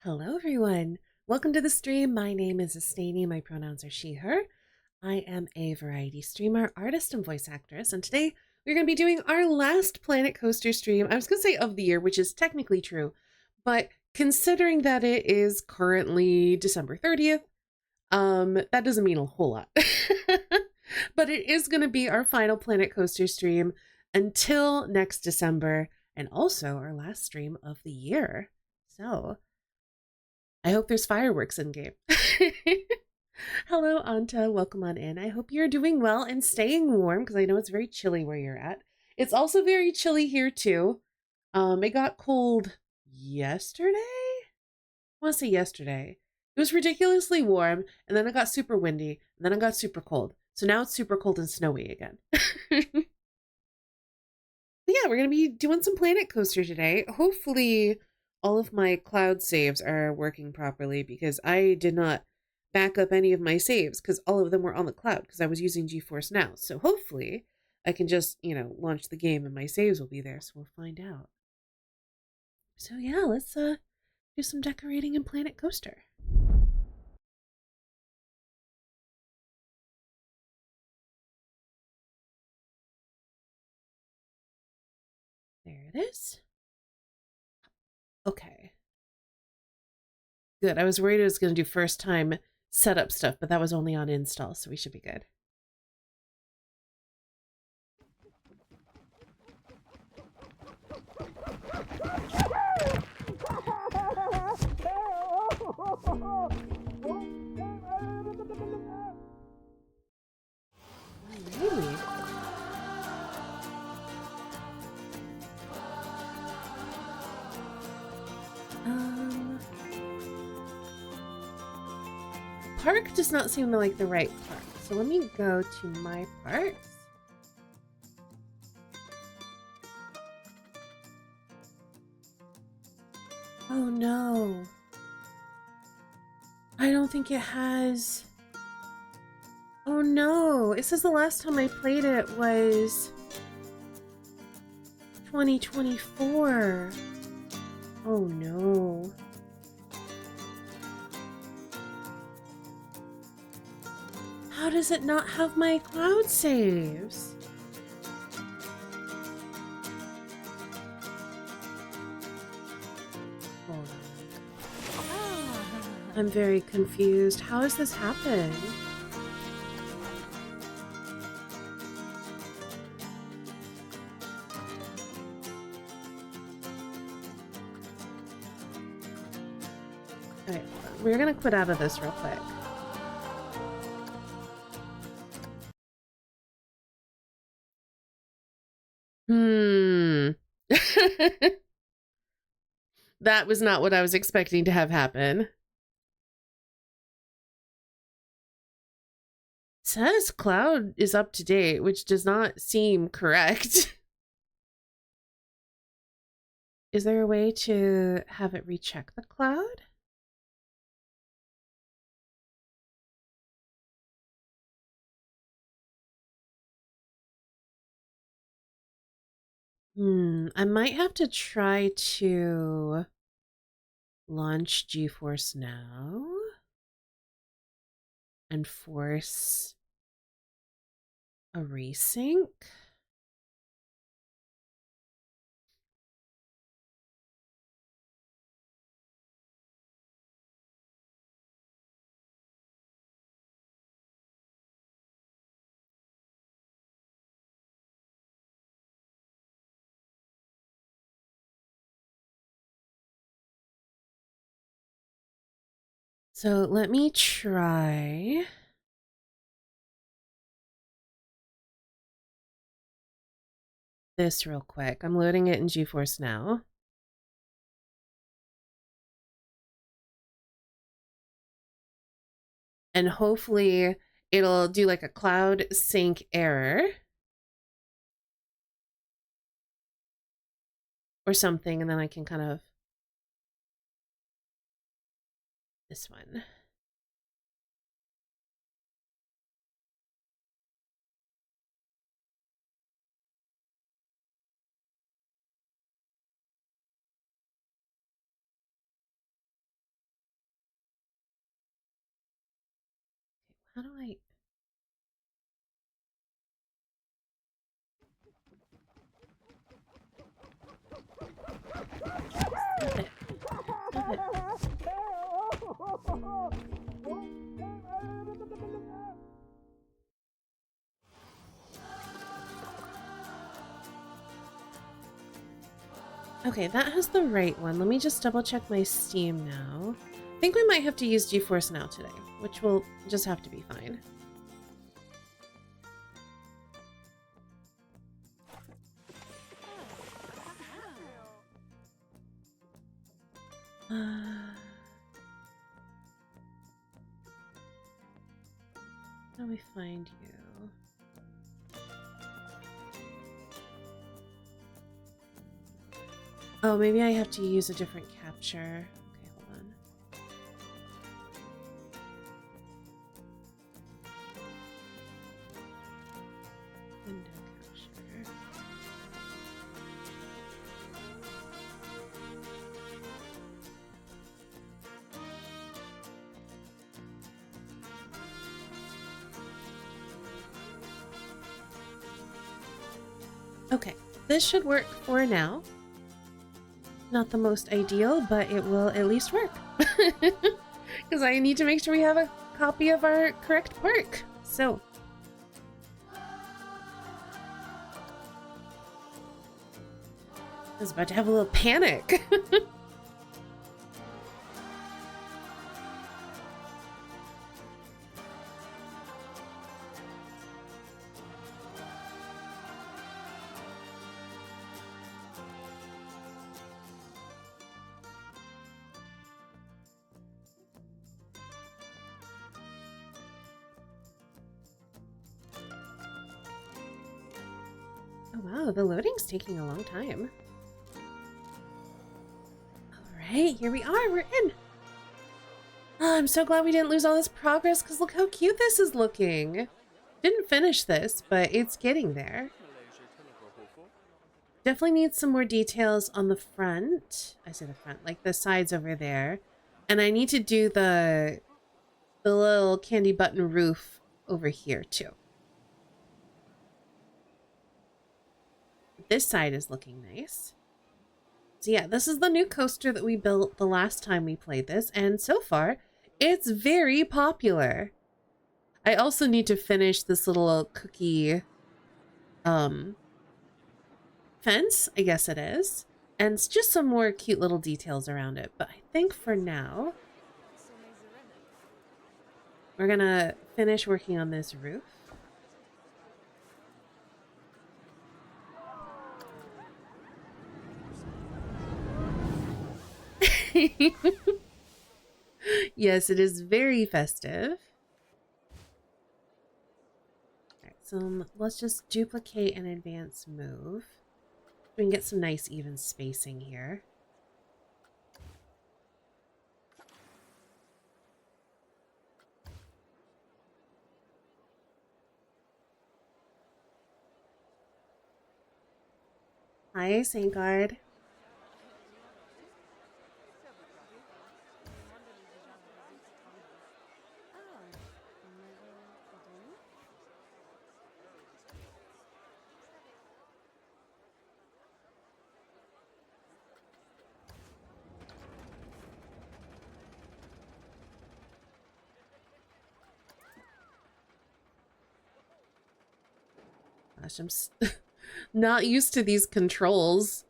Hello, everyone. Welcome to the stream. My name is Estanie. My pronouns are she, her. I am a variety streamer, artist, and voice actress. And today we're going to be doing our last Planet Coaster stream. I was going to say of the year, which is technically true. But considering that it is currently December 30th, that doesn't mean a whole lot. But it is going to be our final Planet Coaster stream until next December, and also our last stream of the year. So I hope there's fireworks in game. Hello, Anta. Welcome on in. I hope you're doing well and staying warm because I know it's very chilly where you're at. It's also very chilly here too. It got cold yesterday. I want to say yesterday. It was ridiculously warm, and then it got super windy, and then it got super cold. So now it's super cold and snowy again. But yeah, we're gonna be doing some Planet Coaster today. Hopefully all of my cloud saves are working properly because I did not back up any of my saves because all of them were on the cloud because I was using GeForce Now. So hopefully I can just, launch the game and my saves will be there. So we'll find out. So yeah, let's do some decorating in Planet Coaster. There it is. Okay. Good. I was worried it was going to do first time setup stuff, but that was only on install, so we should be good. Really? Park does not seem like the right park. So let me go to my parks. Oh no. I don't think it has. Oh no. It says the last time I played it was 2024. Oh no. How does it not have my cloud saves? Hold on. I'm very confused. How has this happened? Alright, we're gonna quit out of this real quick. That was not what I was expecting to have happen. It says cloud is up to date, which does not seem correct. Is there a way to have it recheck the cloud? I might have to try to launch GeForce Now and force a resync. So let me try. This real quick. I'm loading it in GeForce Now. And hopefully it'll do like a cloud sync error or something, and then I can kind of this one. How do I... Stop it. Stop it. Okay, that has the right one. Let me just double check my Steam now. I think we might have to use GeForce Now today, which will just have to be fine. How do we find you? Oh, maybe I have to use a different capture. Okay, hold on. Window capture. Okay, this should work for now. Not the most ideal, but it will at least work. Because I need to make sure we have a copy of our correct park. So. I was about to have a little panic. Oh wow, the loading's taking a long time. Alright, here we are, we're in! Oh, I'm so glad we didn't lose all this progress, because look how cute this is looking! Didn't finish this, but it's getting there. Definitely need some more details on the front. I say the front, like the sides over there. And I need to do the little candy button roof over here too. This side is looking nice. So yeah, this is the new coaster that we built the last time we played this, and so far, it's very popular. I also need to finish this little cookie fence, I guess it is, and it's just some more cute little details around it. But I think for now, we're gonna finish working on this roof. Yes, it is very festive. Alright, so let's just duplicate and advance move. We can get some nice even spacing here. Hi, Saint Guard. Gosh, I'm not used to these controls.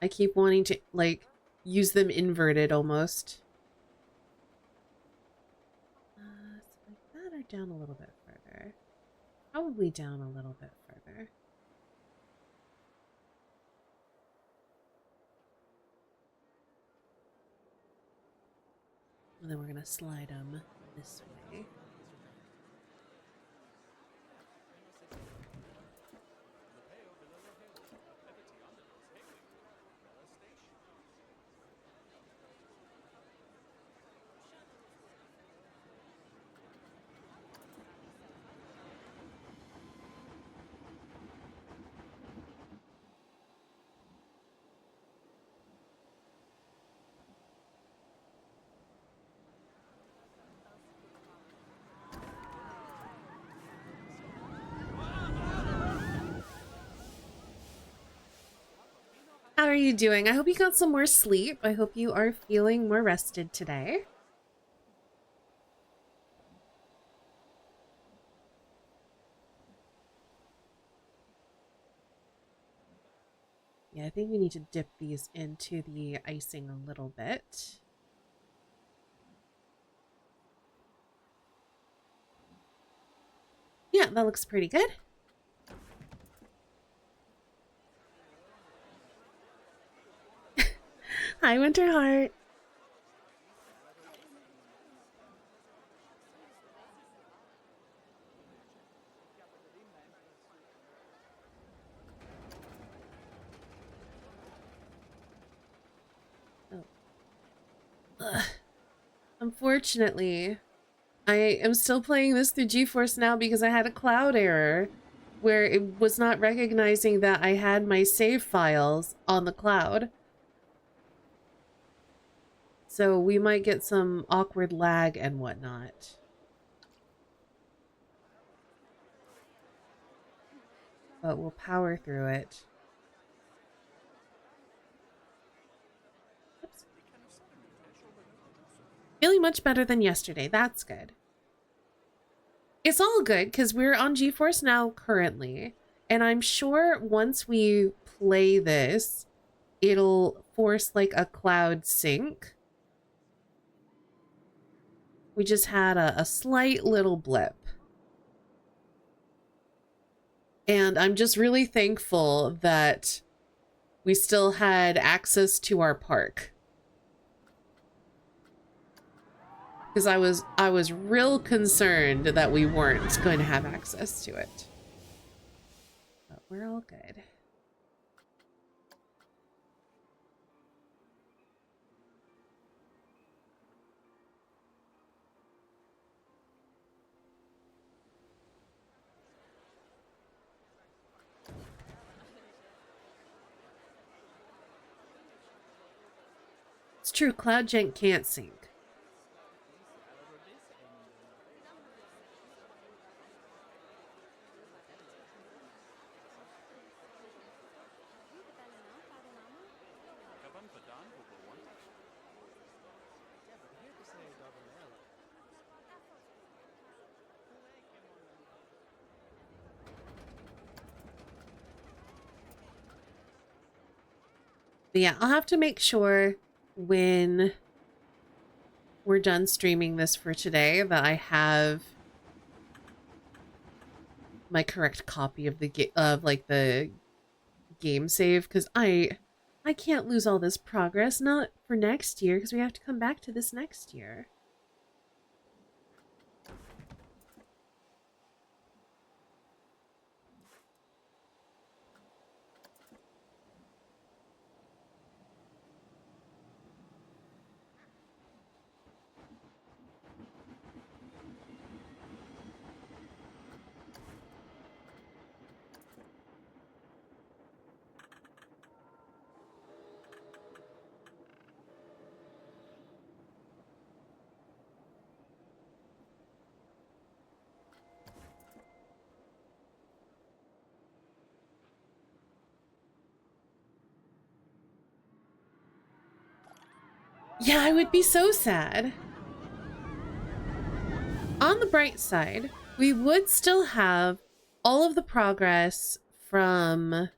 I keep wanting to, like, use them inverted almost. So like that or down a little bit further? Probably down a little bit further. And then we're gonna slide them this way. How are you doing? I hope you got some more sleep. I hope you are feeling more rested today. Yeah, I think we need to dip these into the icing a little bit. Yeah, that looks pretty good. Hi, Winterheart. Oh. Ugh. Unfortunately, I am still playing this through GeForce Now because I had a cloud error where it was not recognizing that I had my save files on the cloud. So we might get some awkward lag and whatnot. But we'll power through it. Oops. Feeling much better than yesterday. That's good. It's all good because we're on GeForce Now currently. And I'm sure once we play this, it'll force like a cloud sync. We just had a slight little blip. And I'm just really thankful that we still had access to our park. Because I was real concerned that we weren't going to have access to it. But we're all good. It's true, CloudGen can't sync. But yeah, I'll have to make sure when we're done streaming this for today that I have my correct copy of the the game save, because I can't lose all this progress, not for next year, because we have to come back to this next year. Yeah, I would be so sad. On the bright side, we would still have all of the progress from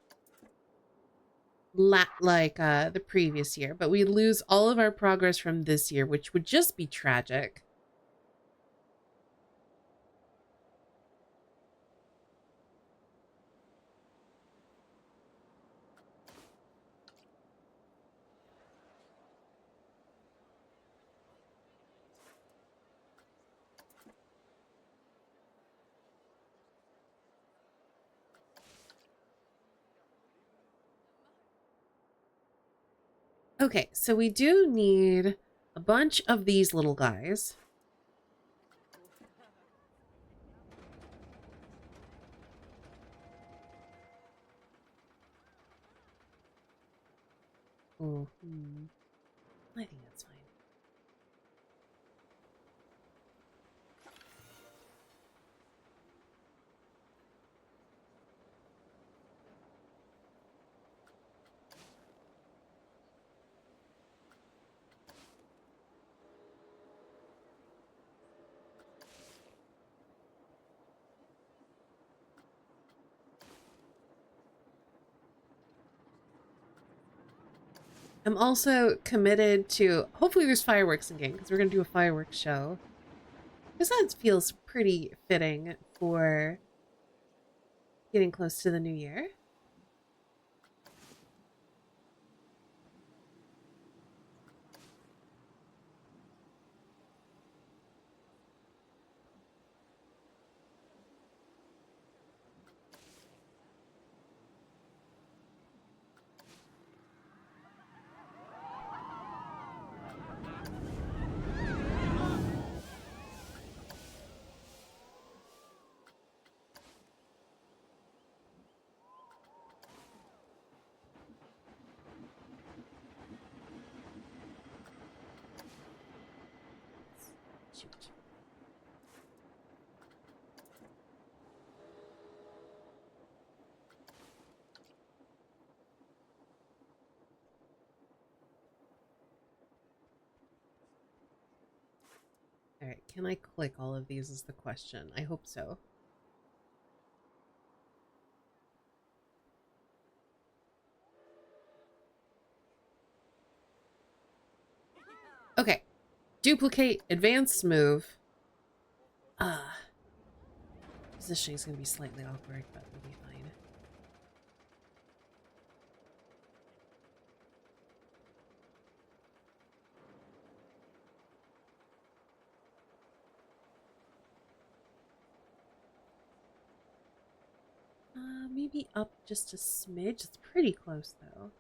the previous year, but we lose all of our progress from this year, which would just be tragic. Okay, so we do need a bunch of these little guys. Oh, I think that's fine. I'm also committed to, hopefully there's fireworks in game, because we're going to do a fireworks show. Because that feels pretty fitting for getting close to the new year. Shoot. All right, can I click all of these is the question. I hope so. Okay, duplicate, advanced move. Positioning is going to be slightly awkward, but we'll be fine. Maybe up just a smidge. It's pretty close, though.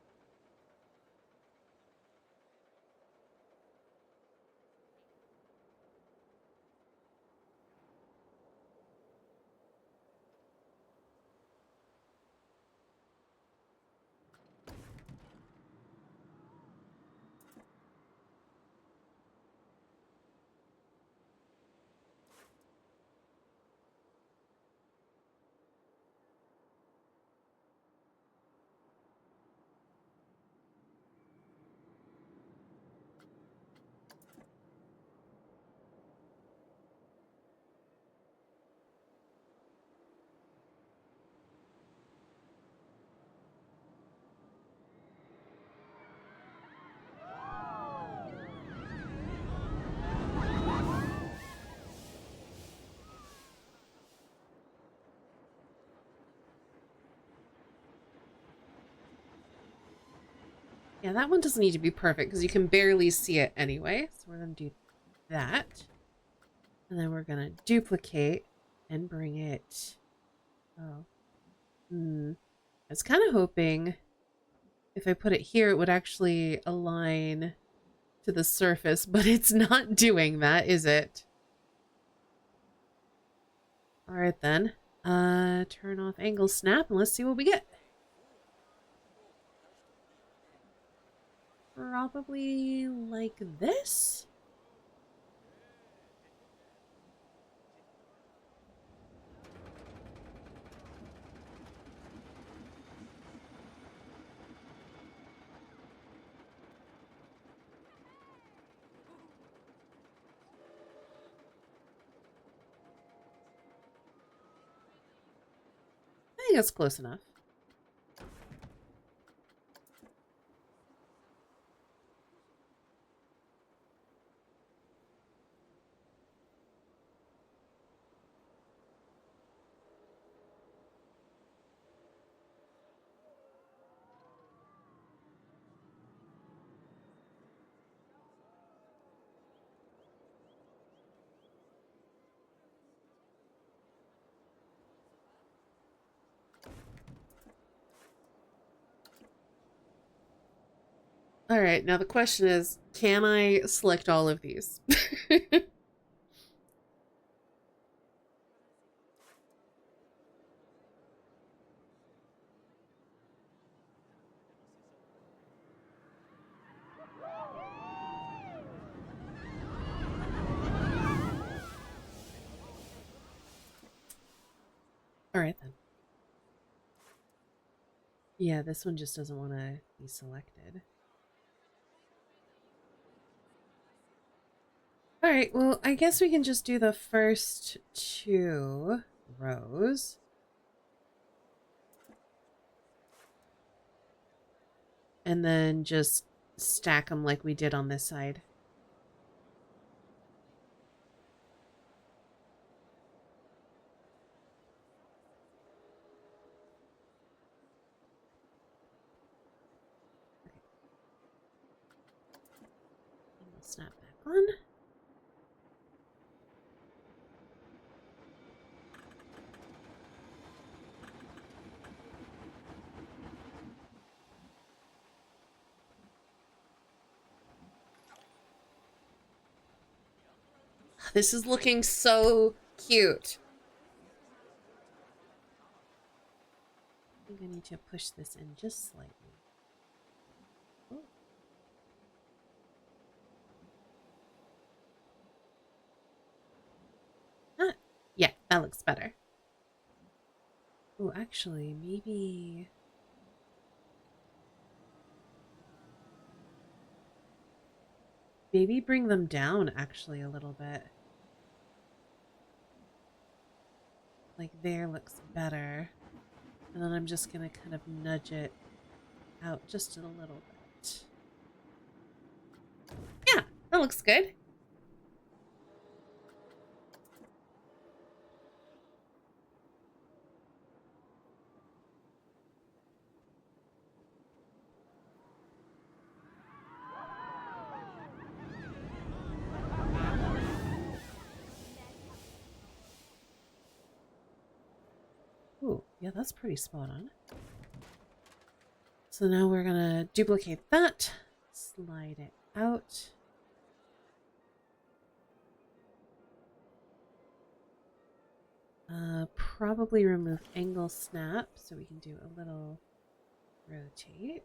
Yeah, that one doesn't need to be perfect because you can barely see it anyway. So we're going to do that. And then we're going to duplicate and bring it. Oh. I was kind of hoping if I put it here, it would actually align to the surface, but it's not doing that, is it? All right, then. Turn off angle snap and let's see what we get. Probably like this. I think that's close enough. All right, now the question is, can I select all of these? All right, then. Yeah, this one just doesn't want to be selected. All right, well, I guess we can just do the first 2 rows. And then just stack them like we did on this side. Okay. And we'll snap back on. This is looking so cute. I think I need to push this in just slightly. Oh. Ah, yeah, that looks better. Oh, actually, maybe... Maybe bring them down, actually, a little bit. Like, there looks better. And then I'm just gonna kind of nudge it out just a little bit. Yeah, that looks good. Ooh, yeah, that's pretty spot on. So now we're gonna duplicate that, slide it out. Probably remove angle snap so we can do a little rotate.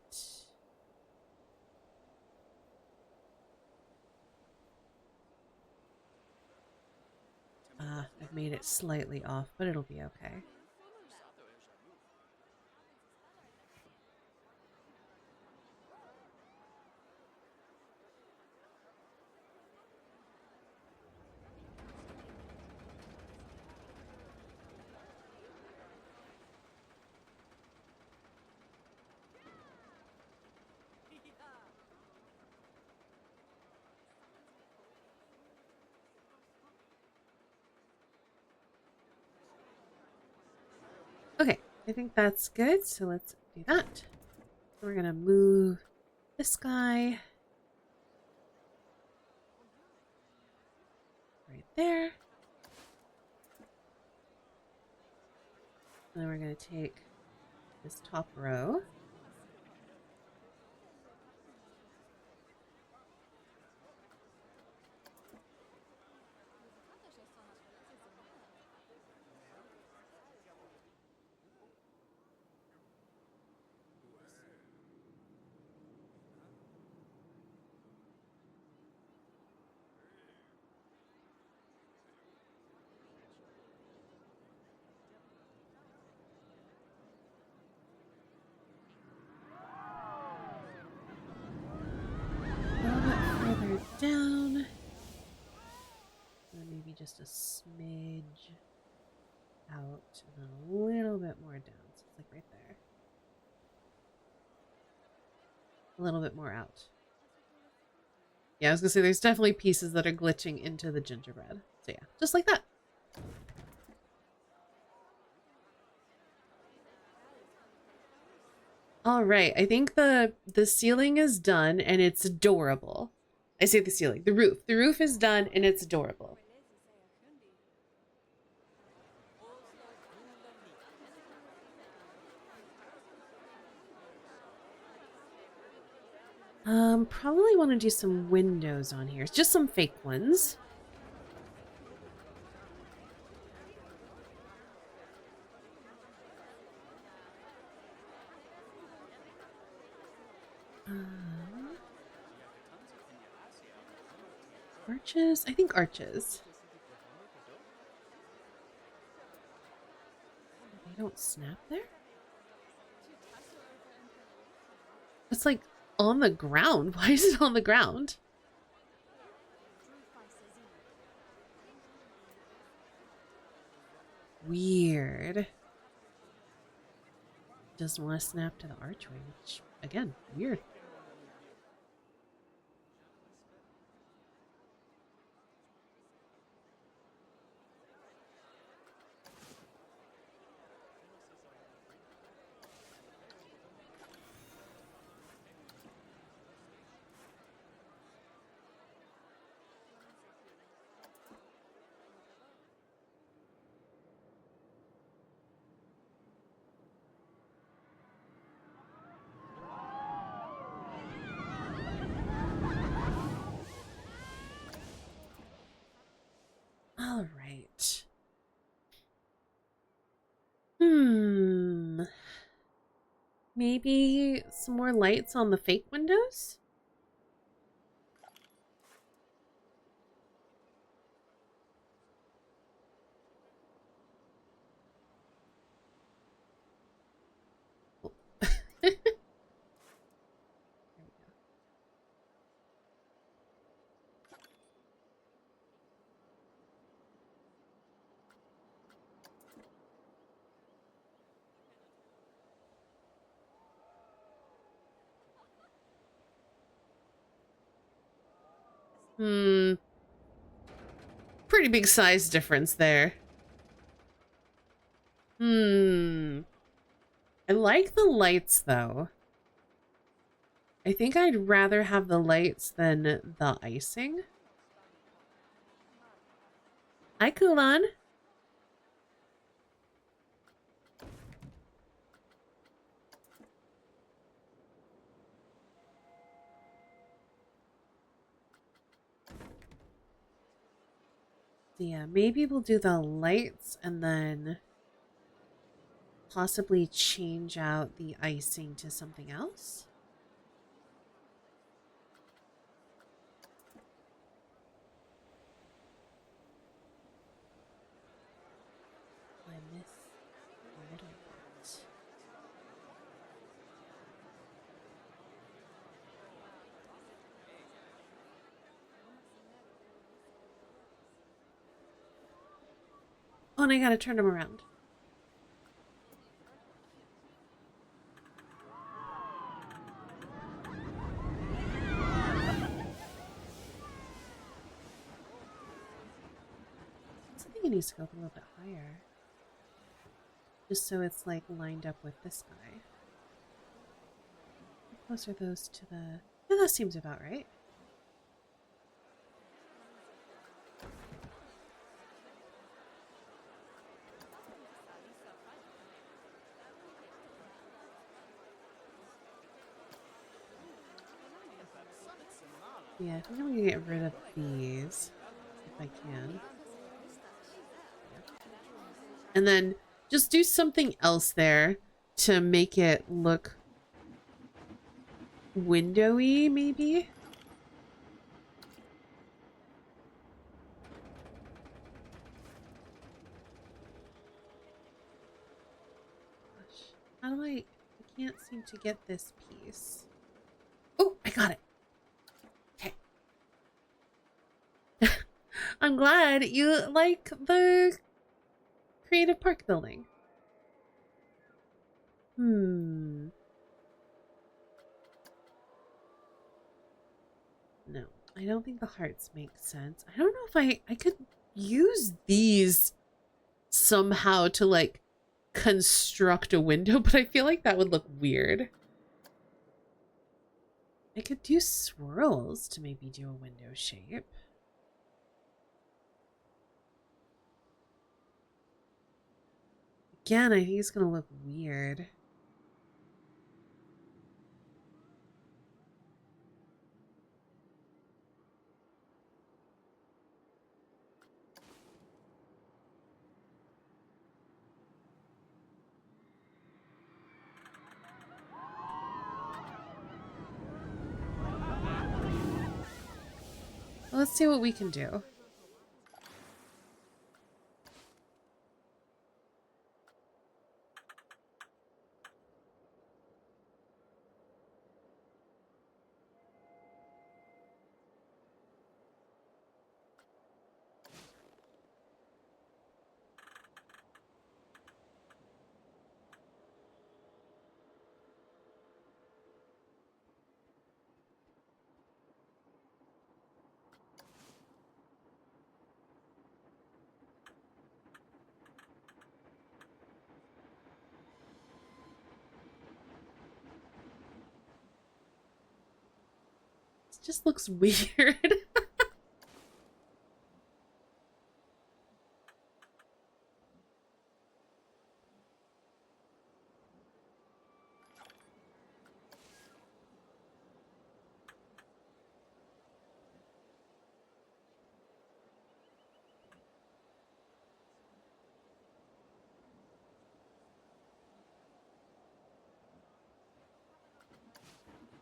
I've made it slightly off, but it'll be okay. Okay, I think that's good, so let's do that. We're gonna move this guy right there. Then we're gonna take this top row. Down, and maybe just a smidge out, and then a little bit more down. So it's like right there. A little bit more out. Yeah, I was gonna say there's definitely pieces that are glitching into the gingerbread. So yeah, just like that. All right, I think the ceiling is done and it's adorable. I say the ceiling, the roof. The roof is done and it's adorable. Probably want to do some windows on here. Just some fake ones. Arches? I think arches. They don't snap there? It's like on the ground. Why is it on the ground? Weird. Doesn't want to snap to the archway, which, again, weird. maybe some more lights on the fake windows? Hmm. Pretty big size difference there. Hmm. I like the lights though. I think I'd rather have the lights than the icing. Hi, Kulan. Yeah, maybe we'll do the lights and then possibly change out the icing to something else. I miss a little bit. Oh, and I gotta turn them around. I think it needs to go up a little bit higher. Just so it's like lined up with this guy. How close are those to the... Yeah, that seems about right. Yeah, I think I'm gonna get rid of these if I can. And then just do something else there to make it look windowy, maybe? Gosh, how do I can't seem to get this piece. Oh, I got it. Okay. I'm glad you like the creative park building. No, I don't think the hearts make sense. I don't know if I could use these somehow to like construct a window, but I feel like that would look weird. I could do swirls to maybe do a window shape. Again, I think it's gonna look weird. Well, let's see what we can do. It just looks weird.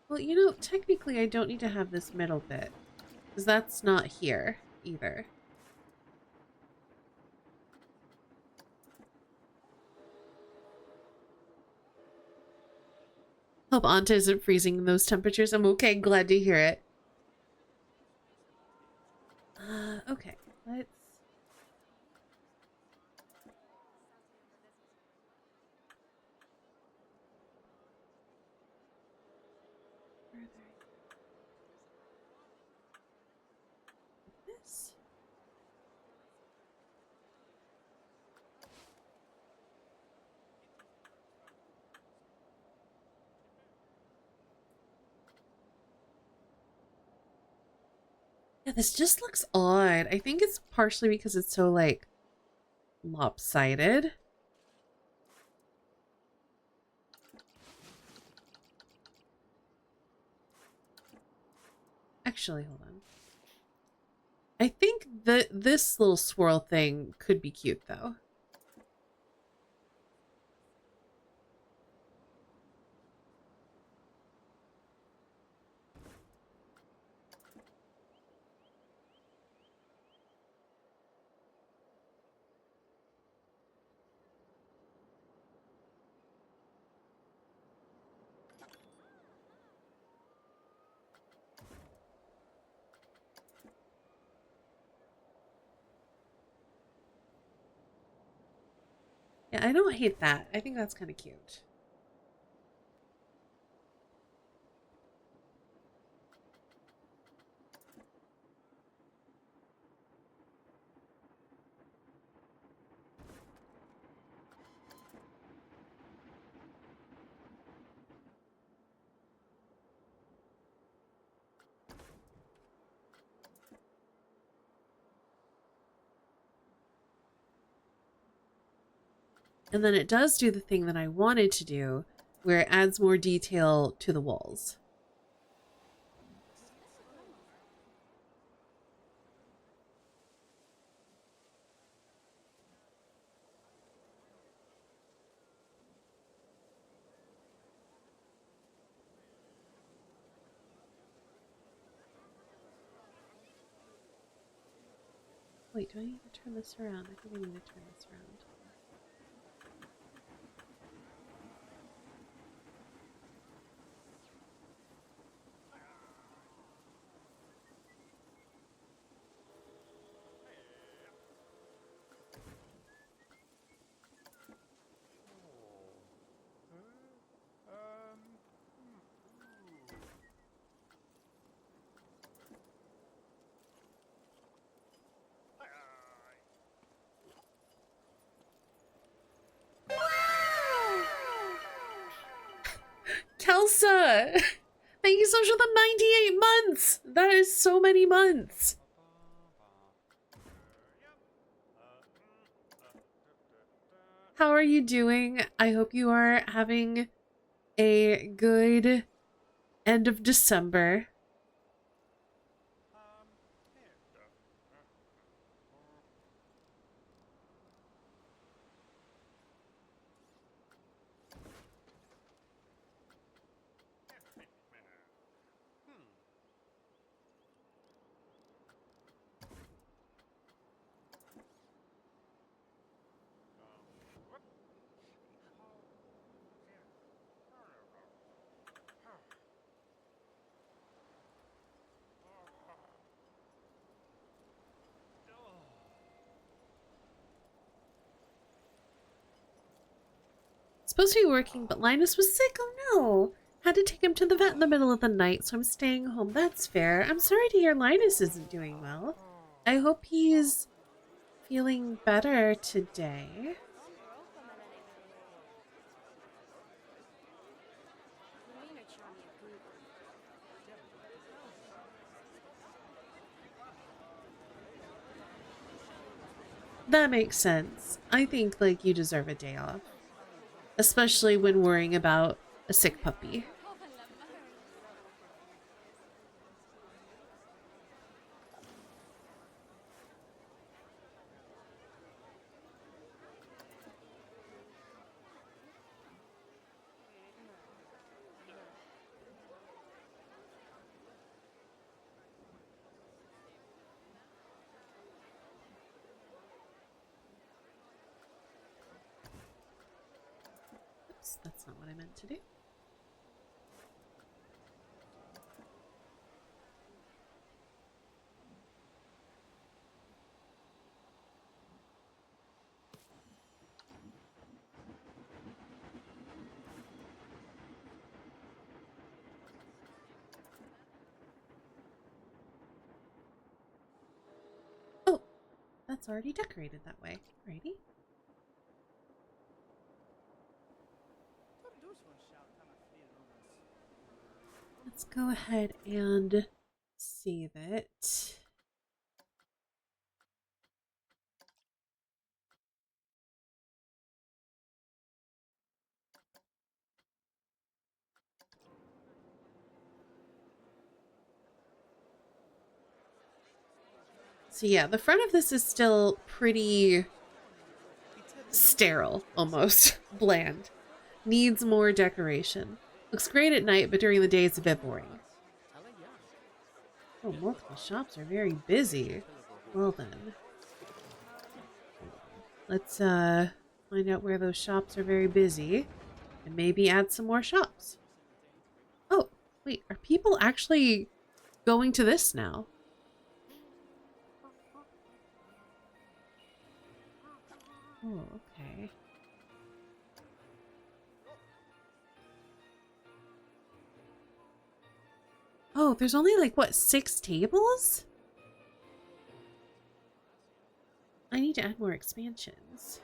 Well, you know, technically I don't need to have this middle bit, because that's not here either. Hope Anta isn't freezing in those temperatures. I'm okay, glad to hear it. Okay, let's... This? Yeah, this just looks odd. I think it's partially because it's so, like, lopsided. Actually, hold on. I think that this little swirl thing could be cute, though. Yeah, I don't hate that. I think that's kind of cute. And then it does do the thing that I wanted to do, where it adds more detail to the walls. Wait, do I need to turn this around? I think I need to turn this around. Kelsa! Thank you so much for the 98 months! That is so many months! How are you doing? I hope you are having a good end of December. Supposed to be working, but Linus was sick. Oh no! Had to take him to the vet in the middle of the night, so I'm staying home. That's fair. I'm sorry to hear Linus isn't doing well. I hope he's feeling better today. That makes sense. I think, like, you deserve a day off. Especially when worrying about a sick puppy. That's not what I meant to do. Oh, that's already decorated that way. Alrighty. Let's go ahead and save it. So yeah, the front of this is still pretty sterile, almost bland. Needs more decoration. Looks great at night, but during the day it's a bit boring. Oh, multiple shops are very busy. Well then. Let's find out where those shops are very busy and maybe add some more shops. Oh, wait, are people actually going to this now? Oh, okay. Oh, there's only like, what, 6 tables? I need to add more expansions.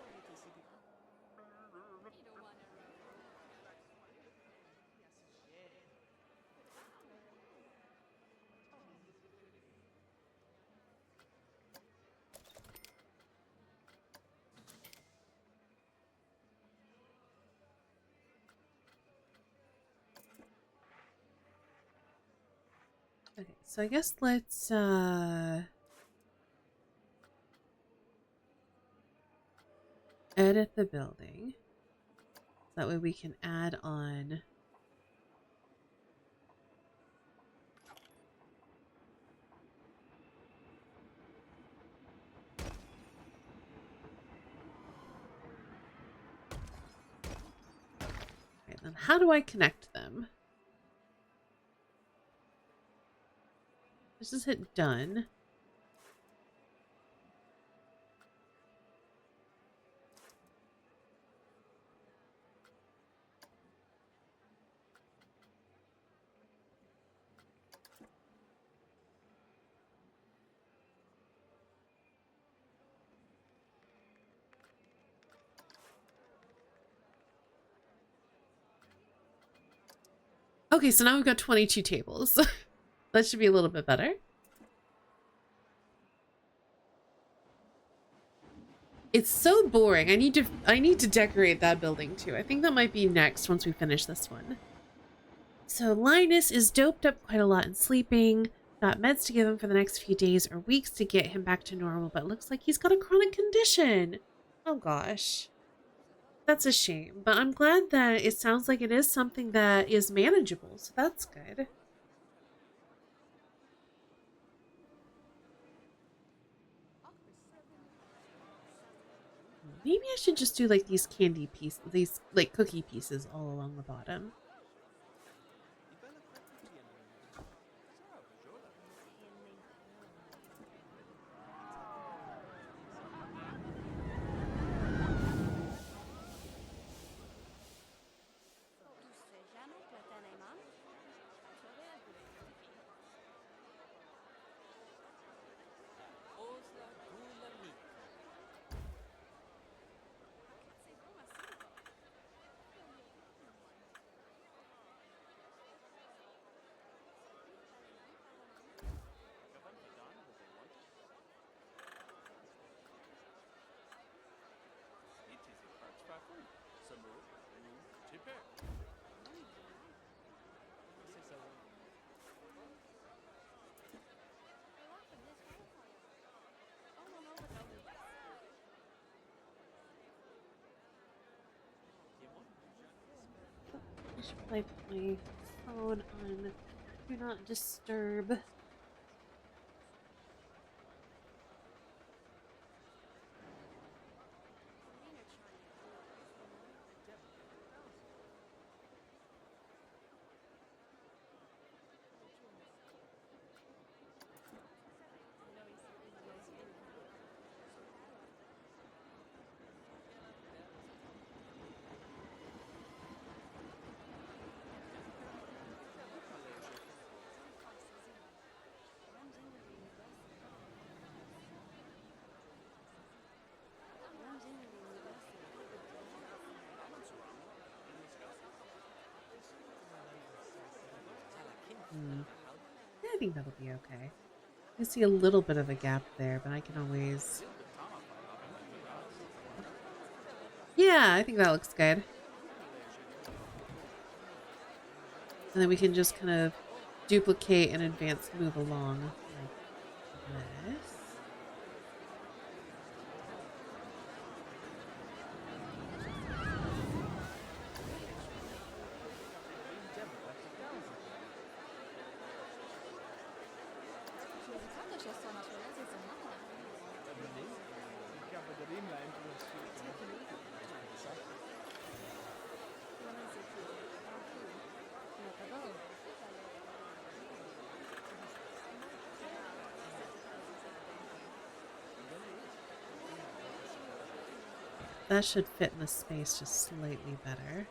Okay, so I guess let's edit the building. That way we can add on. Okay, then how do I connect them? Just hit done. Okay, so now we've got 22 tables. That should be a little bit better. It's so boring. I need to decorate that building too. I think that might be next once we finish this one. So Linus is doped up quite a lot and sleeping. Got meds to give him for the next few days or weeks to get him back to normal, but it looks like he's got a chronic condition. Oh gosh. That's a shame, but I'm glad that it sounds like it is something that is manageable, so that's good. Maybe I should just do like these candy pieces, these like cookie pieces all along the bottom. I should probably put my phone on Do Not Disturb. think that'll be okay. I see a little bit of a gap there, but I can always... Yeah, I think that looks good. And then we can just kind of duplicate and advance move along like this. That should fit in the space just slightly better.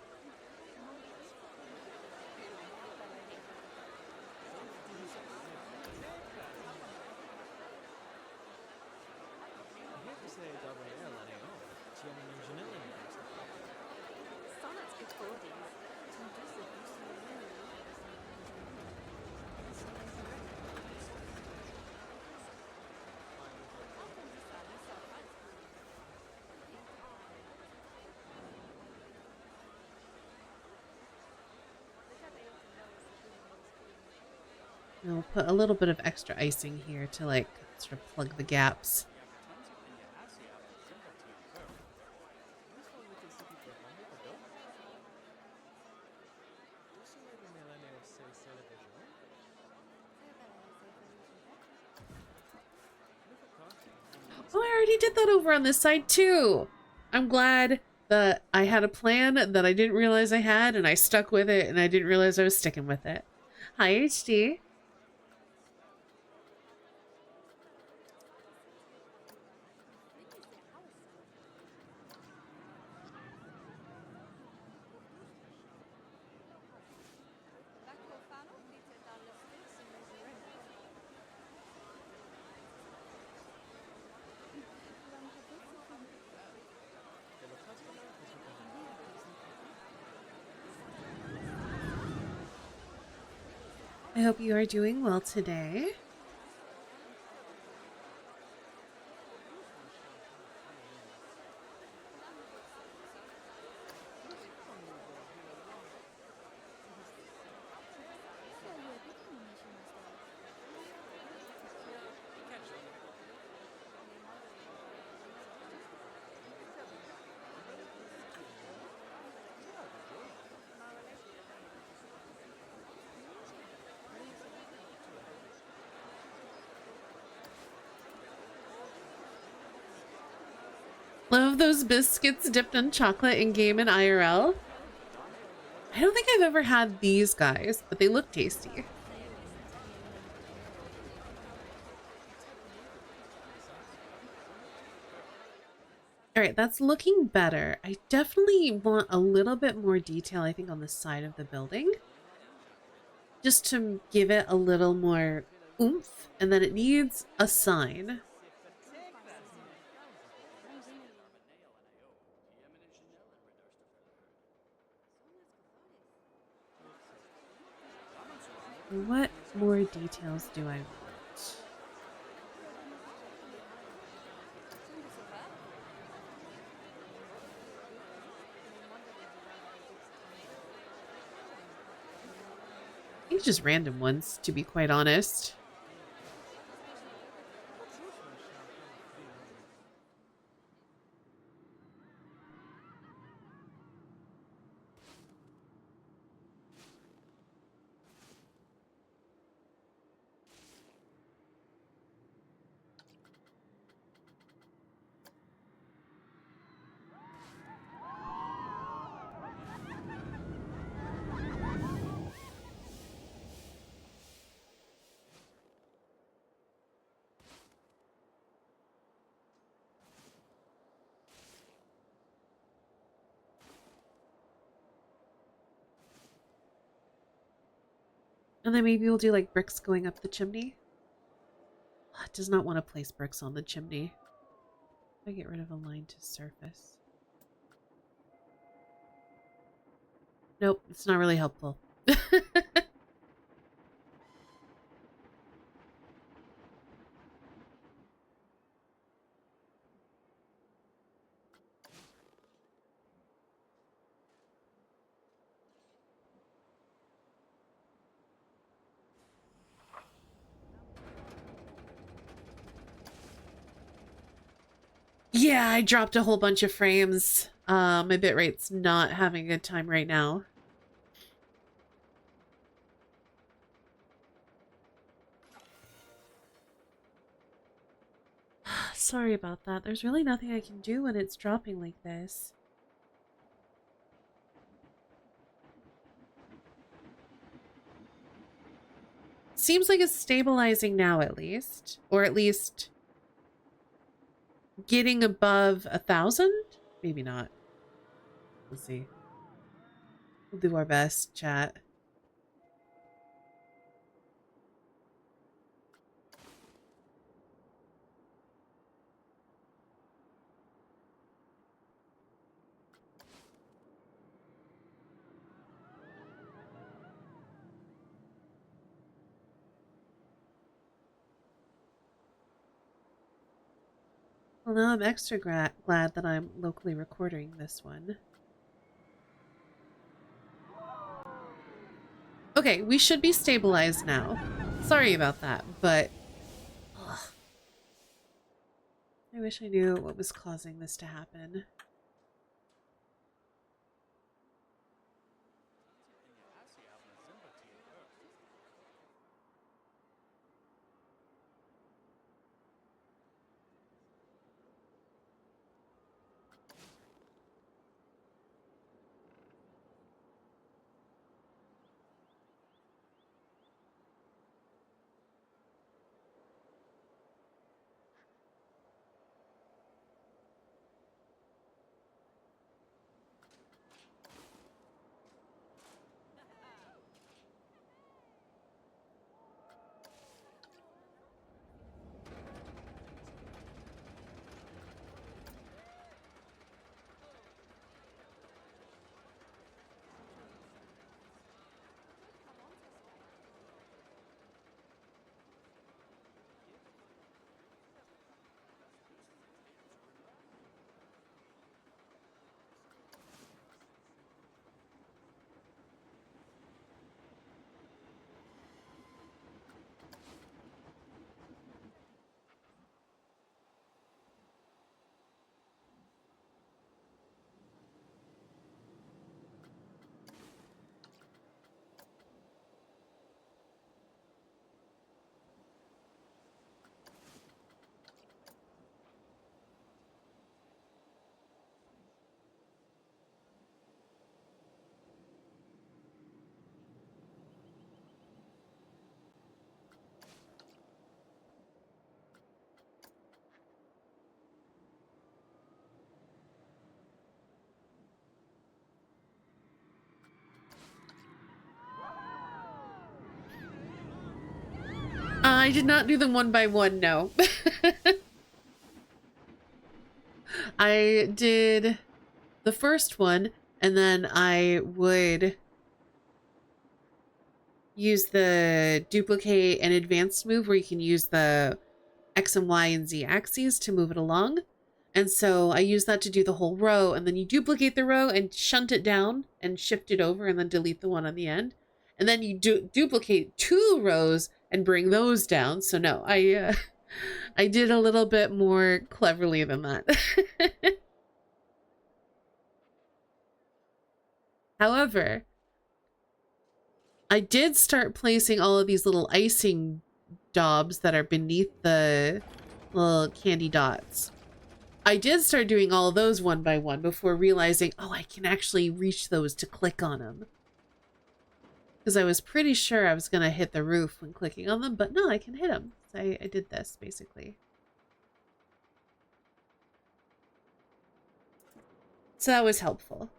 And we'll put a little bit of extra icing here to like sort of plug the gaps. Oh, I already did that over on this side too. I'm glad that I had a plan that I didn't realize I had, and I stuck with it, and I didn't realize I was sticking with it. Hi, HD. I hope you are doing well today. Love those biscuits dipped in chocolate in game and IRL. I don't think I've ever had these guys, but they look tasty. All right, that's looking better. I definitely want a little bit more detail, I think, on the side of the building. Just to give it a little more oomph, and then it needs a sign. What more details do I want? I think just random ones, to be quite honest. And then maybe we'll do like bricks going up the chimney. It does not want to place bricks on the chimney. If I get rid of a line to surface. Nope, it's not really helpful. Yeah, I dropped a whole bunch of frames. My bitrate's not having a good time right now. Sorry about that. There's really nothing I can do when it's dropping like this. Seems like it's stabilizing now at least. Or at least getting above 1,000? Maybe not. We'll see. We'll do our best, chat. Well, now I'm extra glad that I'm locally recording this one. Okay, we should be stabilized now. Sorry about that, but... Ugh. I wish I knew what was causing this to happen. I did not do them one by one, no. I did the first one, and then I would use the duplicate and advanced move where you can use the X and Y and Z axes to move it along. And so I use that to do the whole row, and then you duplicate the row and shunt it down and shift it over and then delete the one on the end. And then you duplicate 2 rows and bring those down. So no, I did a little bit more cleverly than that. However, I did start placing all of these little icing daubs that are beneath the little candy dots. I did start doing all of those one by one before realizing, oh, I can actually reach those to click on them. Because I was pretty sure I was going to hit the roof when clicking on them, but no, I can hit them. So I did this, basically. So that was helpful.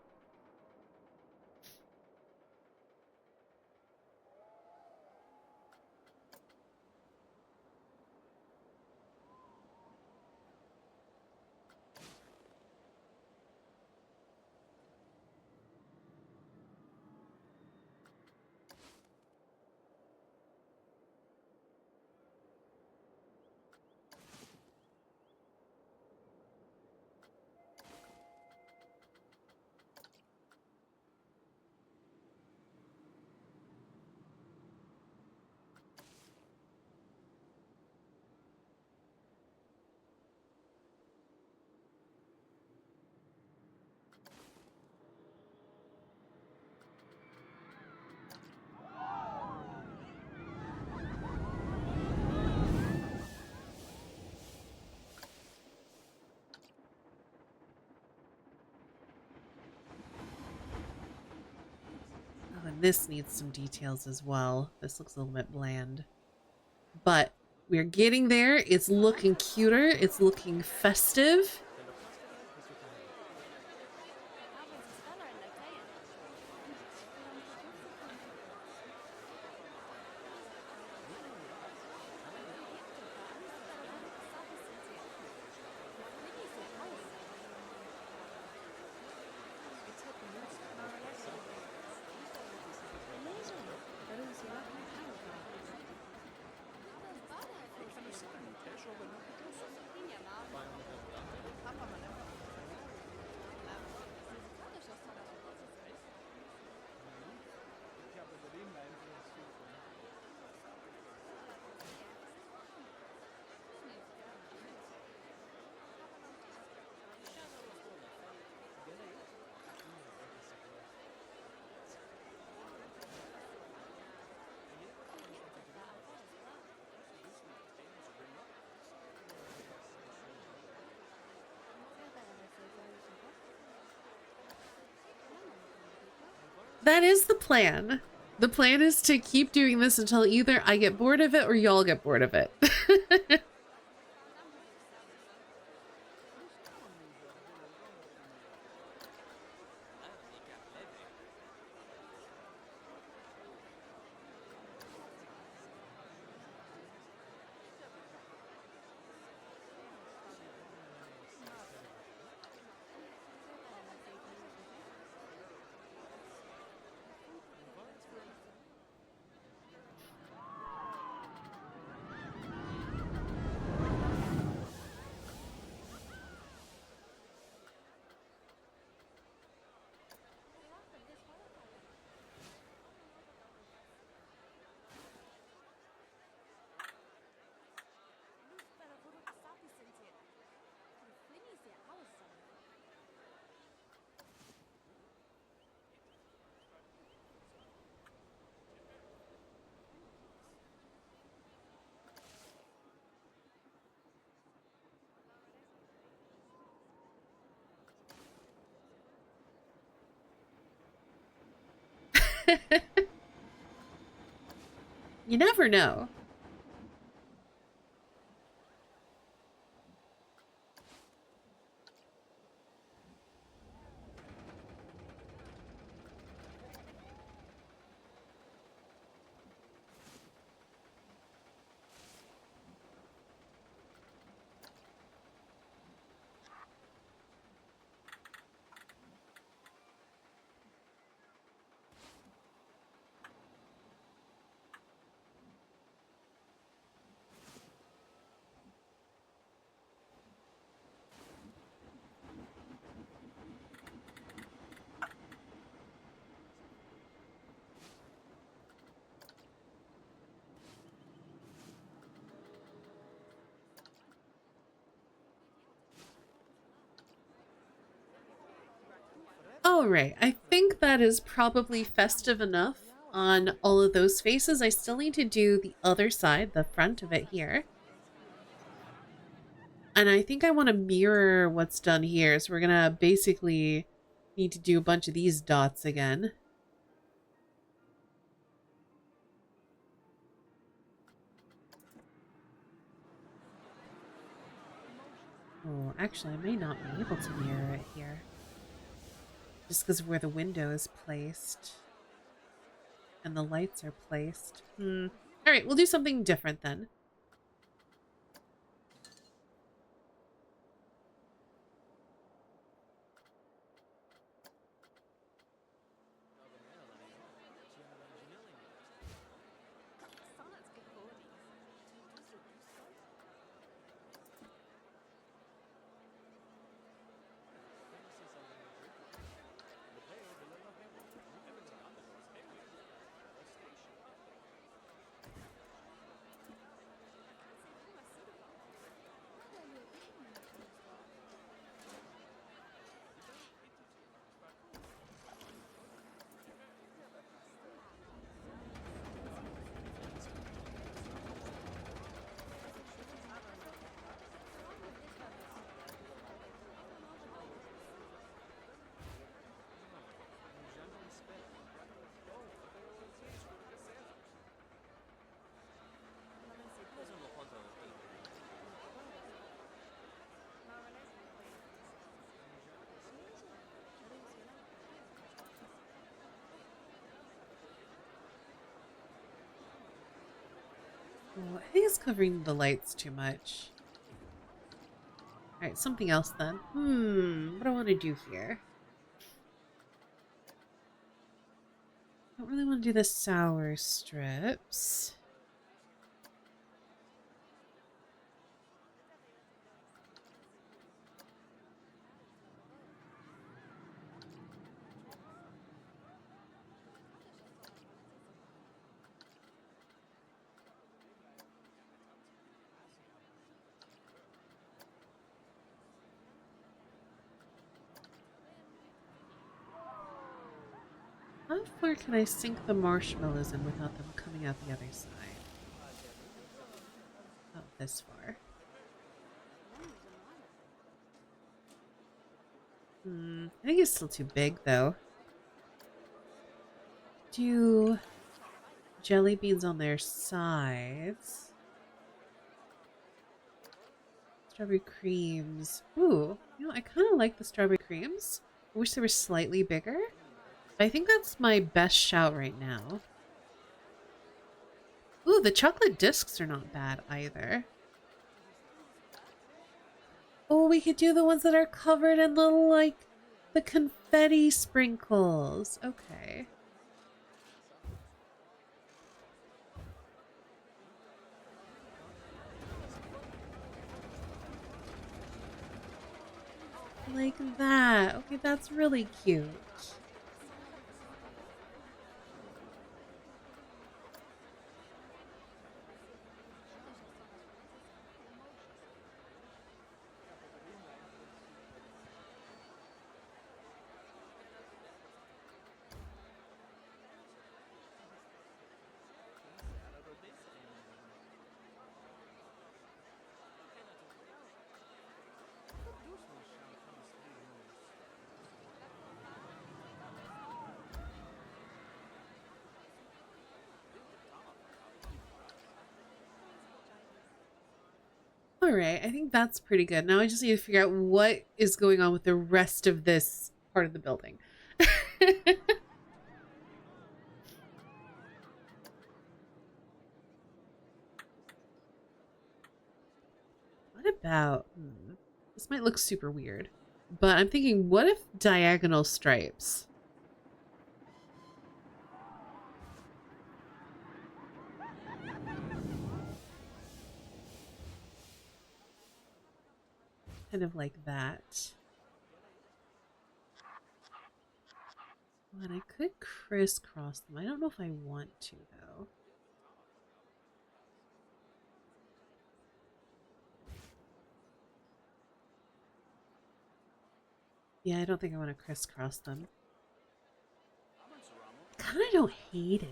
And this needs some details as well. This looks a little bit bland. But we're getting there. It's looking cuter. It's looking festive. That is the plan. The plan is to keep doing this until either I get bored of it or y'all get bored of it. You never know. All right, I think that is probably festive enough on all of those faces. I still need to do the other side, the front of it here. And I think I want to mirror what's done here. So we're going to basically need to do a bunch of these dots again. Oh, actually, I may not be able to mirror it here. Just because of where the window is placed. And the lights are placed. All right, we'll do something different then. I think it's covering the lights too much. Alright, something else then. What do I want to do here? I don't really want to do the sour strips. How far can I sink the marshmallows in without them coming out the other side? About this far. I think it's still too big though. Do jelly beans on their sides. Strawberry creams. Ooh, I kind of like the strawberry creams. I wish they were slightly bigger. I think that's my best shout right now. Ooh, the chocolate discs are not bad either. Oh, we could do the ones that are covered in little, like, the confetti sprinkles. Okay. Like that. Okay, that's really cute. All right, I think that's pretty good. Now I just need to figure out what is going on with the rest of this part of the building. What about... this might look super weird, but I'm thinking, what if diagonal stripes? Kind of like that. And I could crisscross them. I don't know if I want to, though. Yeah, I don't think I want to crisscross them. I kind of don't hate it.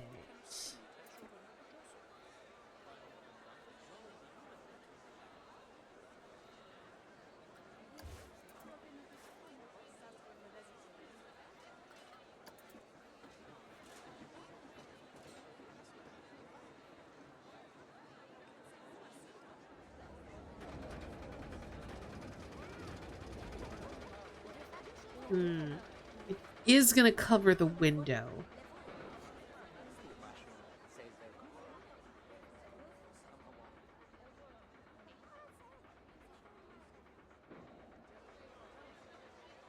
It is going to cover the window.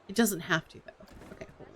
It doesn't have to, though. Okay, hold on.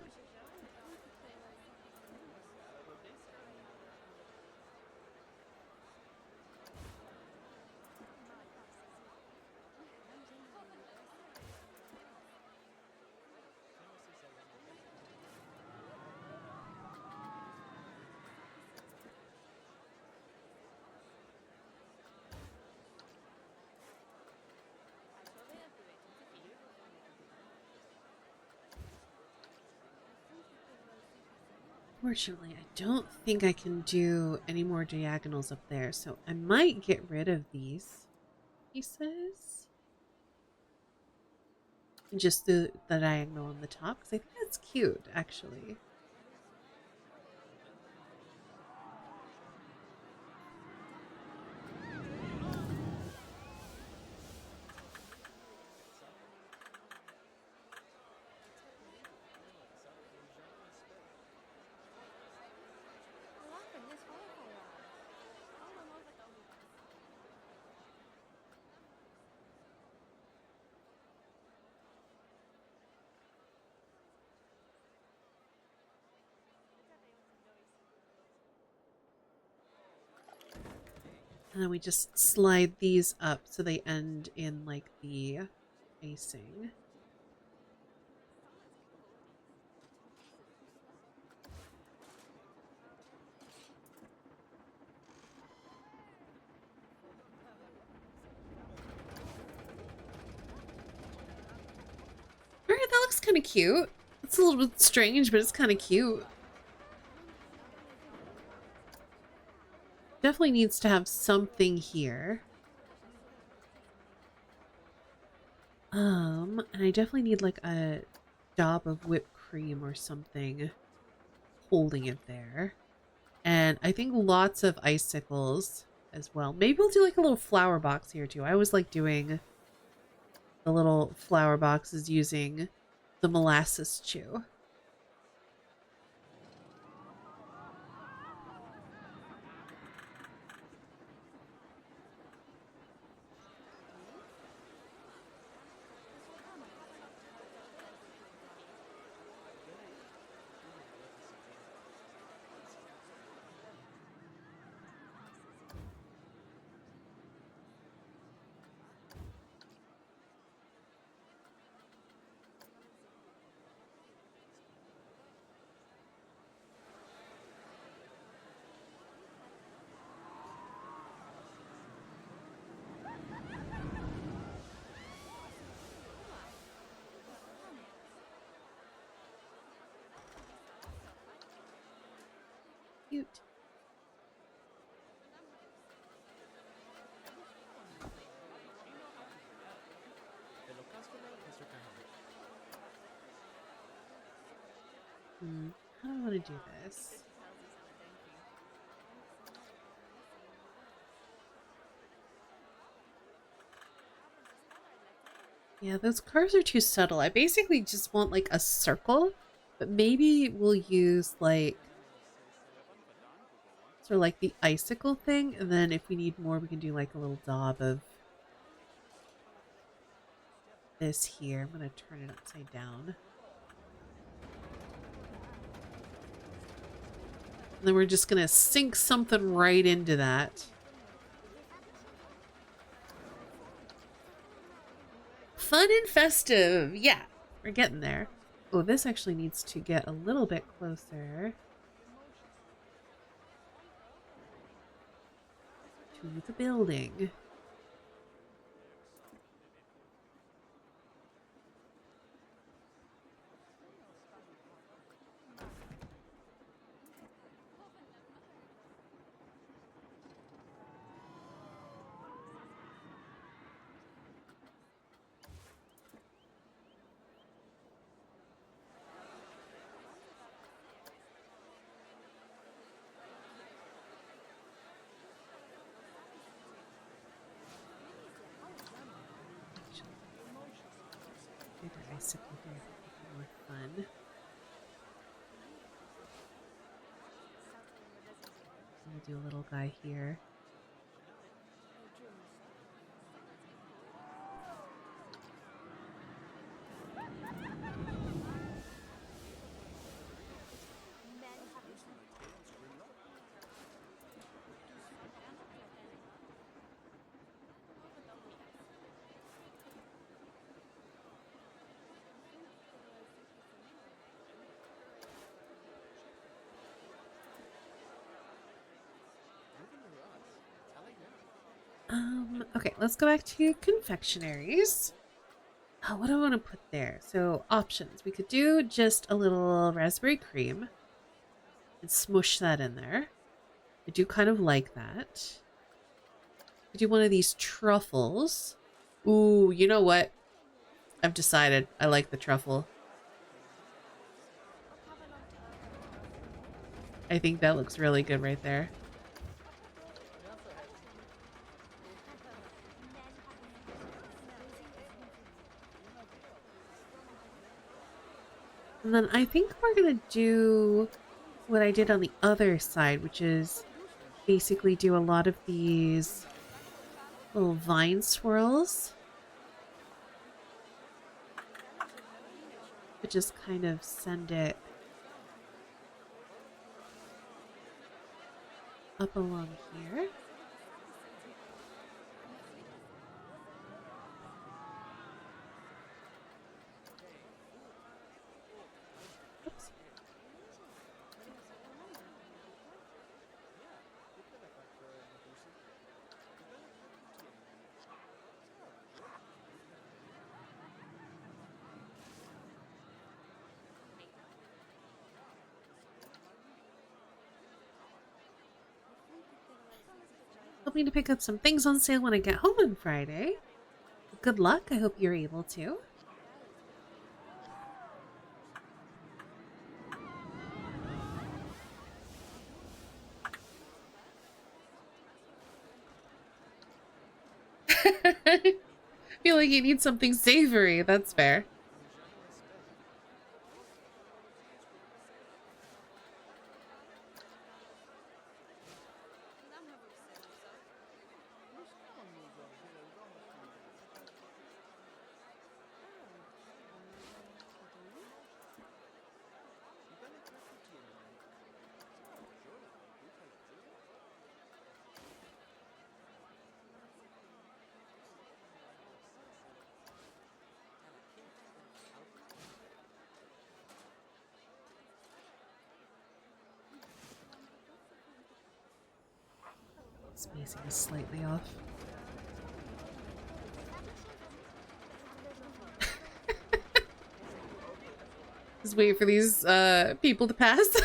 Fortunately, I don't think I can do any more diagonals up there, so I might get rid of these pieces. And just the diagonal on the top, because I think that's cute, actually. And then we just slide these up so they end in like the icing. All right, that looks kind of cute. It's a little bit strange, but it's kind of cute. Definitely needs to have something here. And I definitely need like a dab of whipped cream or something holding it there. And I think lots of icicles as well. Maybe we'll do like a little flower box here too. I always like doing the little flower boxes using the molasses chew. Cute. How do I want to do this? Yeah, those cars are too subtle. I basically just want like a circle, but maybe we'll use like sort of like the icicle thing, and then if we need more, we can do like a little daub of this here. I'm gonna turn it upside down. And then we're just gonna sink something right into that. Fun and festive. Yeah, we're getting there. Oh, this actually needs to get a little bit closer to the building. Bigger icicle here, more fun. We'll do a little guy here. Okay, let's go back to confectionaries. Oh, what do I want to put there? So options. We could do just a little raspberry cream and smush that in there. I do kind of like that. We do one of these truffles. Ooh, you know what? I've decided I like the truffle. I think that looks really good right there. And then I think we're going to do what I did on the other side, which is basically do a lot of these little vine swirls. But just kind of send it up along here. hoping to pick up some things on sale when I get home on Friday. Good luck. I hope you're able to. I feel like you need something savory. That's fair. Spacing is slightly off. Just wait for these people to pass.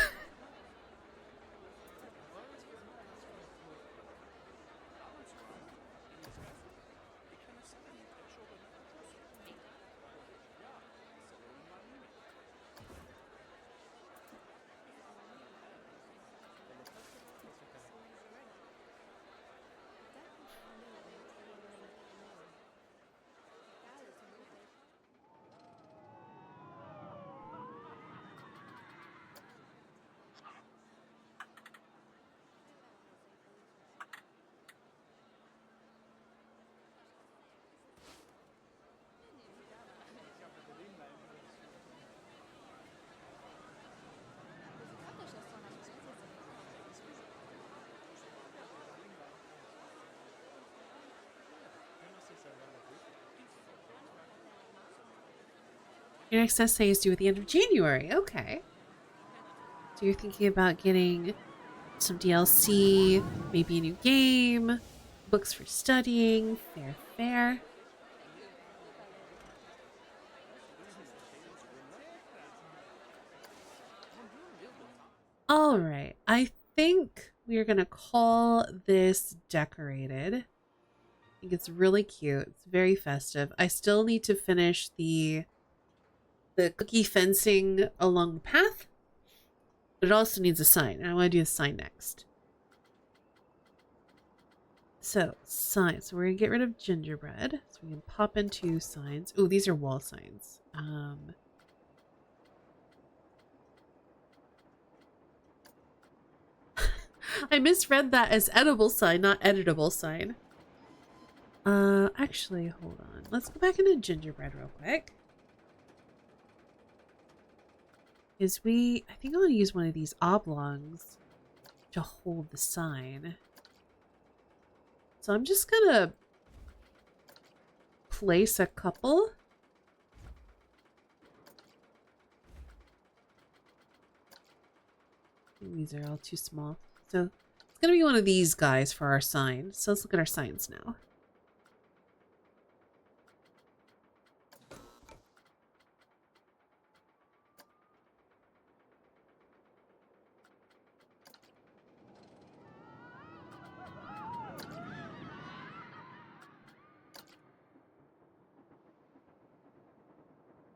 Your next essay is due at the end of January. Okay. So you're thinking about getting some DLC, maybe a new game, books for studying. Fair, fair. All right. I think we are going to call this decorated. I think it's really cute. It's very festive. I still need to finish the cookie fencing along the path, but it also needs a sign, and I want to do the sign next. So, signs. So we're going to get rid of gingerbread, so we can pop into signs. Oh, these are wall signs. I misread that as edible sign, not editable sign. Actually, hold on. Let's go back into gingerbread real quick. I think I want to use one of these oblongs to hold the sign. So I'm just gonna place a couple. These are all too small. So it's gonna be one of these guys for our sign. So let's look at our signs now.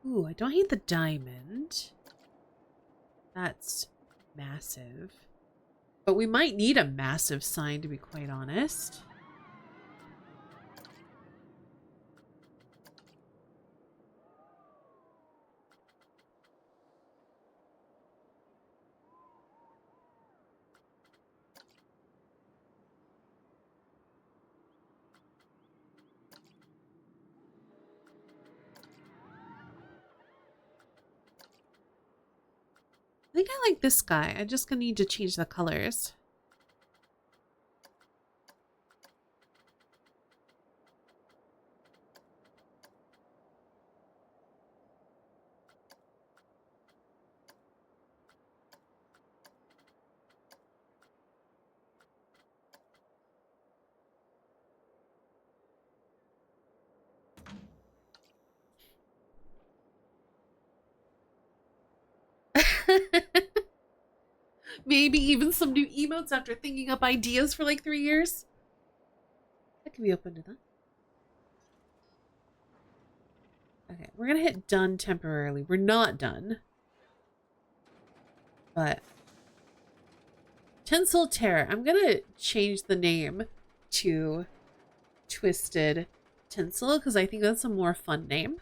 Ooh, I don't hate the diamond. That's massive. But we might need a massive sign, to be quite honest. I think I like this guy. I'm just gonna need to change the colors. Maybe even some new emotes after thinking up ideas for like 3 years. can be open to that. Okay, we're gonna hit done temporarily. We're not done. But Tinsel Terror. I'm gonna change the name to Twisted Tinsel because I think that's a more fun name.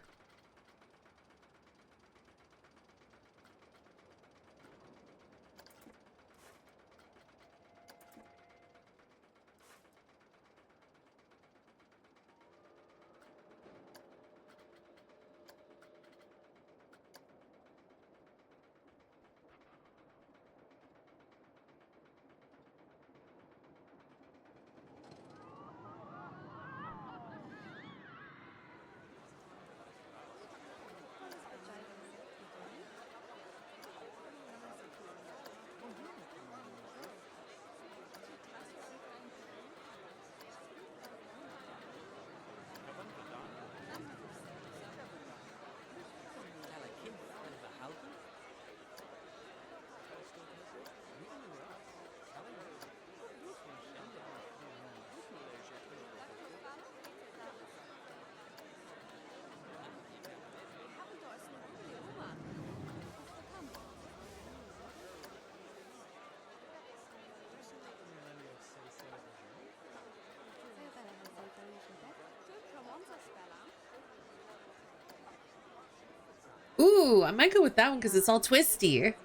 Ooh, I might go with that one because it's all twisty.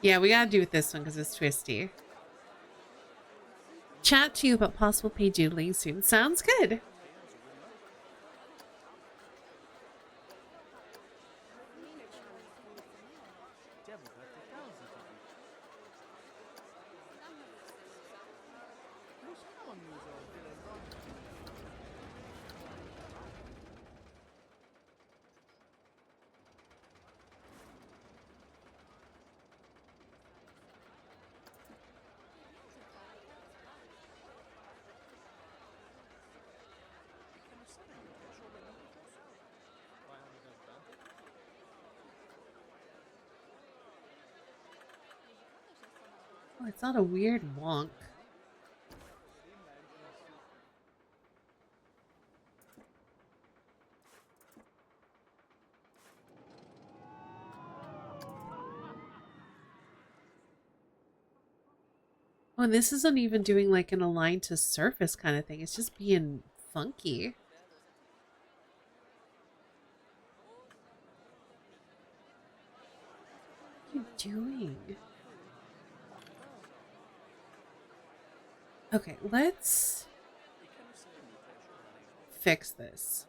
Yeah, we gotta do with this one because it's twisty. Chat to you about possible paid doodling soon. Sounds good. Oh, it's not a weird wonk. Oh, and this isn't even doing like an align to surface kind of thing. It's just being funky. What are you doing? Okay, let's fix this.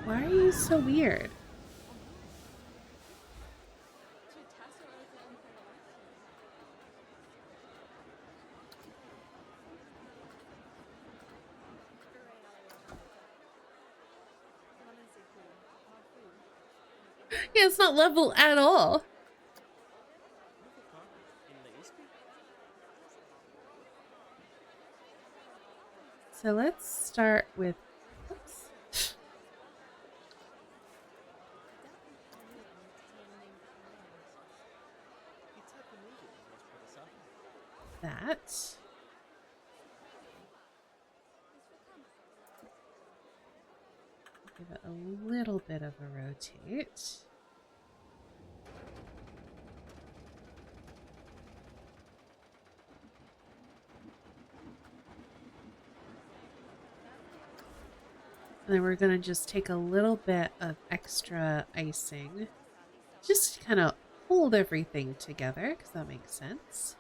Why are you so weird? Yeah, it's not level at all. So let's start with, oops. That. Give it a little bit of a rotate. And then we're going to just take a little bit of extra icing. Just kind of hold everything together, because that makes sense.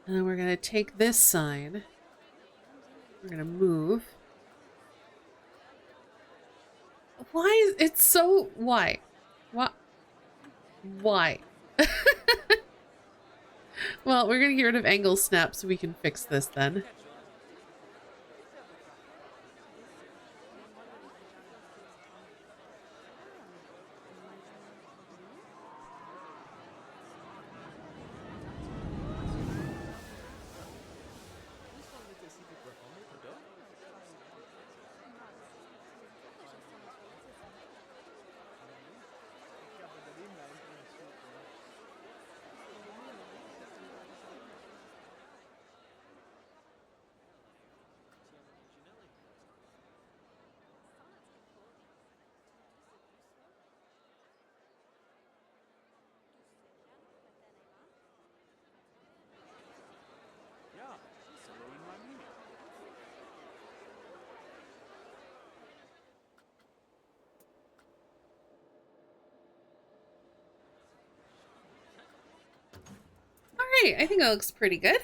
And then we're going to take this sign. We're going to move. Why is it so? Why? What? Why? Well, we're gonna get rid of angle snap so we can fix this then. All right, I think it looks pretty good.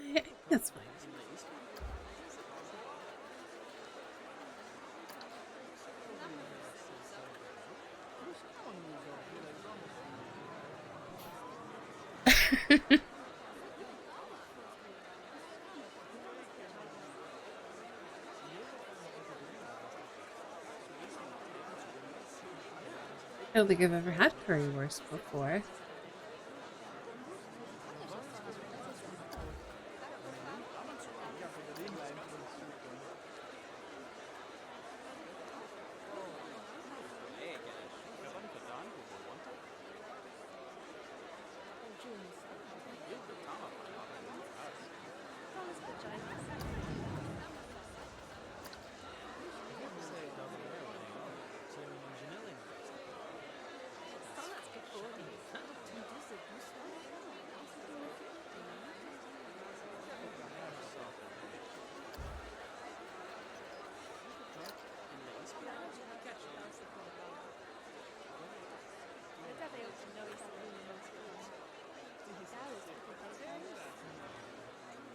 I think that's fine. I don't think I've ever had currywurst before.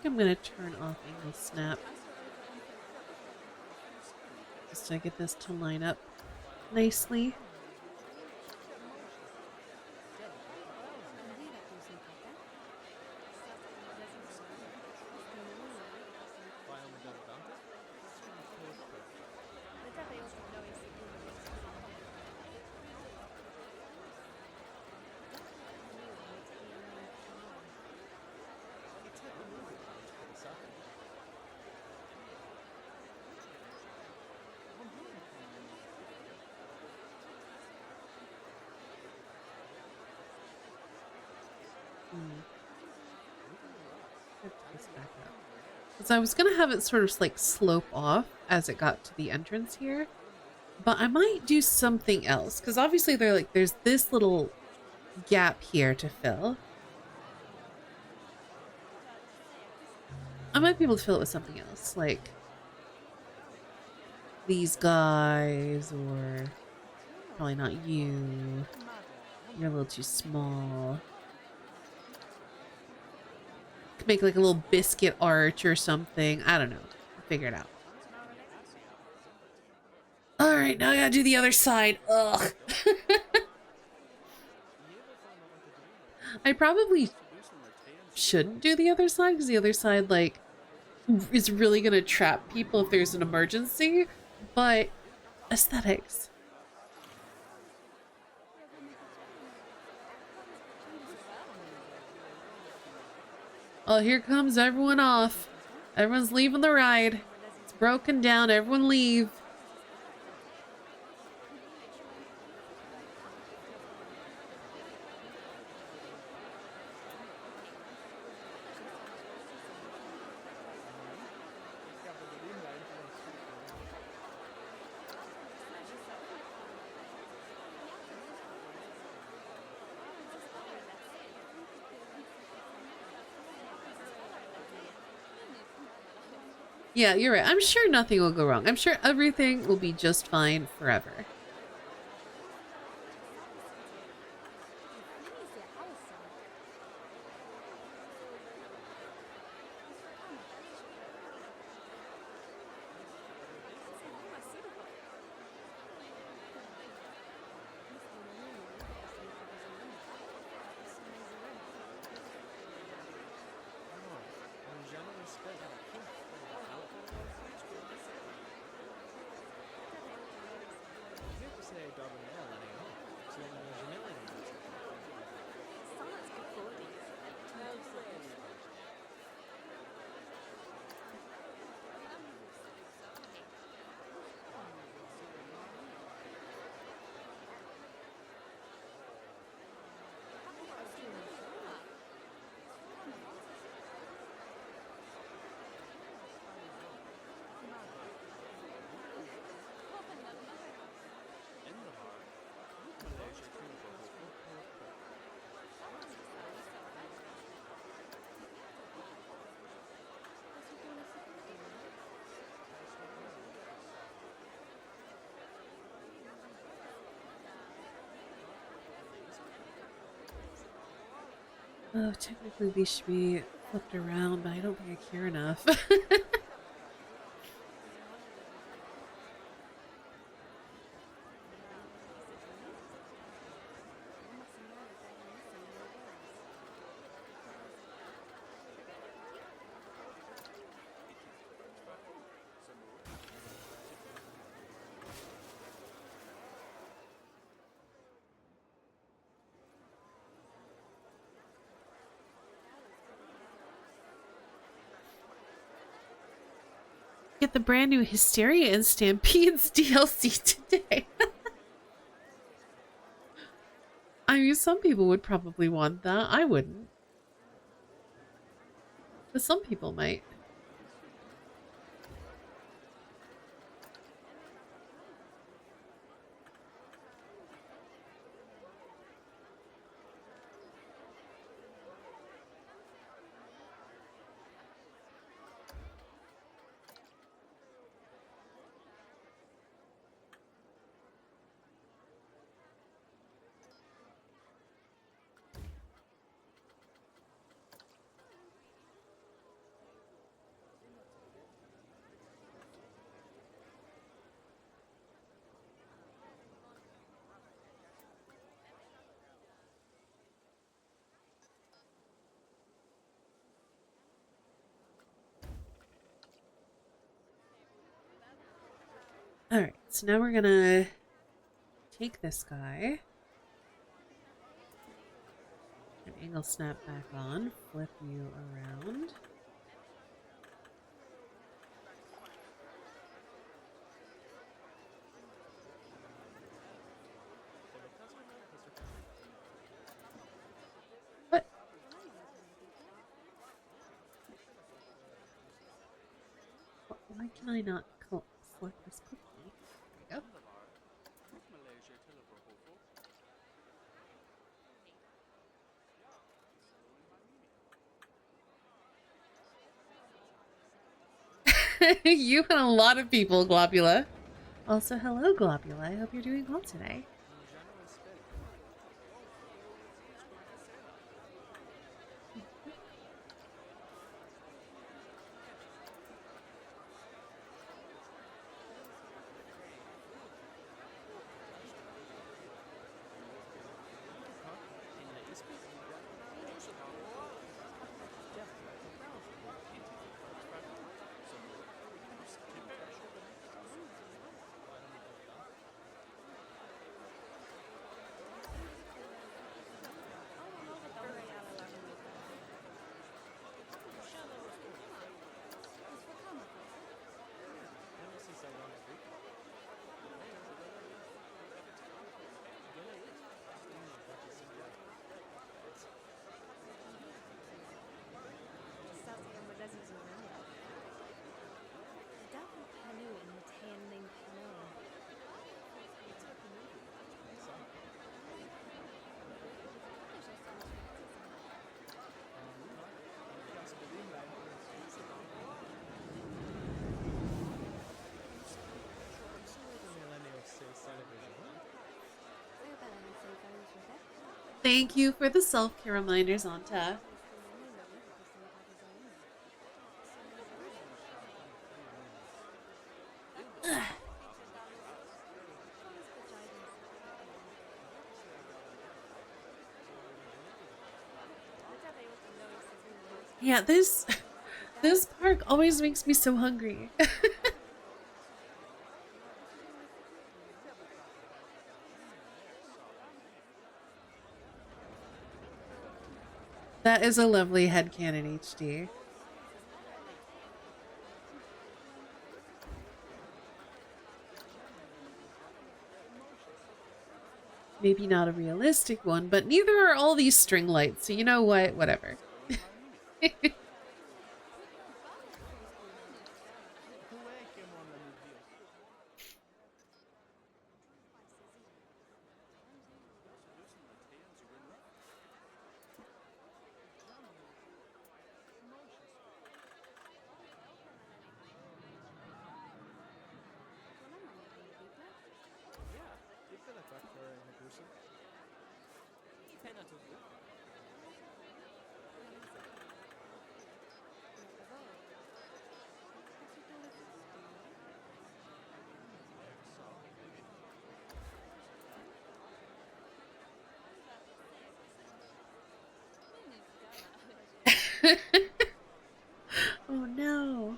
I'm gonna turn off angle snap just to get this to line up. nicely. Hmm. Lift this back up. Because I was gonna have it sort of like slope off as it got to the entrance here, but I might do something else because obviously there's this little gap here to fill. I might be able to fill it with something else, like these guys, or probably not you. You're a little too small. Could make like a little biscuit arch or something. I don't know. I'll figure it out. All right, now I gotta do the other side. Ugh. I probably shouldn't do the other side because the other side, like, is really gonna trap people if there's an emergency. But aesthetics. Oh, here comes everyone off. Everyone's leaving the ride. It's broken down. Everyone leave. Yeah, you're right. I'm sure nothing will go wrong. I'm sure everything will be just fine forever. Oh, technically these should be flipped around, but I don't think I care enough. Get the brand new Hysteria and Stampedes DLC today. I mean, some people would probably want that. I wouldn't. But some people might. Alright, so now we're gonna take this guy and angle snap back on, flip you around. What? Why can I not select this cookie? There we go. You and a lot of people, Globula. Also, hello, Globula. I hope you're doing well today. Thank you for the self-care reminders, Anta. Yeah, this park always makes me so hungry. That is a lovely headcanon HD. Maybe not a realistic one, but neither are all these string lights, so you know what? Whatever. Oh no.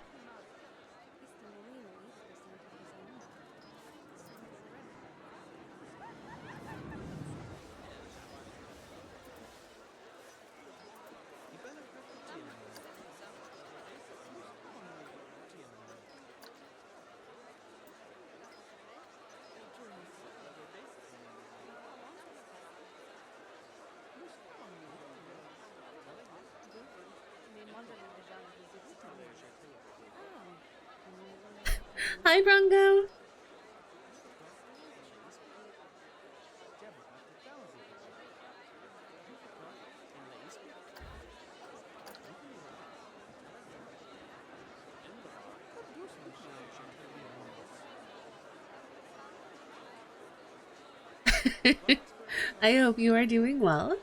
Hi, Bronco. I hope you are doing well.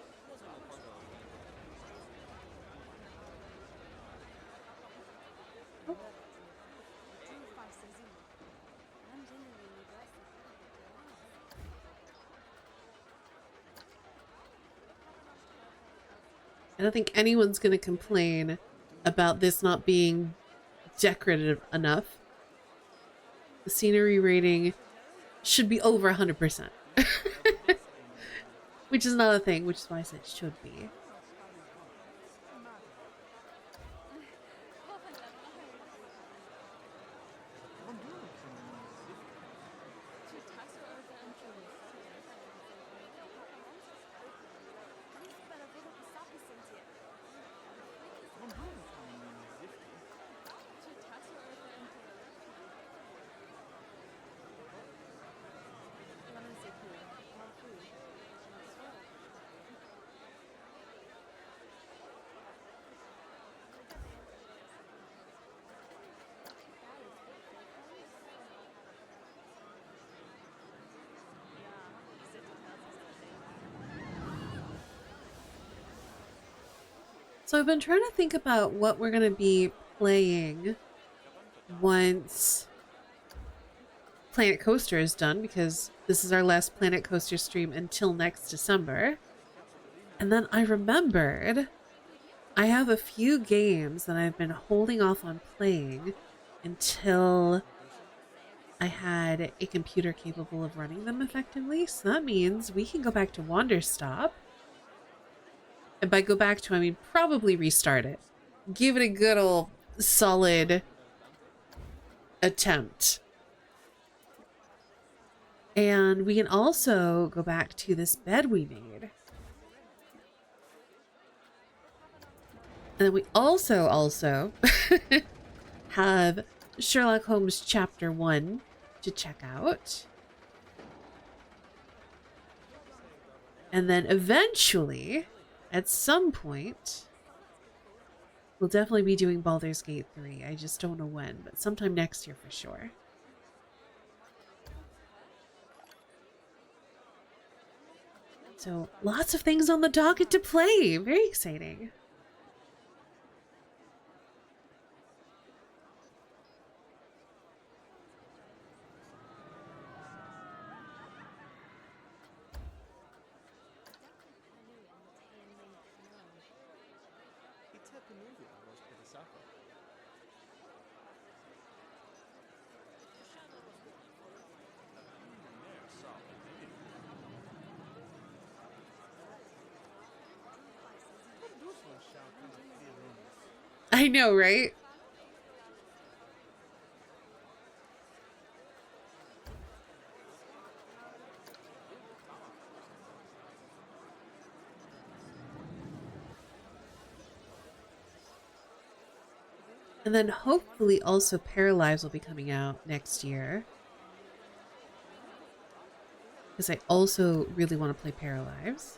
I don't think anyone's going to complain about this not being decorative enough. The scenery rating should be over 100%. Which is another thing, which is why I said should be. So I've been trying to think about what we're going to be playing once Planet Coaster is done, because this is our last Planet Coaster stream until next December. And then I remembered I have a few games that I've been holding off on playing until I had a computer capable of running them effectively. So that means we can go back to Wanderstop. And by go back to, I mean probably restart it. Give it a good old solid attempt. And we can also go back to this bed we made. And then we also have Sherlock Holmes Chapter 1 to check out. And then eventually, at some point, we'll definitely be doing Baldur's Gate 3. I just don't know when, but sometime next year for sure. So lots of things on the docket to play. Very exciting. I know, right? And then hopefully also Paralives will be coming out next year. Because I also really want to play Paralives.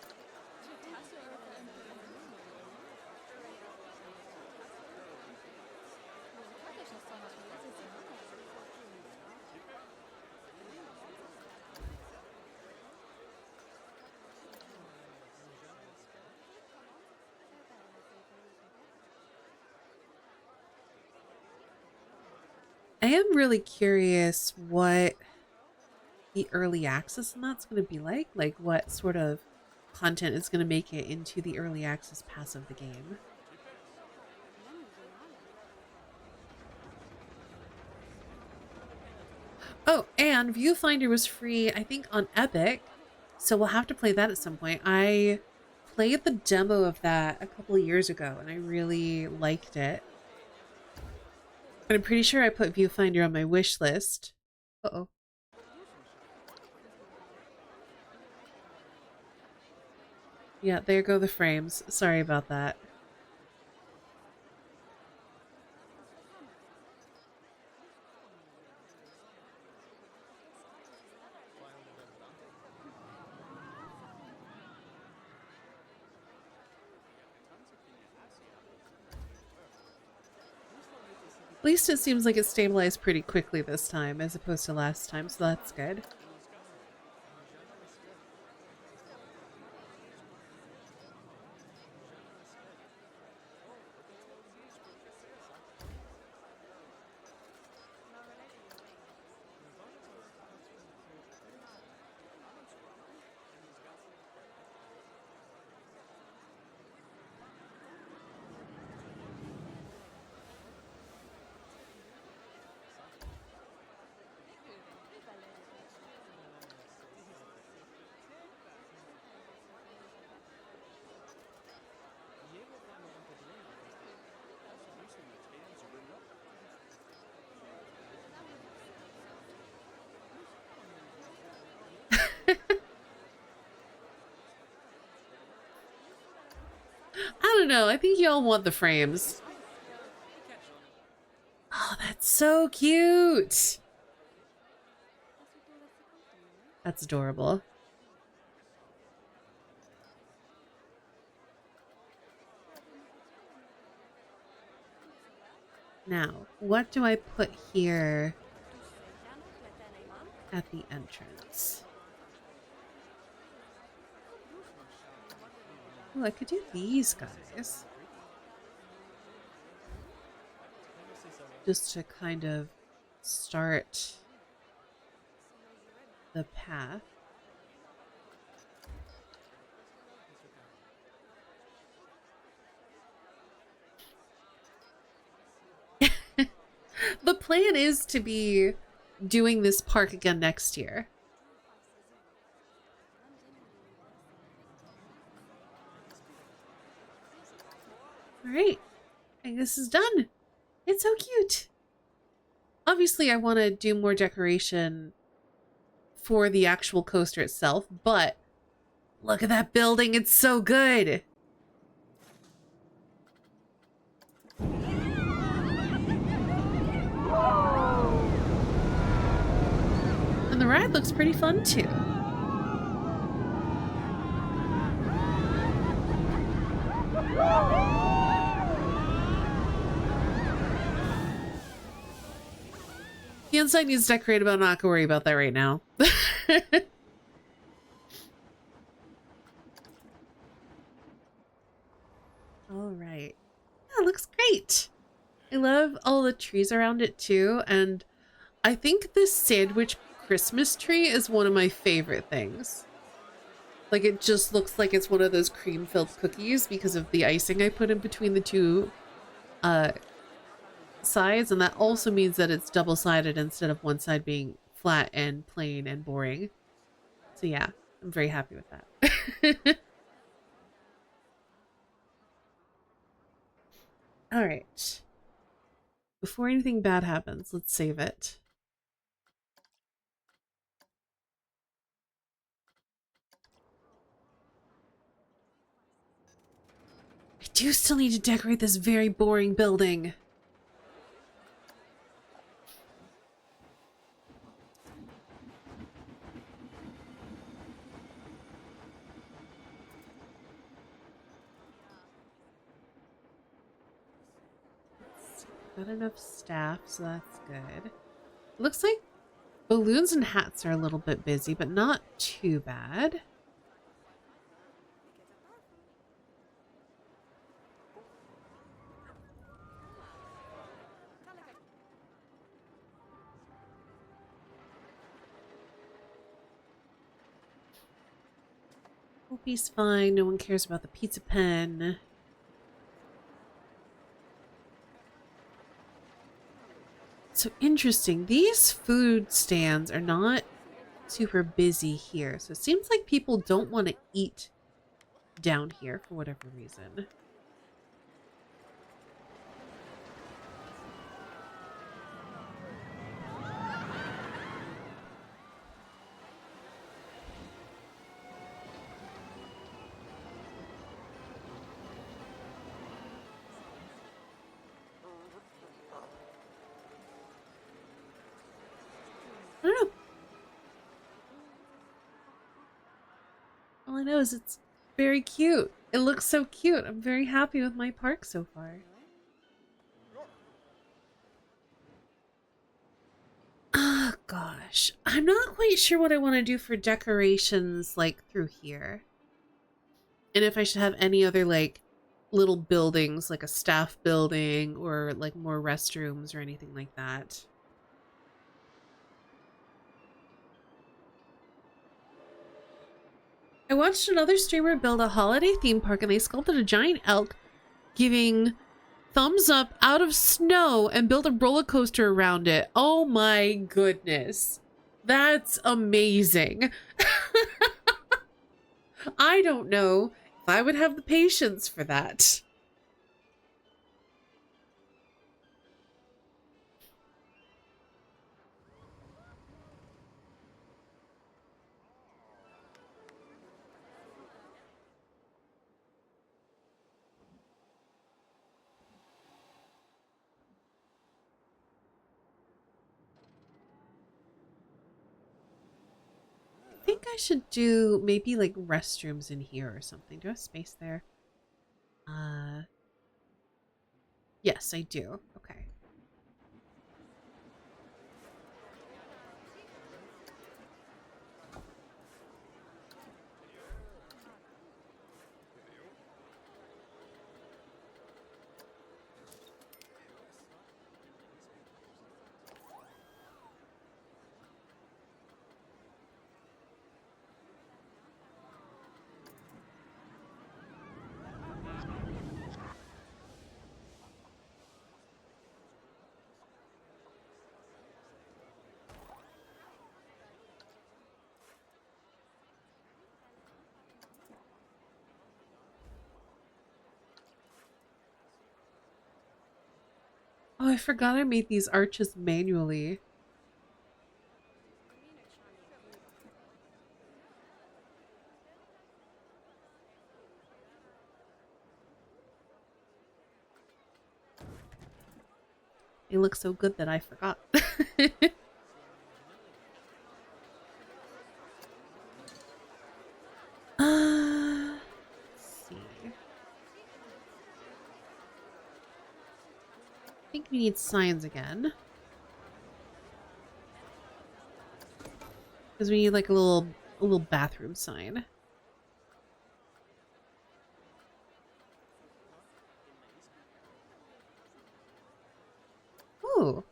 I am really curious what the early access and that's going to be like what sort of content is going to make it into the early access pass of the game. Oh, and Viewfinder was free, I think, on Epic, so we'll have to play that at some point. I played the demo of that a couple of years ago, and I really liked it. But I'm pretty sure I put Viewfinder on my wish list. Uh-oh. Yeah, there go the frames. Sorry about that. At least it seems like it stabilized pretty quickly this time as opposed to last time, so that's good. I don't know. I think y'all want the frames. Oh, that's so cute. That's adorable. Now, what do I put here at the entrance? Oh, I could do these guys. Just to kind of start the path. The plan is to be doing this park again next year. All right, I think this is done. It's so cute. Obviously, I want to do more decoration for the actual coaster itself, but look at that building. It's so good. And the ride looks pretty fun too. The inside needs decorated, but I'm not gonna worry about that right now. All right. Yeah, it looks great. I love all the trees around it too, and I think this sandwich Christmas tree is one of my favorite things. Like, it just looks like it's one of those cream-filled cookies because of the icing I put in between the two sides, and that also means that it's double-sided instead of one side being flat and plain and boring. So yeah, I'm very happy with that. All right. Before anything bad happens, let's save it. I do still need to decorate this very boring building. Got enough staff, so that's good. Looks like balloons and hats are a little bit busy, but not too bad. Opie's fine. No one cares about the pizza pen. So interesting. These food stands are not super busy here. So it seems like people don't want to eat down here for whatever reason. I don't know. All I know is it's very cute. It looks so cute. I'm very happy with my park so far. Oh gosh. I'm not quite sure what I want to do for decorations like through here. And if I should have any other like little buildings, like a staff building or like more restrooms or anything like that. I watched another streamer build a holiday theme park and they sculpted a giant elk giving thumbs up out of snow and built a roller coaster around it. Oh my goodness. That's amazing. I don't know if I would have the patience for that. think I should do maybe like restrooms in here or something. Do I have space there? Yes, I do. Okay. Oh, I forgot I made these arches manually. They look so good that I forgot. Let's see. I think we need signs again. Because we need like a little bathroom sign. Ooh.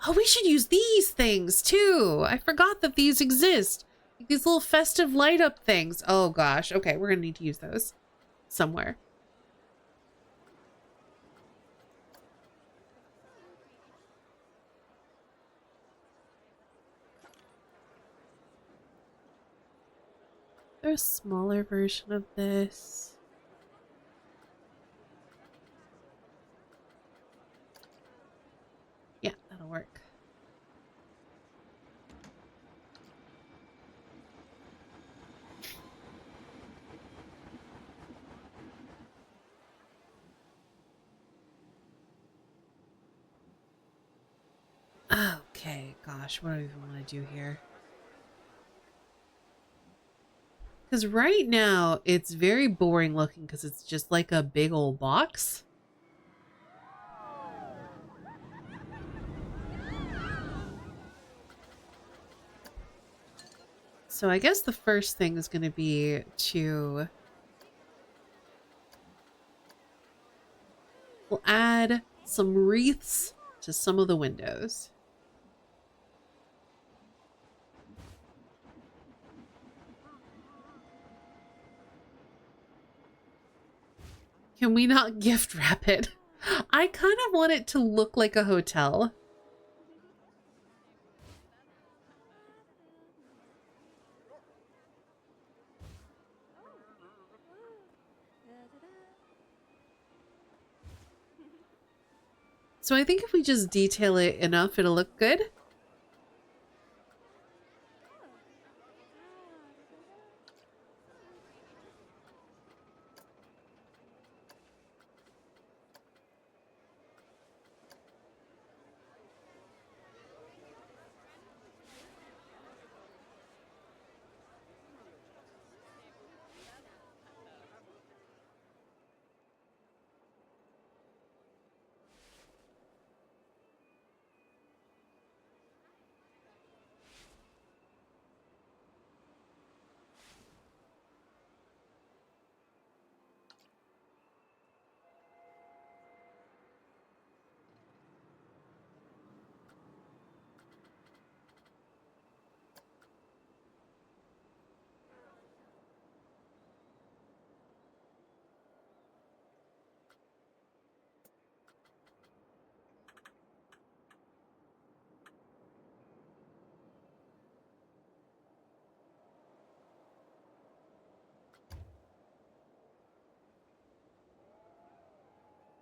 Oh, we should use these things too. I forgot that these exist. Like these little festive light up things. Oh gosh. Okay, we're gonna need to use those somewhere. There's a smaller version of this. Yeah, that'll work. Okay, gosh, what do I even want to do here? Because right now, it's very boring looking because it's just like a big old box. So I guess the first thing is going to be to... We'll add some wreaths to some of the windows. Can we not gift wrap it? I kind of want it to look like a hotel. So I think if we just detail it enough, it'll look good.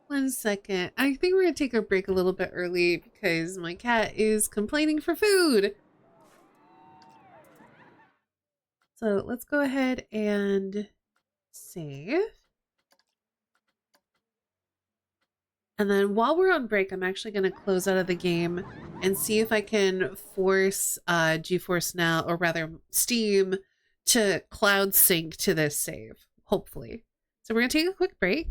One second. I think we're gonna take a break a little bit early because my cat is complaining for food. So let's go ahead and save. And then while we're on break, I'm actually going to close out of the game and see if I can force GeForce Now, or rather Steam, to cloud sync to this save, hopefully. So we're going to take a quick break.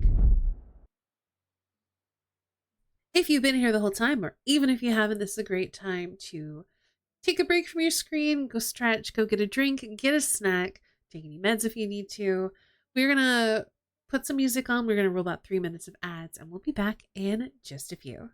If you've been here the whole time, or even if you haven't, this is a great time to take a break from your screen, go stretch, go get a drink, get a snack, take any meds if you need to. We're going to put some music on. We're going to roll about 3 minutes of ads, and we'll be back in just a few.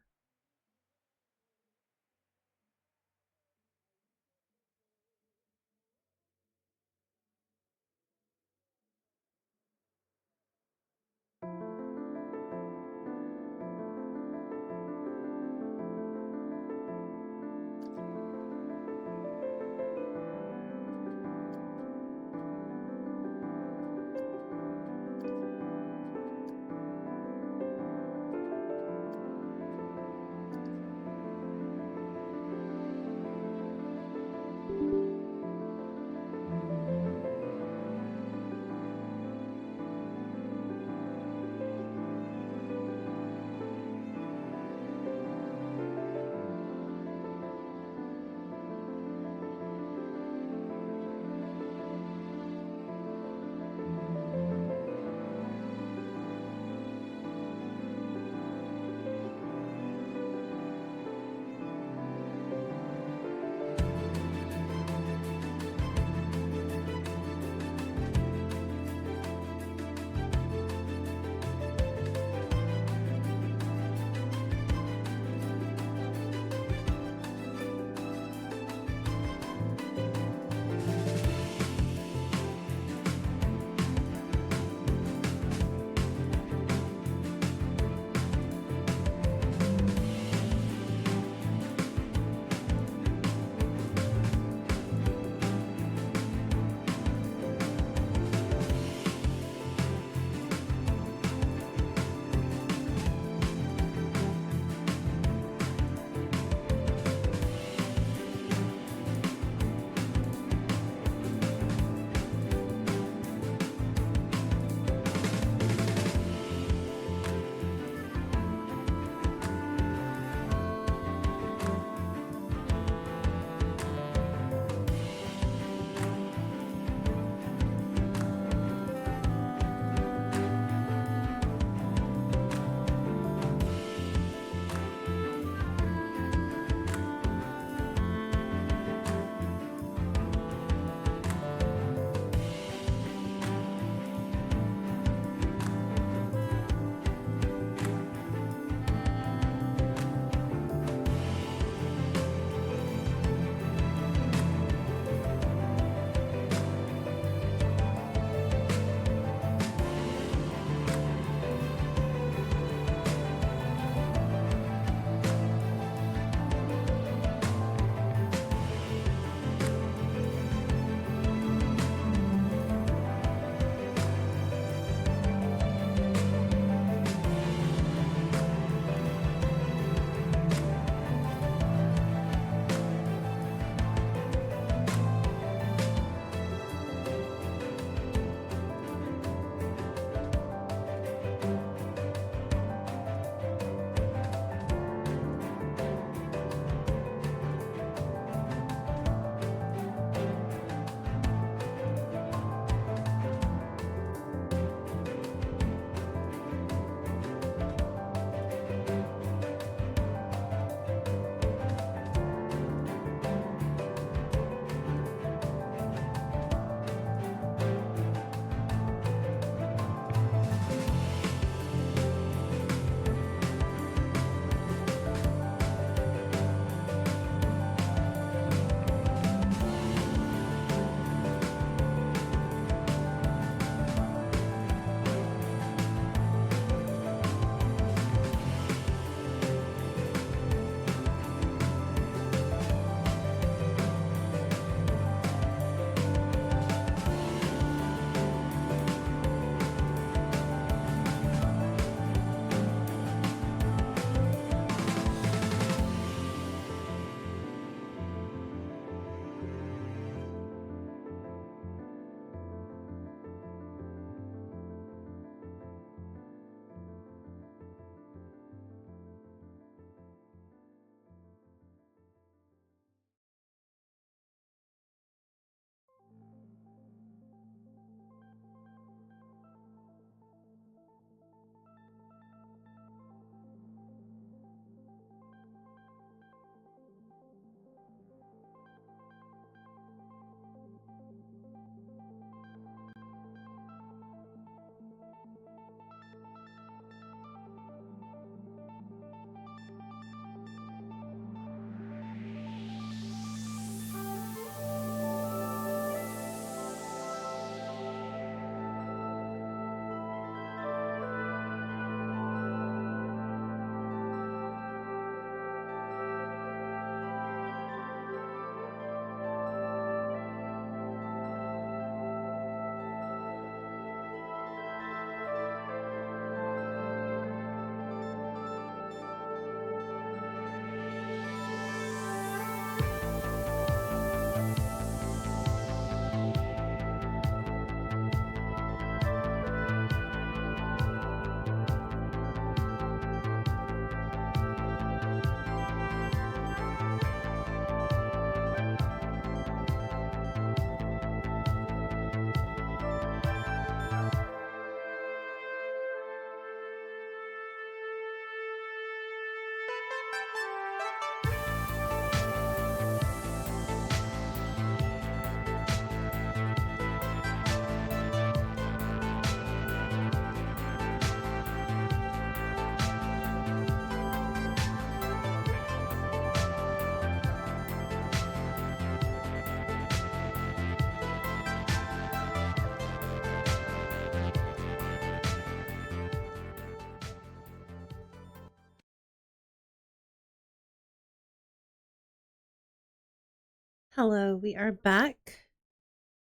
Hello, we are back.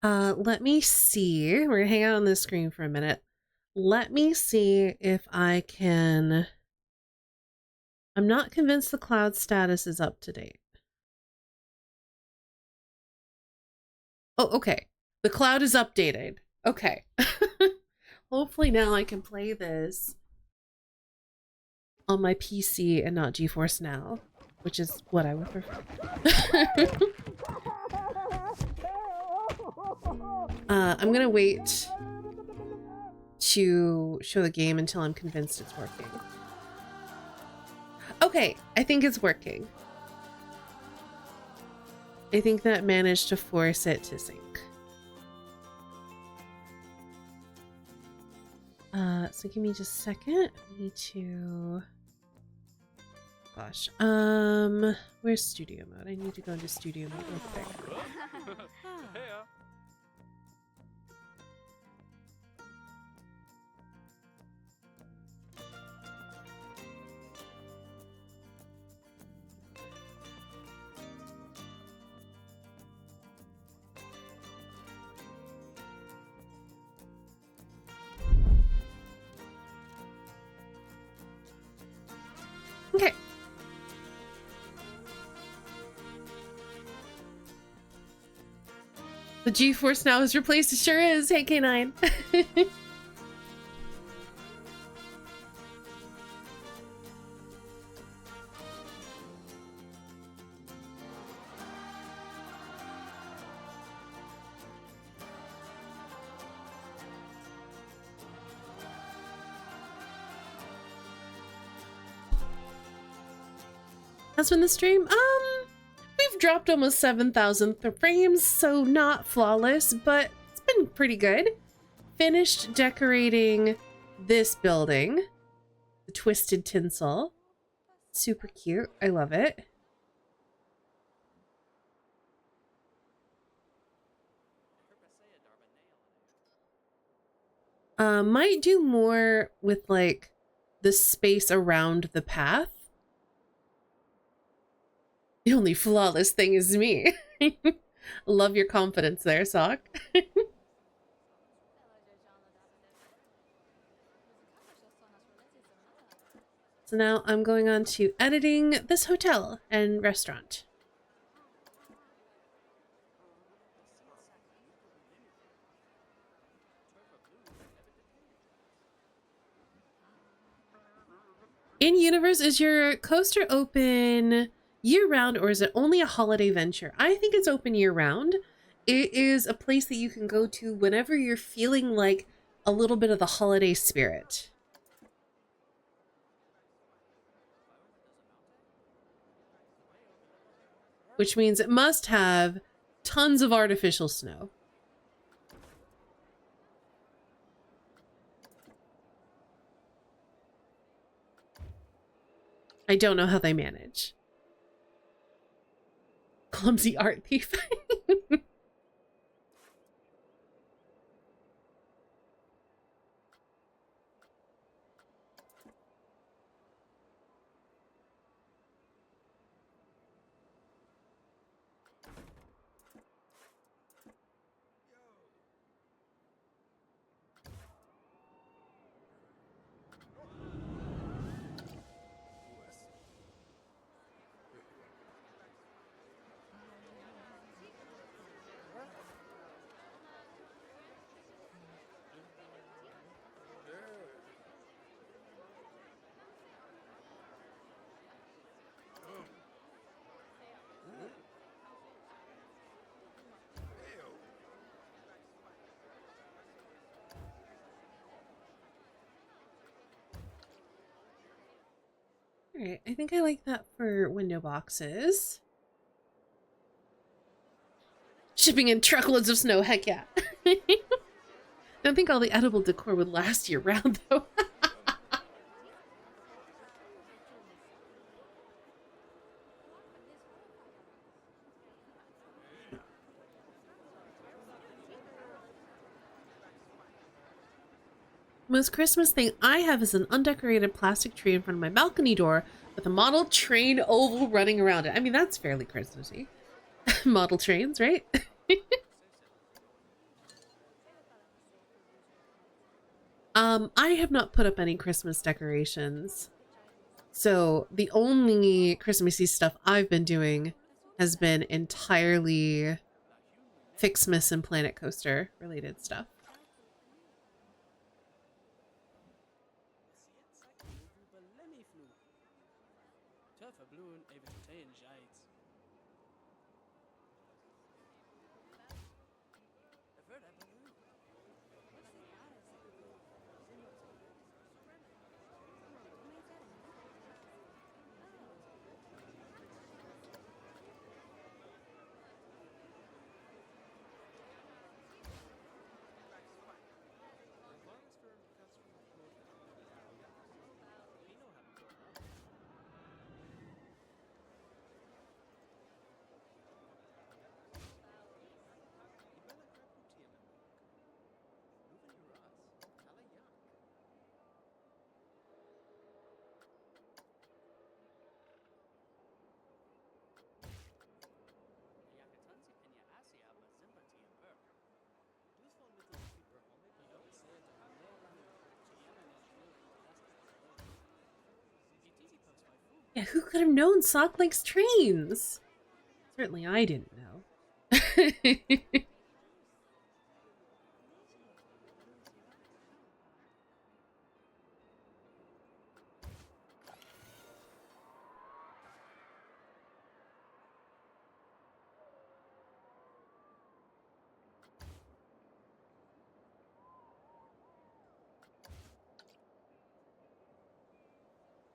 Let me see. We're gonna hang out on this screen for a minute. Let me see if I can... I'm not convinced the cloud status is up to date. Oh, okay. The cloud is updated. Okay. Hopefully now I can play this on my PC and not GeForce Now, which is what I would prefer. I'm gonna wait to show the game until I'm convinced it's working. Okay, I think it's working. I think that managed to force it to sync. So give me just a second. I need to... Gosh, where's studio mode? I need to go into studio mode real quick. Okay. The GeForce Now is replaced. It sure is. Hey, K9. How's been the stream? We've dropped almost 7,000 frames, so not flawless, but it's been pretty good. Finished decorating this building. The twisted tinsel. Super cute. I love it. Might do more with like the space around the path. The only flawless thing is me. Love your confidence there, Sock. So now I'm going on to editing this hotel and restaurant. In universe, is your coaster open year-round, or is it only a holiday venture? I think it's open year-round. It is a place that you can go to whenever you're feeling like a little bit of the holiday spirit. Which means it must have tons of artificial snow. I don't know how they manage. Clumsy art thief. Alright, I think I like that for window boxes. Shipping in truckloads of snow, heck yeah. I don't think all the edible decor would last year round though. Most Christmas thing I have is an undecorated plastic tree in front of my balcony door with a model train oval running around it. I mean, that's fairly Christmassy. Model trains, right? I have not put up any Christmas decorations. So the only Christmassy stuff I've been doing has been entirely Fixmas and Planet Coaster related stuff. Yeah, who could have known Sock likes trains? Certainly I didn't know.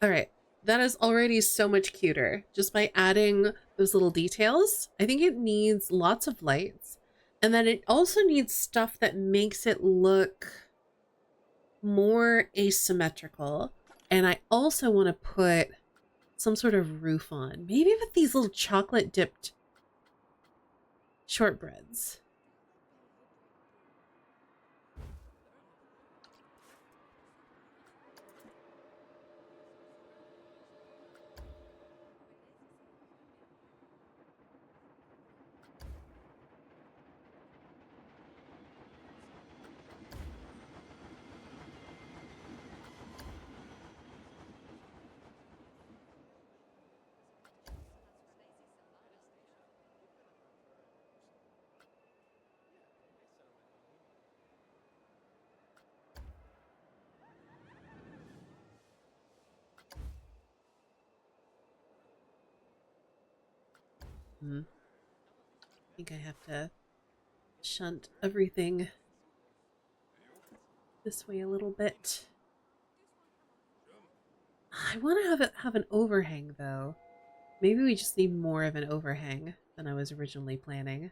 All right. That is already so much cuter just by adding those little details. I think it needs lots of lights. And then it also needs stuff that makes it look more asymmetrical. And I also want to put some sort of roof on. Maybe with these little chocolate dipped shortbreads. I think I have to shunt everything this way a little bit. I want to have an overhang though. Maybe we just need more of an overhang than I was originally planning.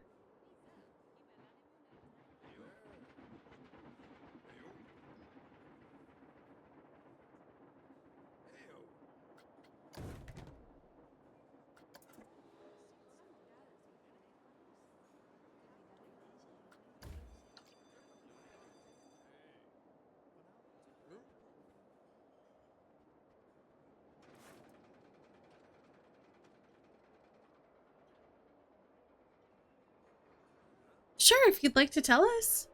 Sure, if you'd like to tell us.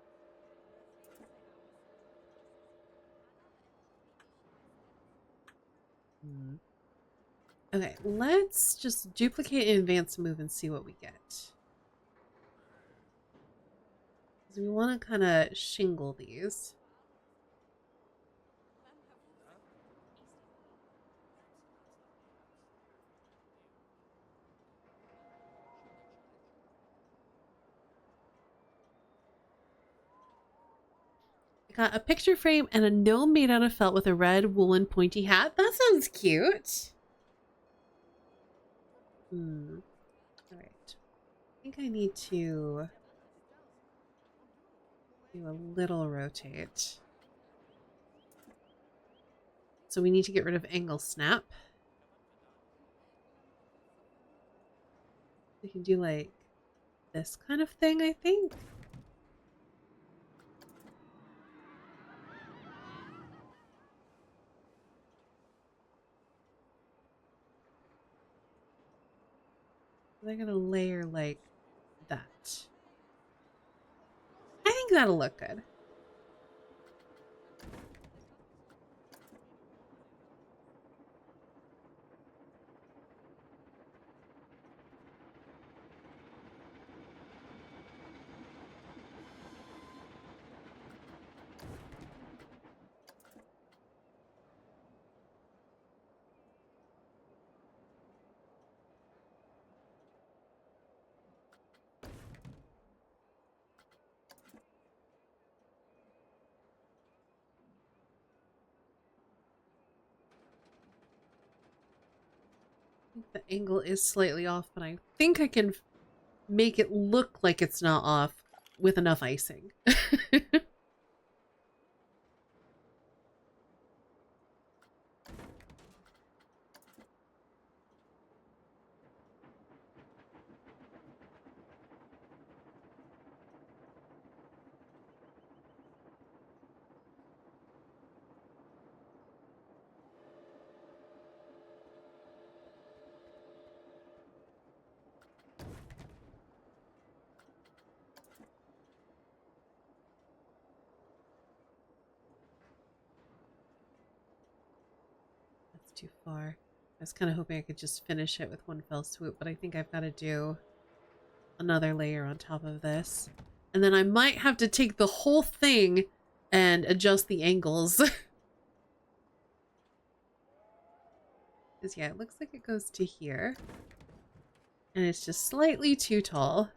Okay, let's just duplicate and advance move and see what we get. Because we want to kind of shingle these. I got a picture frame and a gnome made out of felt with a red woolen pointy hat. That sounds cute. All right. I think I need to do a little rotate. So we need to get rid of angle snap. We can do like this kind of thing, I think. They're gonna layer like I think that'll look good. The angle is slightly off, but I think I can make it look like it's not off with enough icing. Too far. I was kind of hoping I could just finish it with one fell swoop, but I think I've got to do another layer on top of this. And then I might have to take the whole thing and adjust the angles. Because yeah, it looks like it goes to here. And it's just slightly too tall.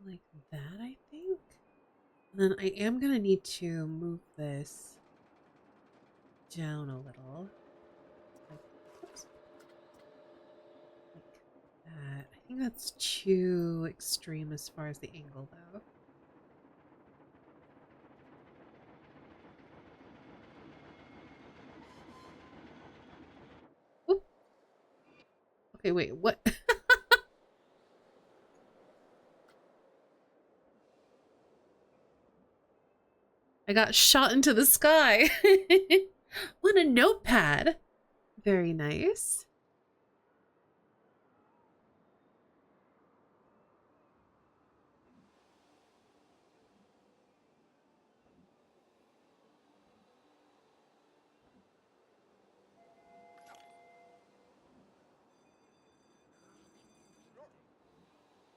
Like that, I think. And then I am going to need to move this down a little. Like, oops. Like that. I think that's too extreme as far as the angle, though. Oop. Okay, wait, what? I got shot into the sky. On a notepad. Very nice.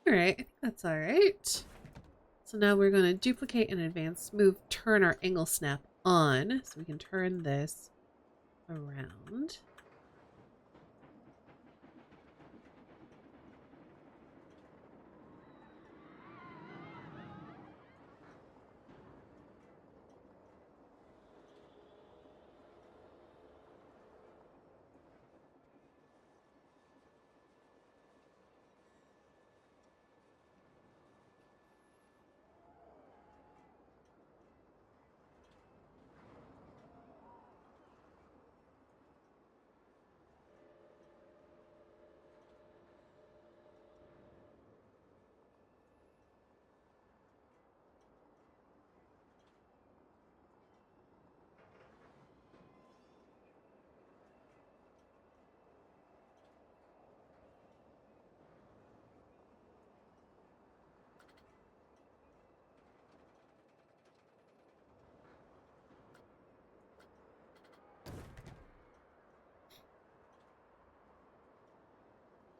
All right, I think that's all right. So now we're going to duplicate and advance move, turn our angle snap on so we can turn this around.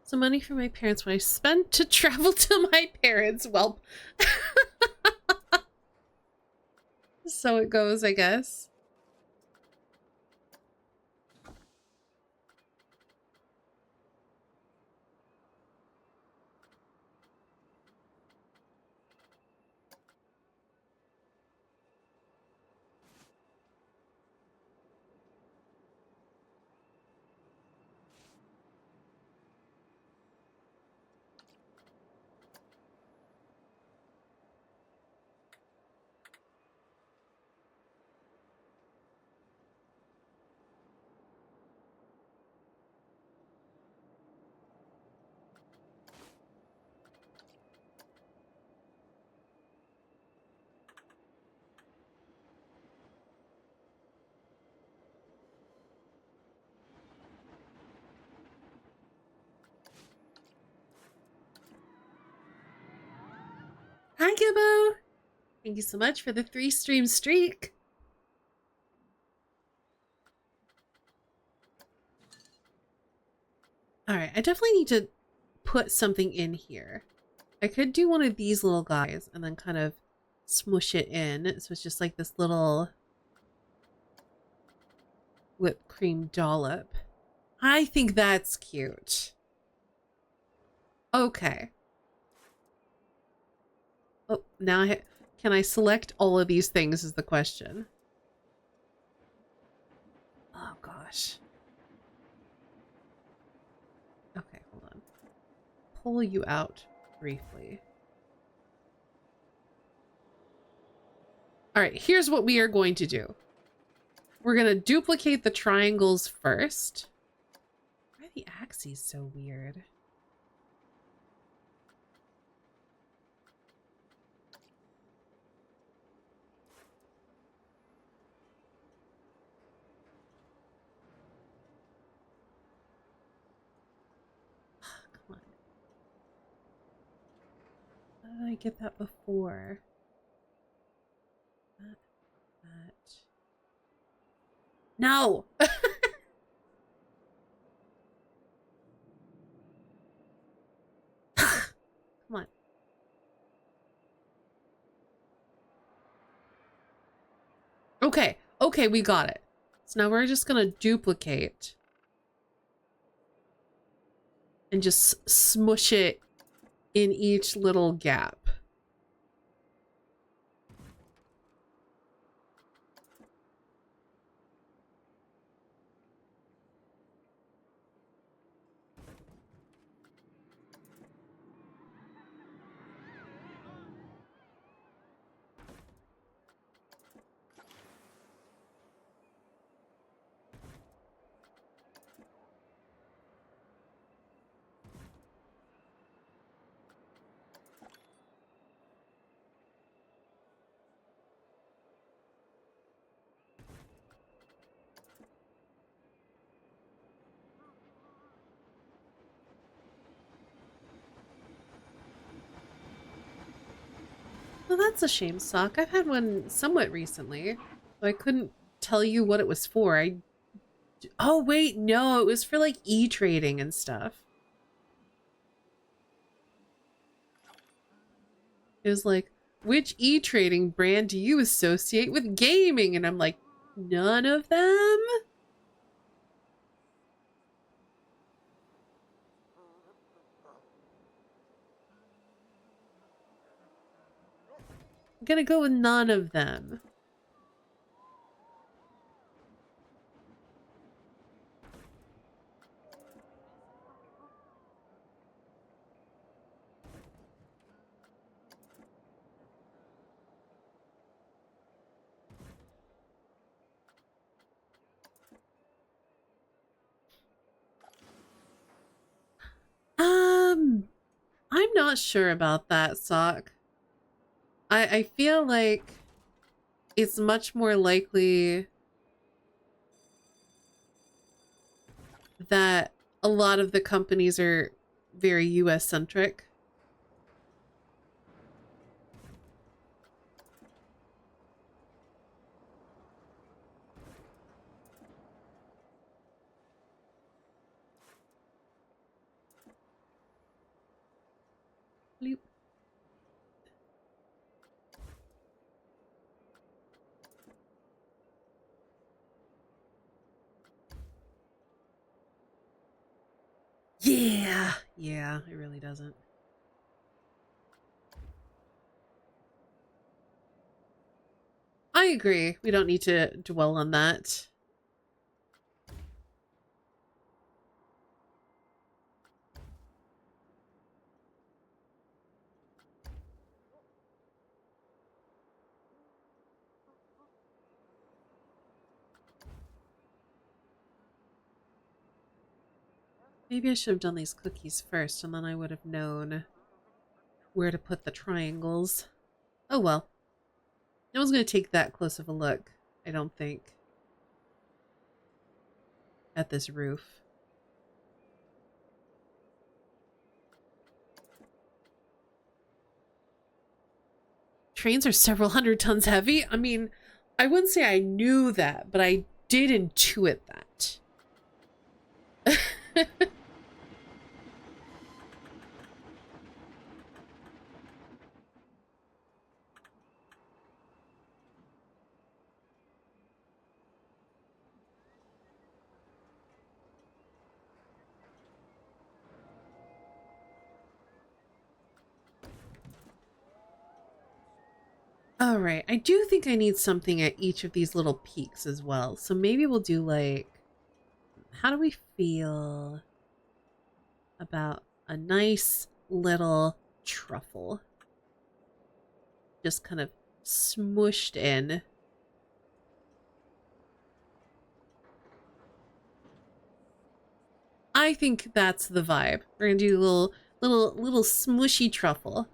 So money for my parents when I spent to travel to my parents. Well, so it goes, I guess. Hi, Gibbo. Thank you so much for the 3-stream streak. All right, I definitely need to put something in here. I could do one of these little guys and then kind of smush it in. So it's just like this little whipped cream dollop. I think that's cute. Okay. Oh, now can I select all of these things is the question. Oh, gosh. Okay, hold on. Pull you out briefly. All right, here's what we are going to do. We're going to duplicate the triangles first. Why are the axes so weird? Come on. How did I get that before? That. No! Come on. Okay. Okay, we got it. So now we're just gonna duplicate. And just smush it in each little gap. Well, that's a shame, Sock. I've had one somewhat recently, so I couldn't tell you what it was for. Oh, wait, no, it was for like e-trading and stuff. It was like, which e-trading brand do you associate with gaming? And I'm like, none of them? I'm gonna go with none of them. I'm not sure about that, Sock. I feel like it's much more likely that a lot of the companies are very US centric. Bloop. Yeah, yeah, it really doesn't. I agree. We don't need to dwell on that. Maybe I should have done these cookies first, and then I would have known where to put the triangles. Oh well. No one's going to take that close of a look, I don't think, at this roof. trains are several hundred tons heavy. I mean, I wouldn't say I knew that, but I did intuit that. All right, I do think I need something at each of these little peaks as well. So maybe we'll do like, how do we feel about a nice little truffle? Just kind of smooshed in. I think that's the vibe. We're gonna do a little smushy truffle.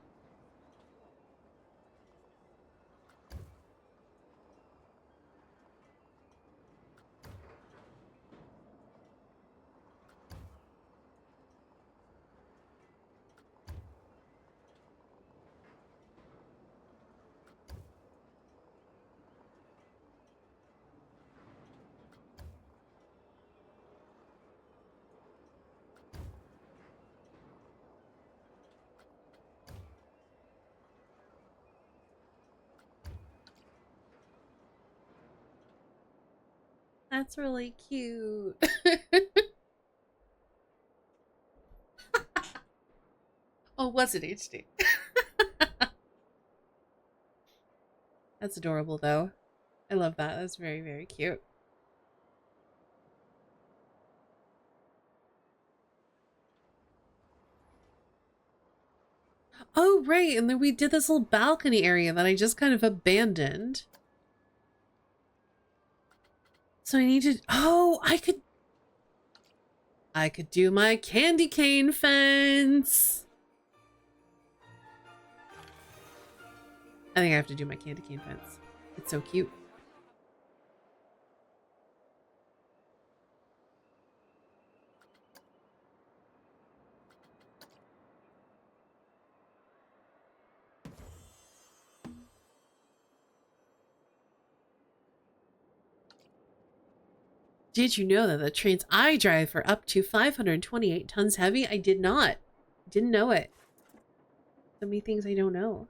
That's really cute. Oh, was it HD? That's adorable, though. I love that. That's very, very cute. Oh, right. And then we did this little balcony area that I just kind of abandoned. So I need to... Oh, I could do my candy cane fence. I think I have to do my candy cane fence. It's so cute. Did you know that the trains I drive are up to 528 tons heavy? I did not. Didn't know it. So many things I don't know.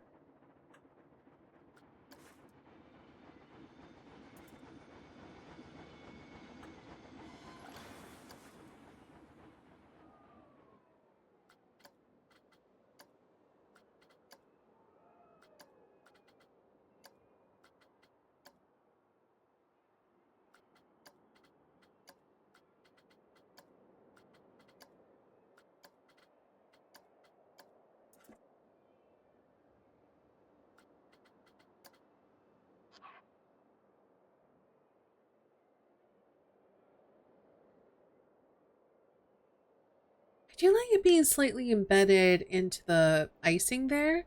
I do like it being slightly embedded into the icing there.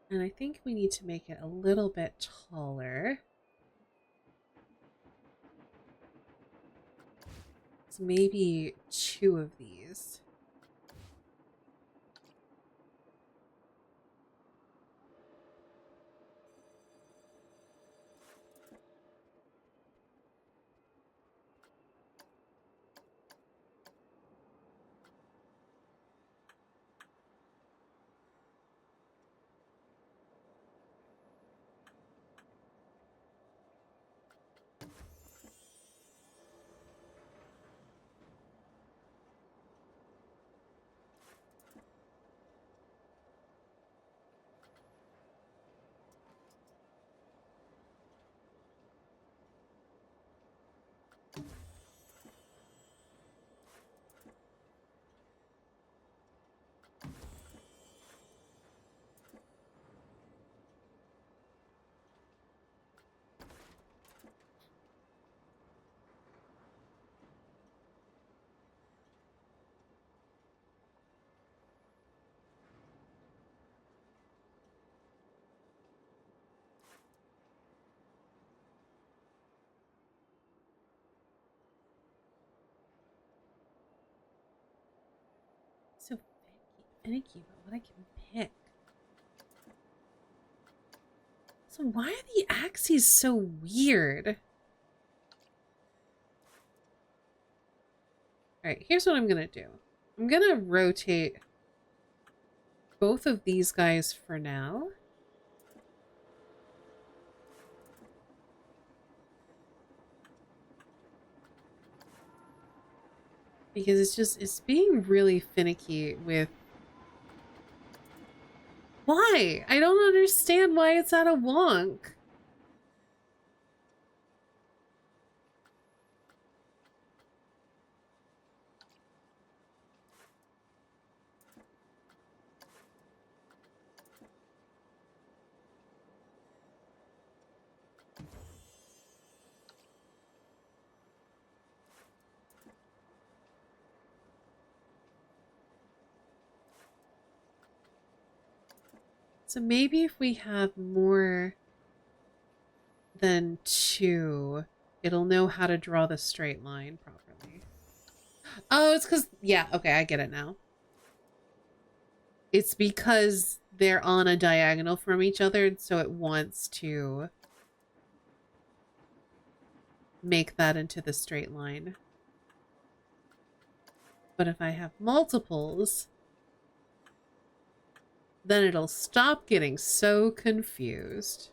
And I think we need to make it a little bit taller. So maybe 2 of these. So finicky, but what I can pick. So why are the axes so weird? Alright, here's what I'm gonna do. I'm gonna rotate both of these guys for now. Because it's being really finicky with... Why? I don't understand why it's at a wonk. So maybe if we have more than 2, it'll know how to draw the straight line properly. Oh, it's because... Yeah, okay, I get it now. It's because they're on a diagonal from each other, so it wants to make that into the straight line. But if I have multiples, then it'll stop getting so confused.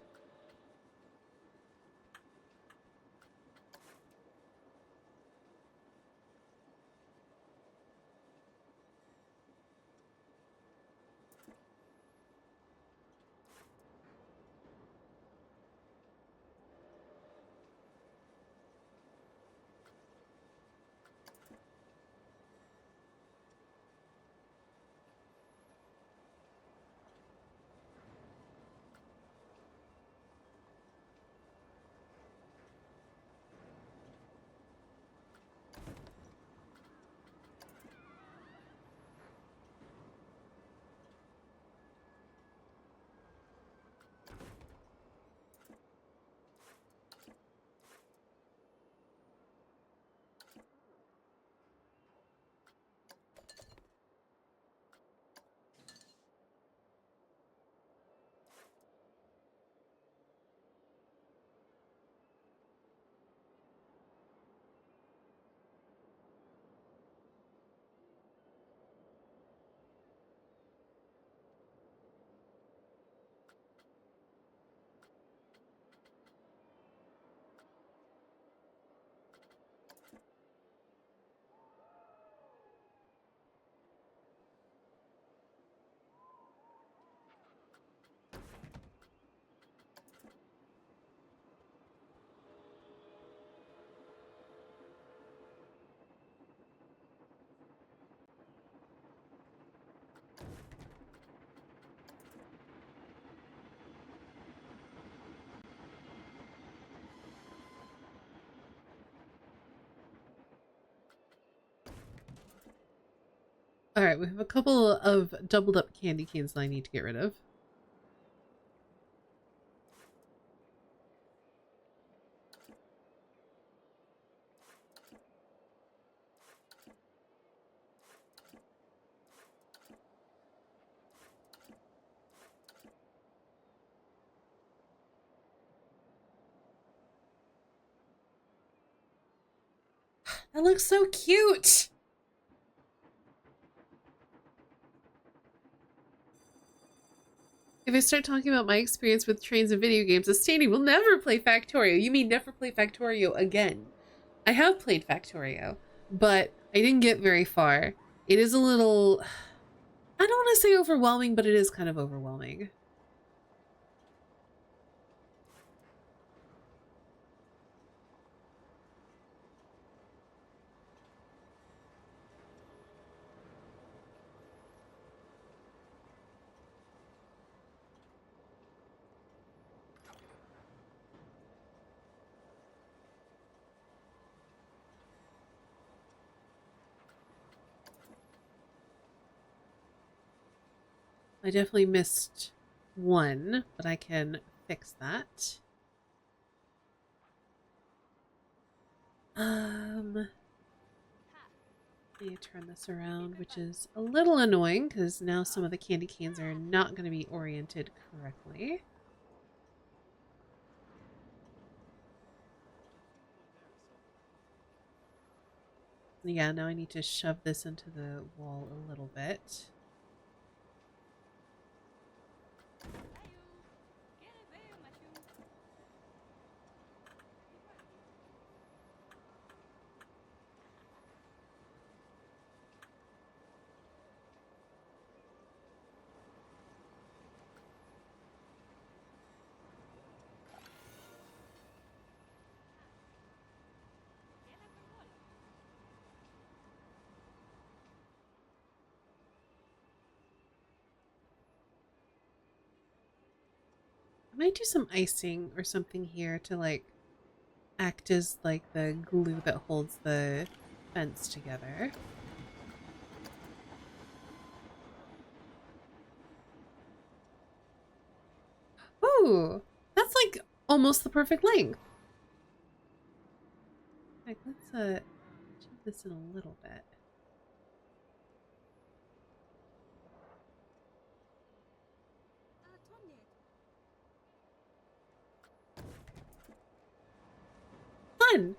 All right, we have a couple of doubled up candy canes that I need to get rid of. That looks so cute. If I start talking about my experience with trains and video games, Estani will never play Factorio. You mean never play Factorio again? I have played Factorio, but I didn't get very far. It is a little... I don't want to say overwhelming, but it is kind of overwhelming. I definitely missed one, but I can fix that. Let me turn this around, which is a little annoying because now some of the candy canes are not going to be oriented correctly. Yeah, now I need to shove this into the wall a little bit. I might do some icing or something here to like act as like the glue that holds the fence together. Ooh, that's like almost the perfect length. Like, let's shove this in a little bit. Fun.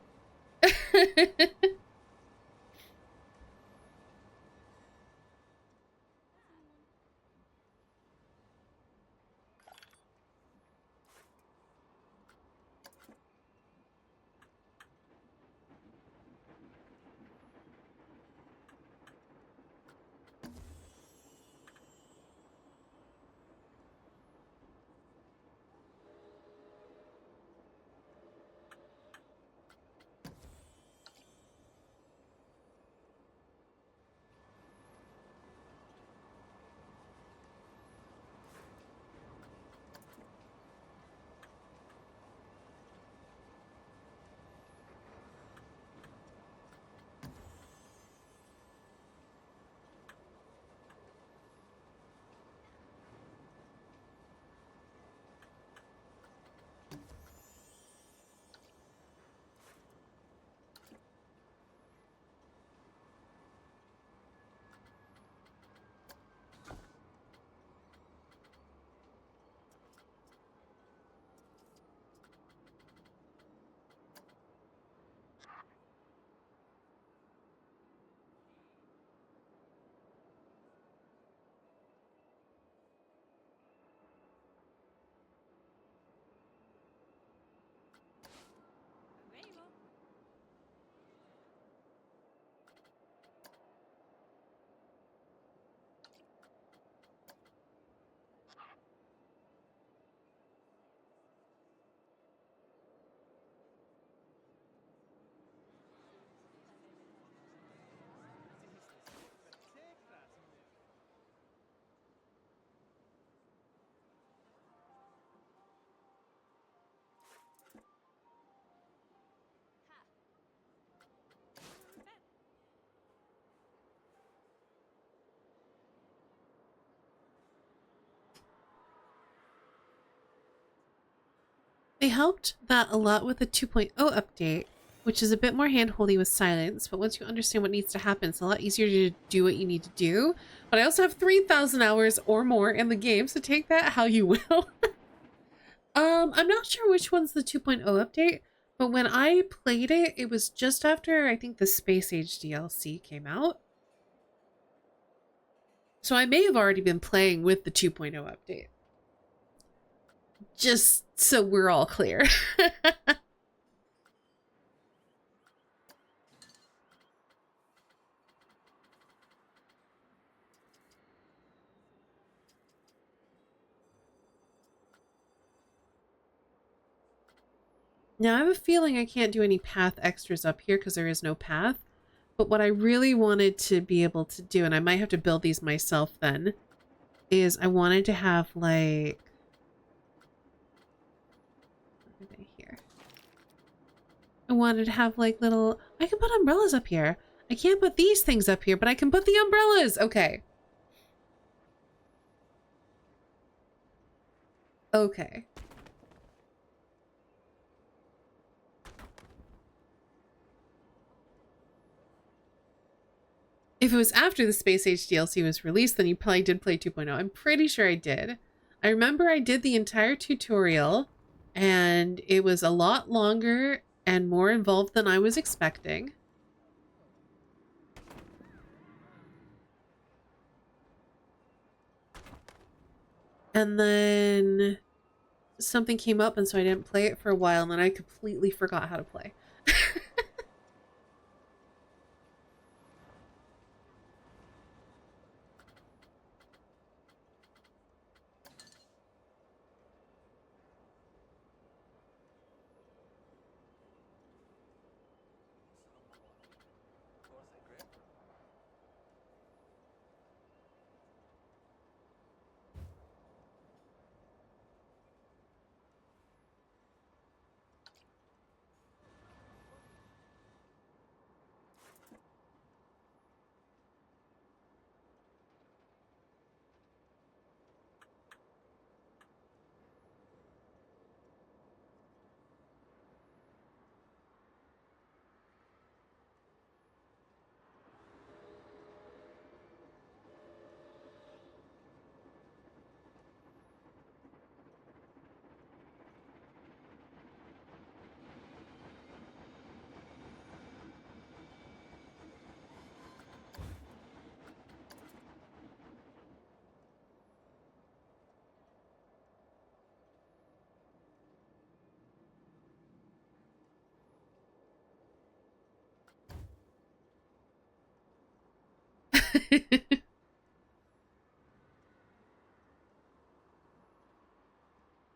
They helped that a lot with the 2.0 update, which is a bit more handholdy with silence, but once you understand what needs to happen, it's a lot easier to do what you need to do. But I also have 3,000 hours or more in the game, so take that how you will. I'm not sure which one's the 2.0 update, but when I played it, it was just after, I think, the Space Age DLC came out. So I may have already been playing with the 2.0 update. Just so we're all clear. Now I have a feeling I can't do any path extras up here because there is no path. But what I really wanted to be able to do, and I might have to build these myself then, is I wanted to have like... What are they here? I wanted to have like little... I can put umbrellas up here. I can't put these things up here, but I can put the umbrellas. Okay. Okay. If it was after the Space Age DLC was released, then you probably did play 2.0. I'm pretty sure I did. I remember I did the entire tutorial, and it was a lot longer and more involved than I was expecting. And then something came up, and so I didn't play it for a while, and then I completely forgot how to play.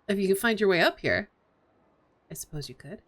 If you can find your way up here, I suppose you could.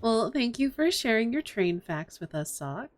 Well, thank you for sharing your train facts with us, Sock.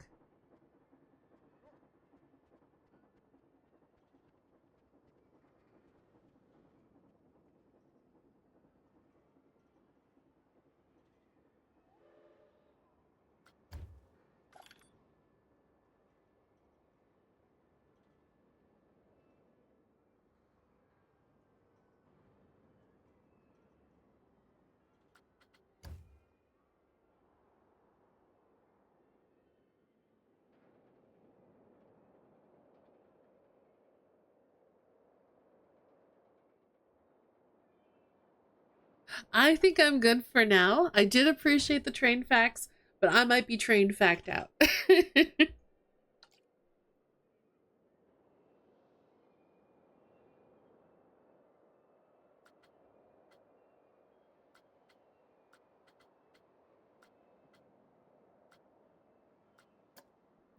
I think I'm good for now. I did appreciate the train facts, but I might be train fact out. What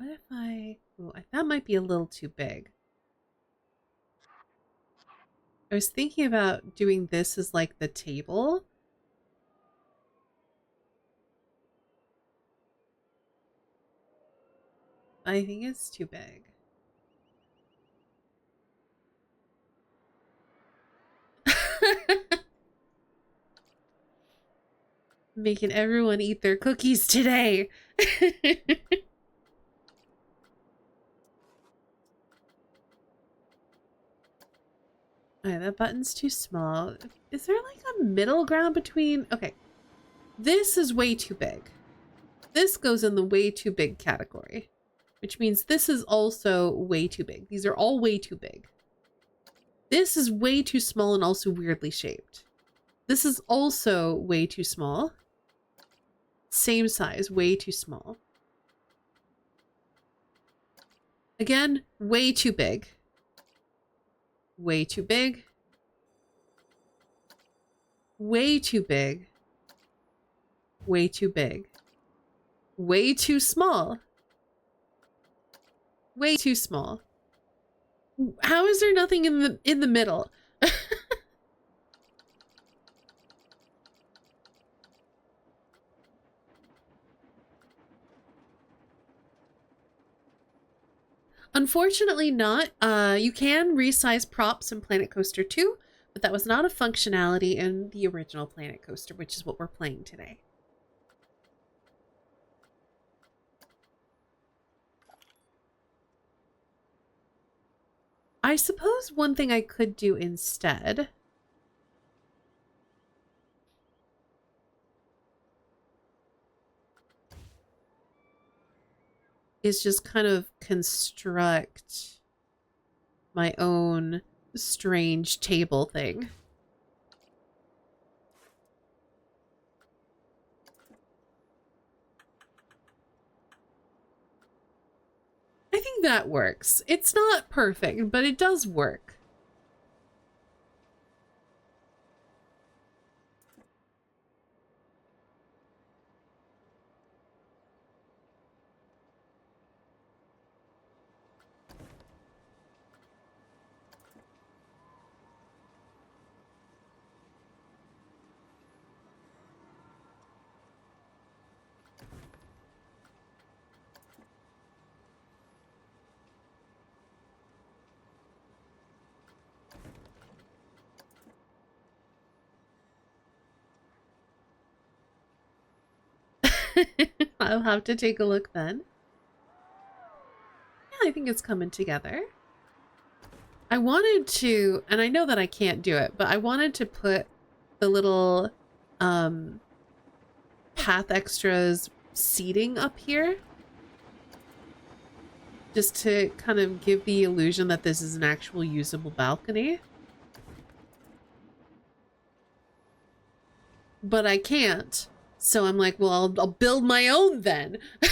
if I... Oh, that might be a little too big. I was thinking about doing this as like the table. I think it's too big. Making everyone eat their cookies today. Alright, that button's too small. Is there like a middle ground between... Okay, this is way too big. This goes in the way too big category, which means this is also way too big. These are all way too big. This is way too small and also weirdly shaped. This is also way too small. Same size, way too small. Again, way too big. Way too big. Way too big. Way too big. Way too small. Way too small. How is there nothing in the middle? Unfortunately not. You can resize props in Planet Coaster 2, but that was not a functionality in the original Planet Coaster, which is what we're playing today. I suppose one thing I could do instead is just kind of construct my own strange table thing. I think that works. It's not perfect, but it does work. I'll have to take a look then. Yeah, I think it's coming together. I wanted to, and I know that I can't do it, but I wanted to put the little path extras seating up here. Just to kind of give the illusion that this is an actual usable balcony. But I can't. So I'm like, well, I'll build my own then. All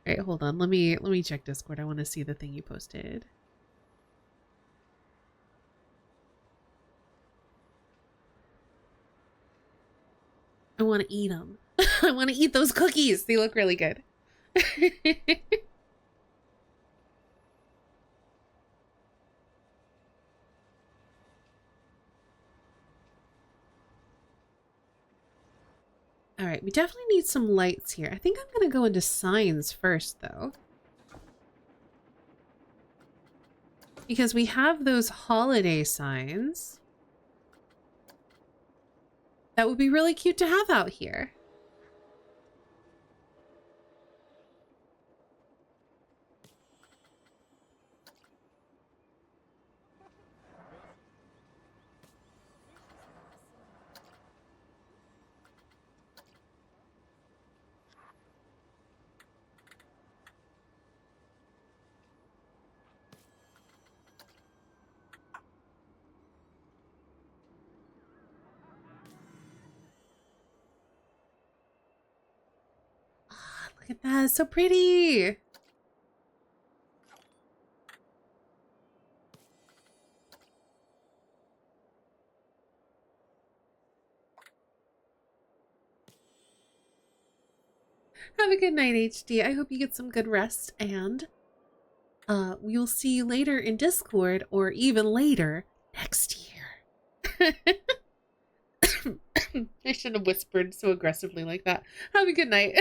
right, hold on. Let me check Discord. I want to see the thing you posted. I want to eat them. I want to eat those cookies. They look really good. All right, we definitely need some lights here. I think I'm going to go into signs first, though. Because we have those holiday signs. That would be really cute to have out here. Look at that, it's so pretty. Have a good night, HD. I hope you get some good rest, and we'll see you later in Discord, or even later next year. I shouldn't have whispered so aggressively like that. Have a good night.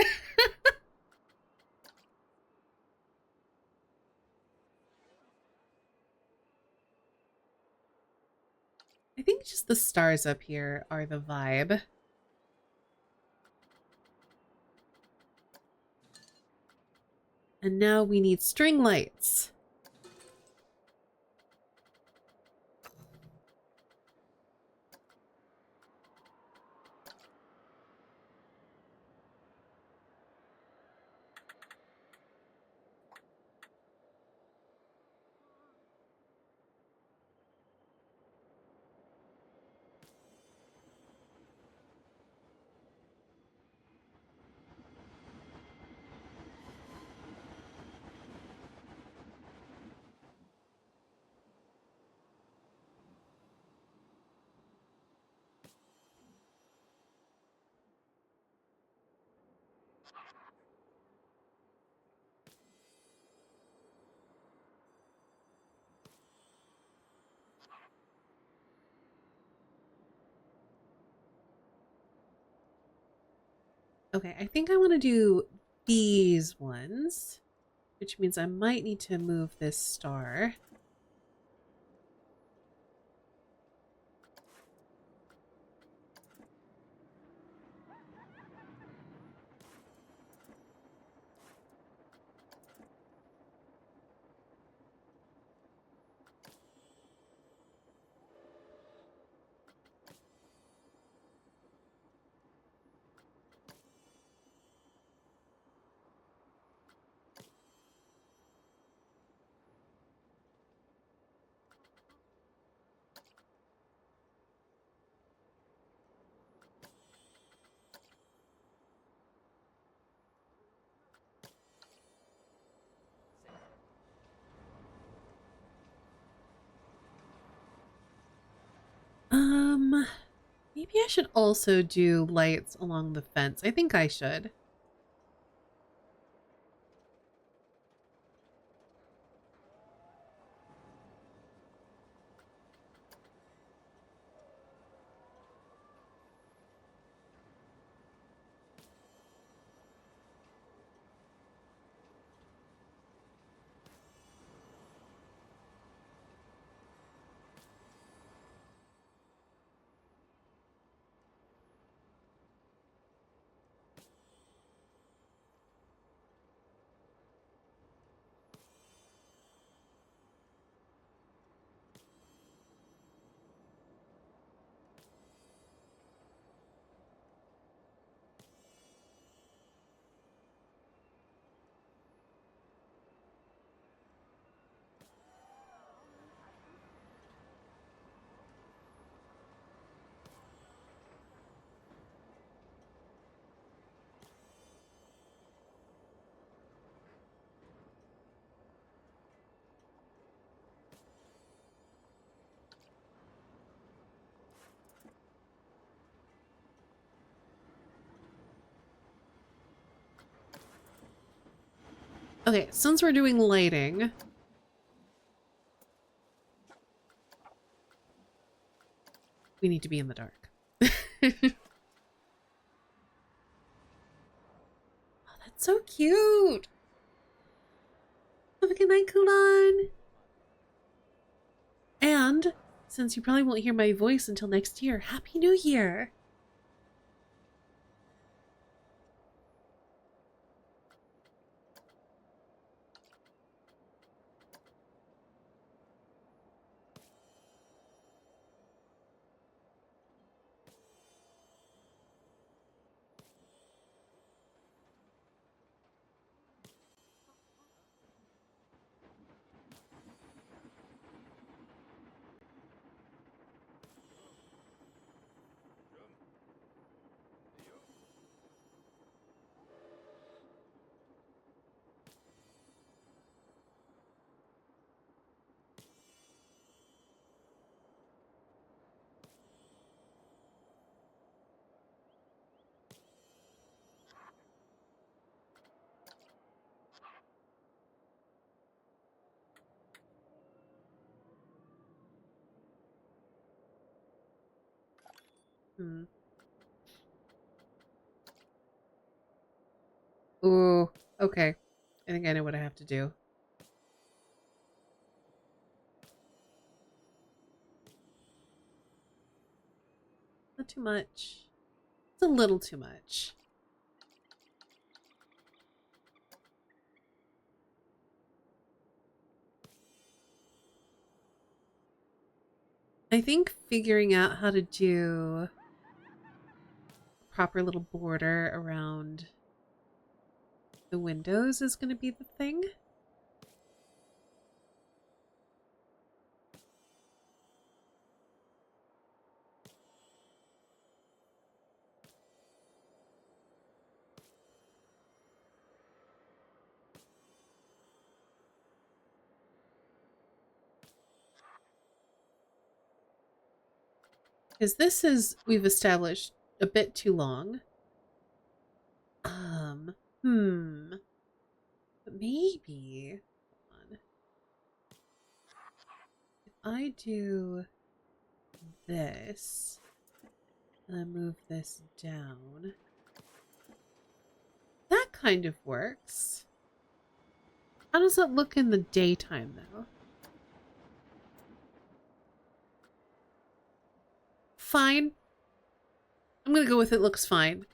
I think just the stars up here are the vibe. And now we need string lights. Okay, I think I want to do these ones, which means I might need to move this star. Maybe I should also do lights along the fence. I think I should. Okay, since we're doing lighting, we need to be in the dark. Oh, that's so cute. Have a good night, Kulan. And since you probably won't hear my voice until next year, Happy New Year. Ooh, okay. I think I know what I have to do. Not too much. It's a little too much. I think figuring out how to do a proper little border around the windows is going to be the thing. Because this is, we've established, a bit too long. But maybe, hold on. If I do this, and I move this down, that kind of works. How does it look in the daytime, though? Fine. I'm gonna go with it looks fine.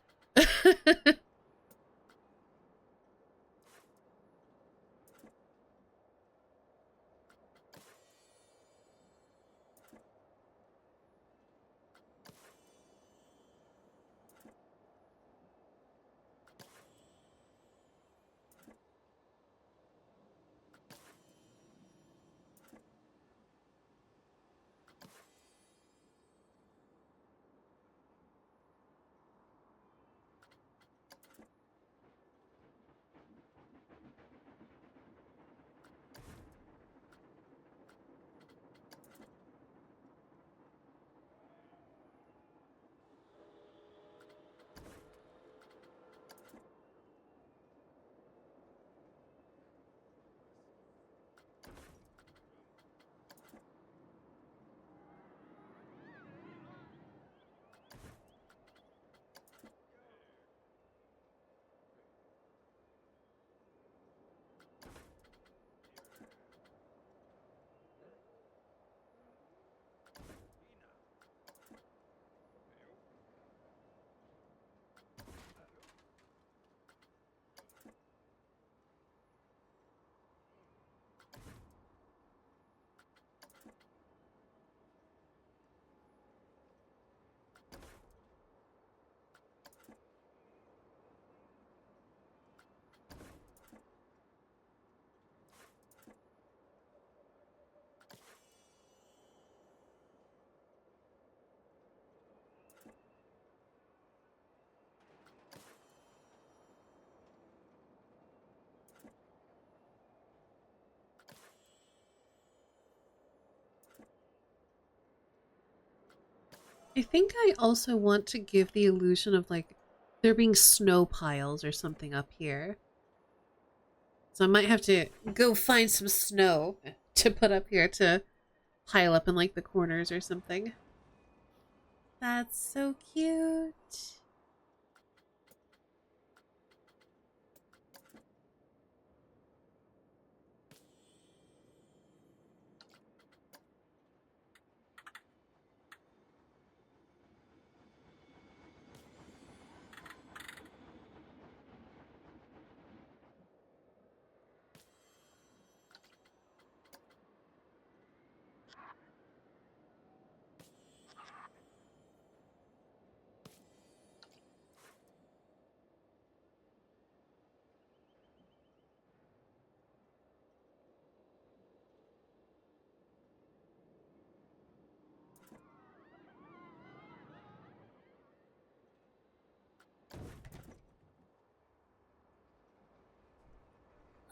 I think I also want to give the illusion of like there being snow piles or something up here. So I might have to go find some snow to put up here to pile up in like the corners or something. That's so cute.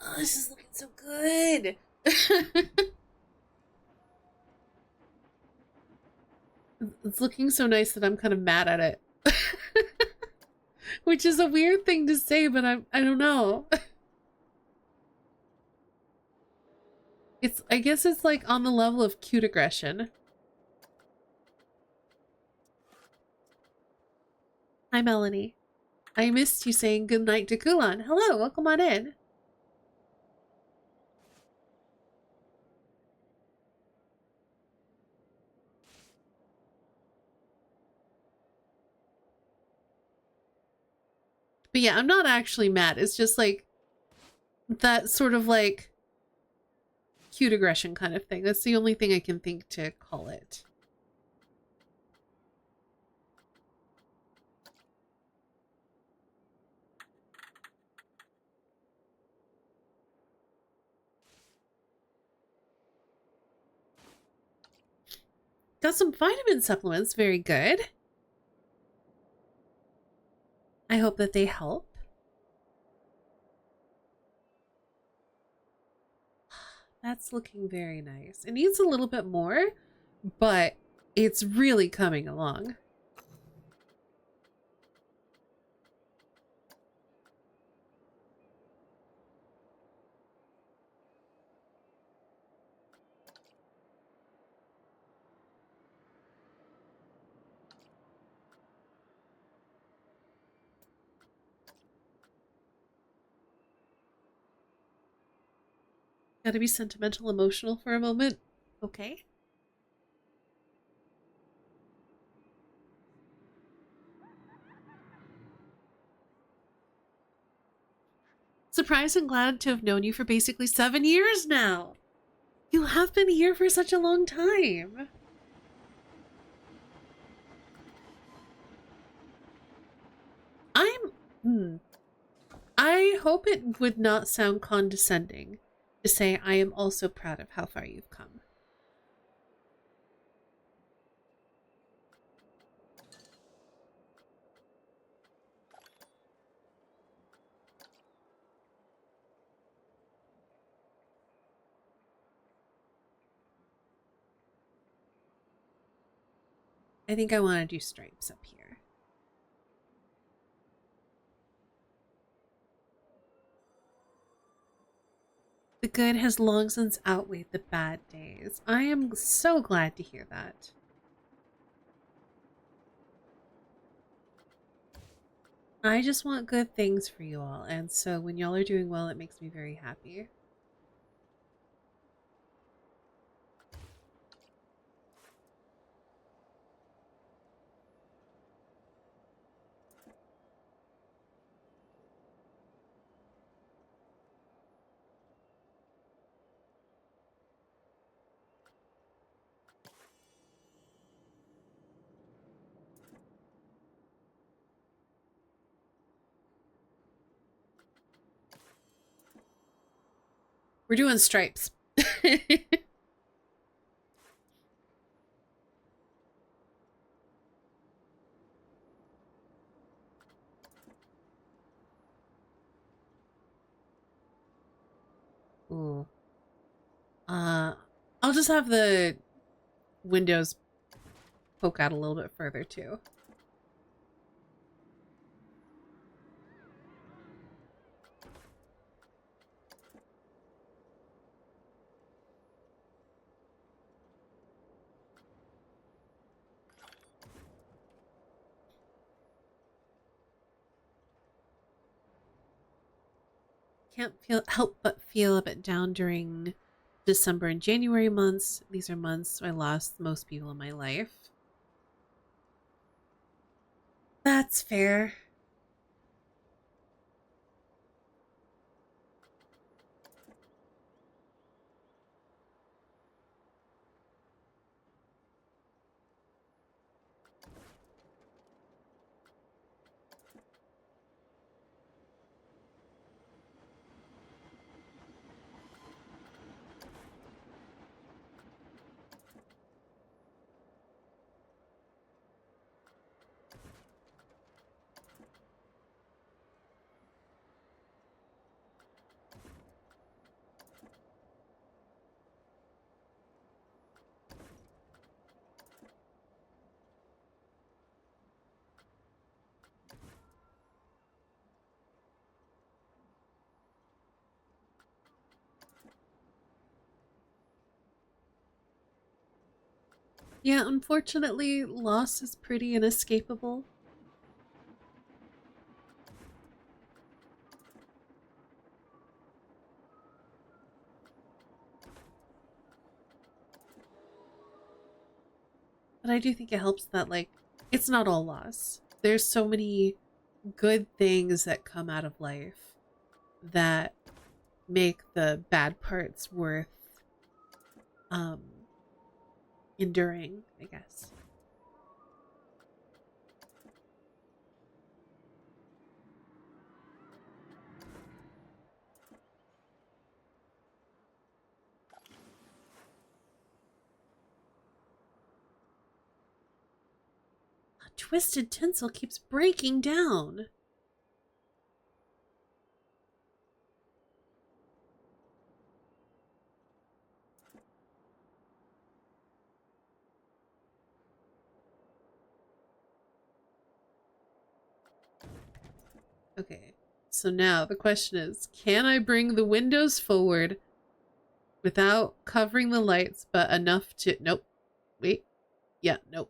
Oh, this is looking so good. It's looking so nice that I'm kind of mad at it. Which is a weird thing to say, but I don't know. I guess it's like on the level of cute aggression. Hi Melanie. I missed you saying goodnight to Kulan. Hello, welcome on in. But yeah, I'm not actually mad. It's just like that sort of like cute aggression kind of thing. That's the only thing I can think to call it. Got some vitamin supplements. Very good. I hope that they help. That's looking very nice. It needs a little bit more, but it's really coming along. Gotta be sentimental, emotional for a moment. Okay. Surprised and glad to have known you for basically 7 years now. You have been here for such a long time. I hope it would not sound condescending to say I am also proud of how far you've come. I think I want to do stripes up here. The good has long since outweighed the bad days. I am so glad to hear that. I just want good things for you all, and so when y'all are doing well, it makes me very happy. We're doing stripes. Ooh. Uh, I'll just have the windows poke out a little bit further too. Can't help but feel a bit down during December and January months. These are months I lost most people in my life. That's fair. Yeah, unfortunately, loss is pretty inescapable. But I do think it helps that, like, it's not all loss. There's so many good things that come out of life that make the bad parts worth um enduring, I guess. A twisted tinsel keeps breaking down. Okay, so now the question is, can I bring the windows forward without covering the lights, but enough to... Nope. Wait. Yeah, nope.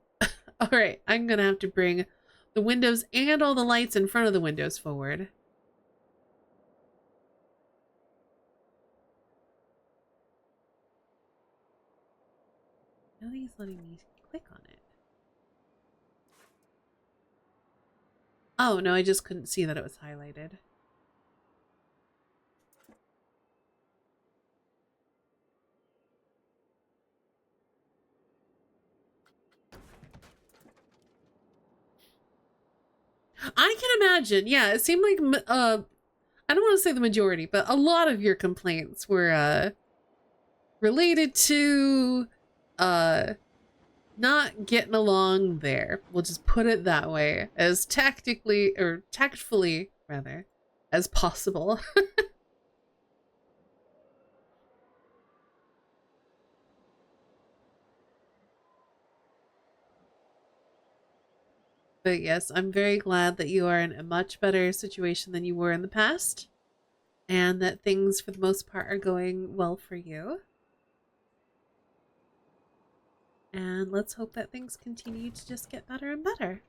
All right, I'm gonna have to bring the windows and all the lights in front of the windows forward. Now he's letting me click on it. Oh, no, I just couldn't see that it was highlighted. I can imagine. Yeah, it seemed like I don't want to say the majority, but a lot of your complaints were related to uh not getting along there. We'll just put it that way, as tactically or tactfully rather as possible. But yes, I'm very glad that you are in a much better situation than you were in the past, and that things for the most part are going well for you. And let's hope that things continue to just get better and better.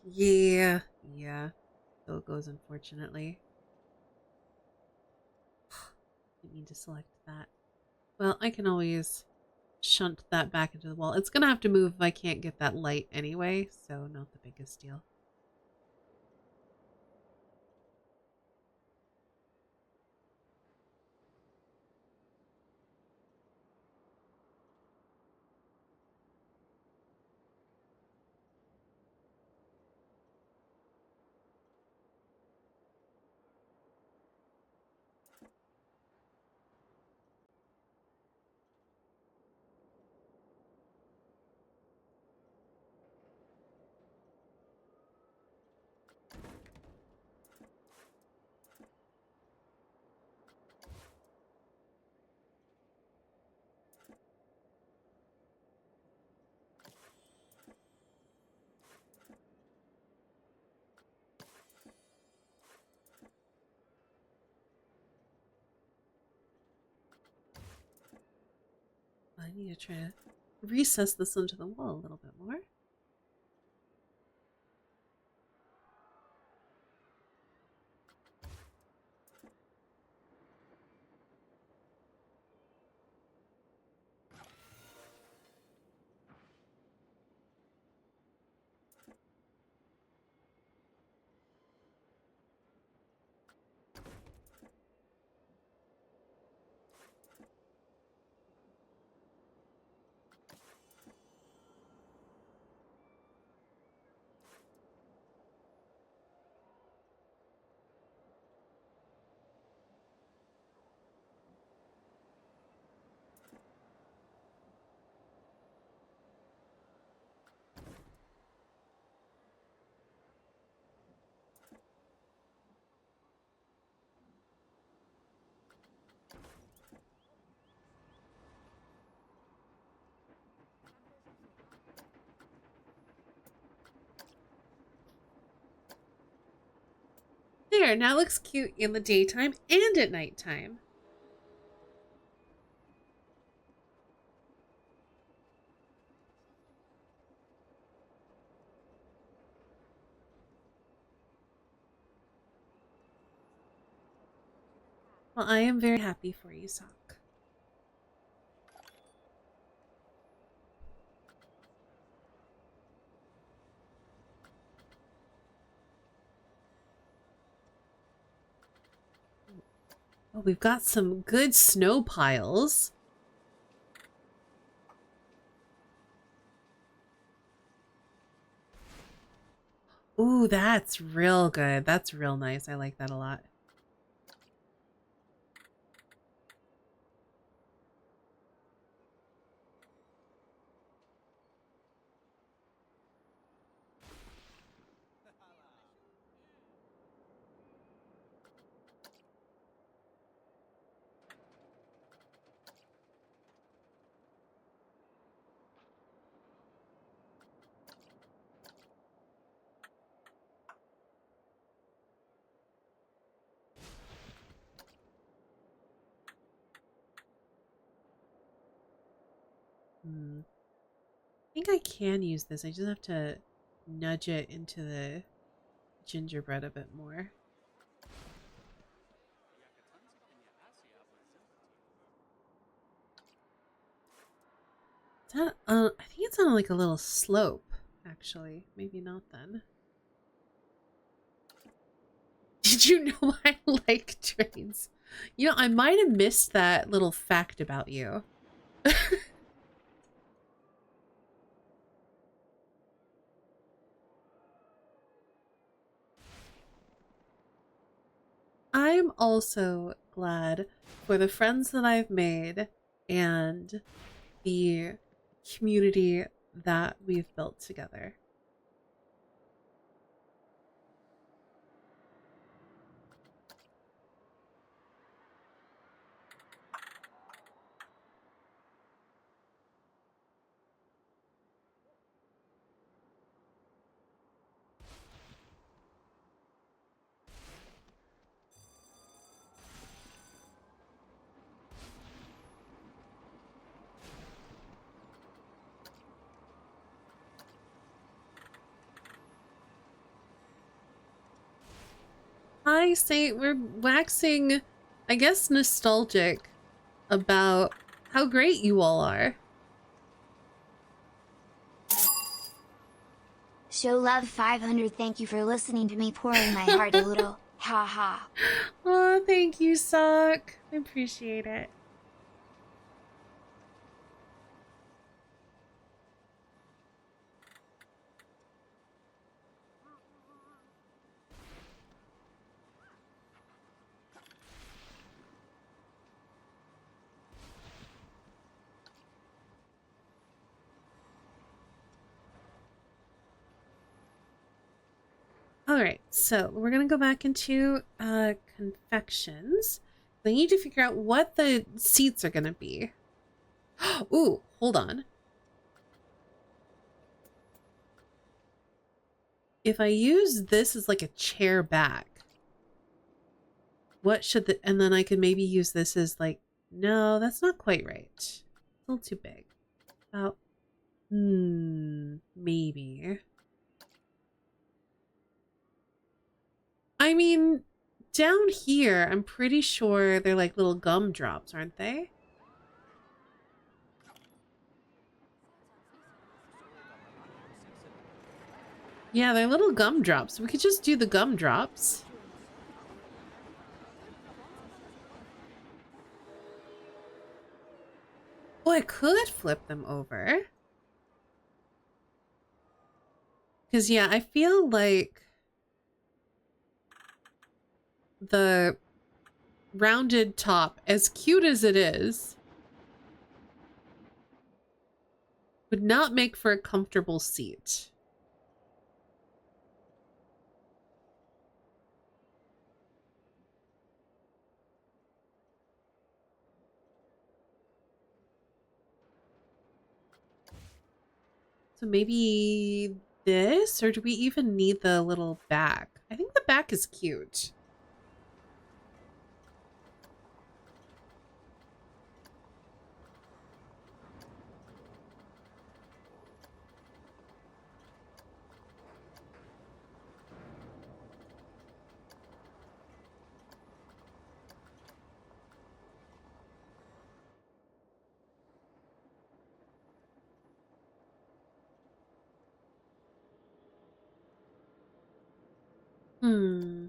Yeah. Yeah. So it goes, unfortunately. Didn't mean to select that. Well, I can always shunt that back into the wall. It's gonna have to move if I can't get that light anyway, so not the biggest deal. need to try to recess this into the wall a little bit more. There, now it looks cute in the daytime and at nighttime. Well, I am very happy for you, Sock. Oh, we've got some good snow piles. Ooh, that's real good. That's real nice. I like that a lot. I think I can use this. I just have to nudge it into the gingerbread a bit more. Is that, I think it's on like a little slope, actually. Maybe not then. Did you know I like trains? You know, I might have missed that little fact about you. I'm also glad for the friends that I've made and the community that we've built together. I say we're waxing, I guess, nostalgic about how great you all are. Show love 500. Thank you for listening to me pouring my heart a little. Ha ha. Oh, thank you, Sock. I appreciate it. All right, so we're gonna go back into confections. I need to figure out what the seats are gonna be. Ooh, hold on. If I use this as like a chair back, what should the, and then I could maybe use this as like, no, that's not quite right. Still too big. About, maybe. I mean, down here, I'm pretty sure they're like little gumdrops, aren't they? Yeah, they're little gumdrops. We could just do the gumdrops. Oh, I could flip them over. Because, yeah, I feel like the rounded top, as cute as it is, would not make for a comfortable seat. So maybe this, or do we even need the little back? I think the back is cute. Hmm.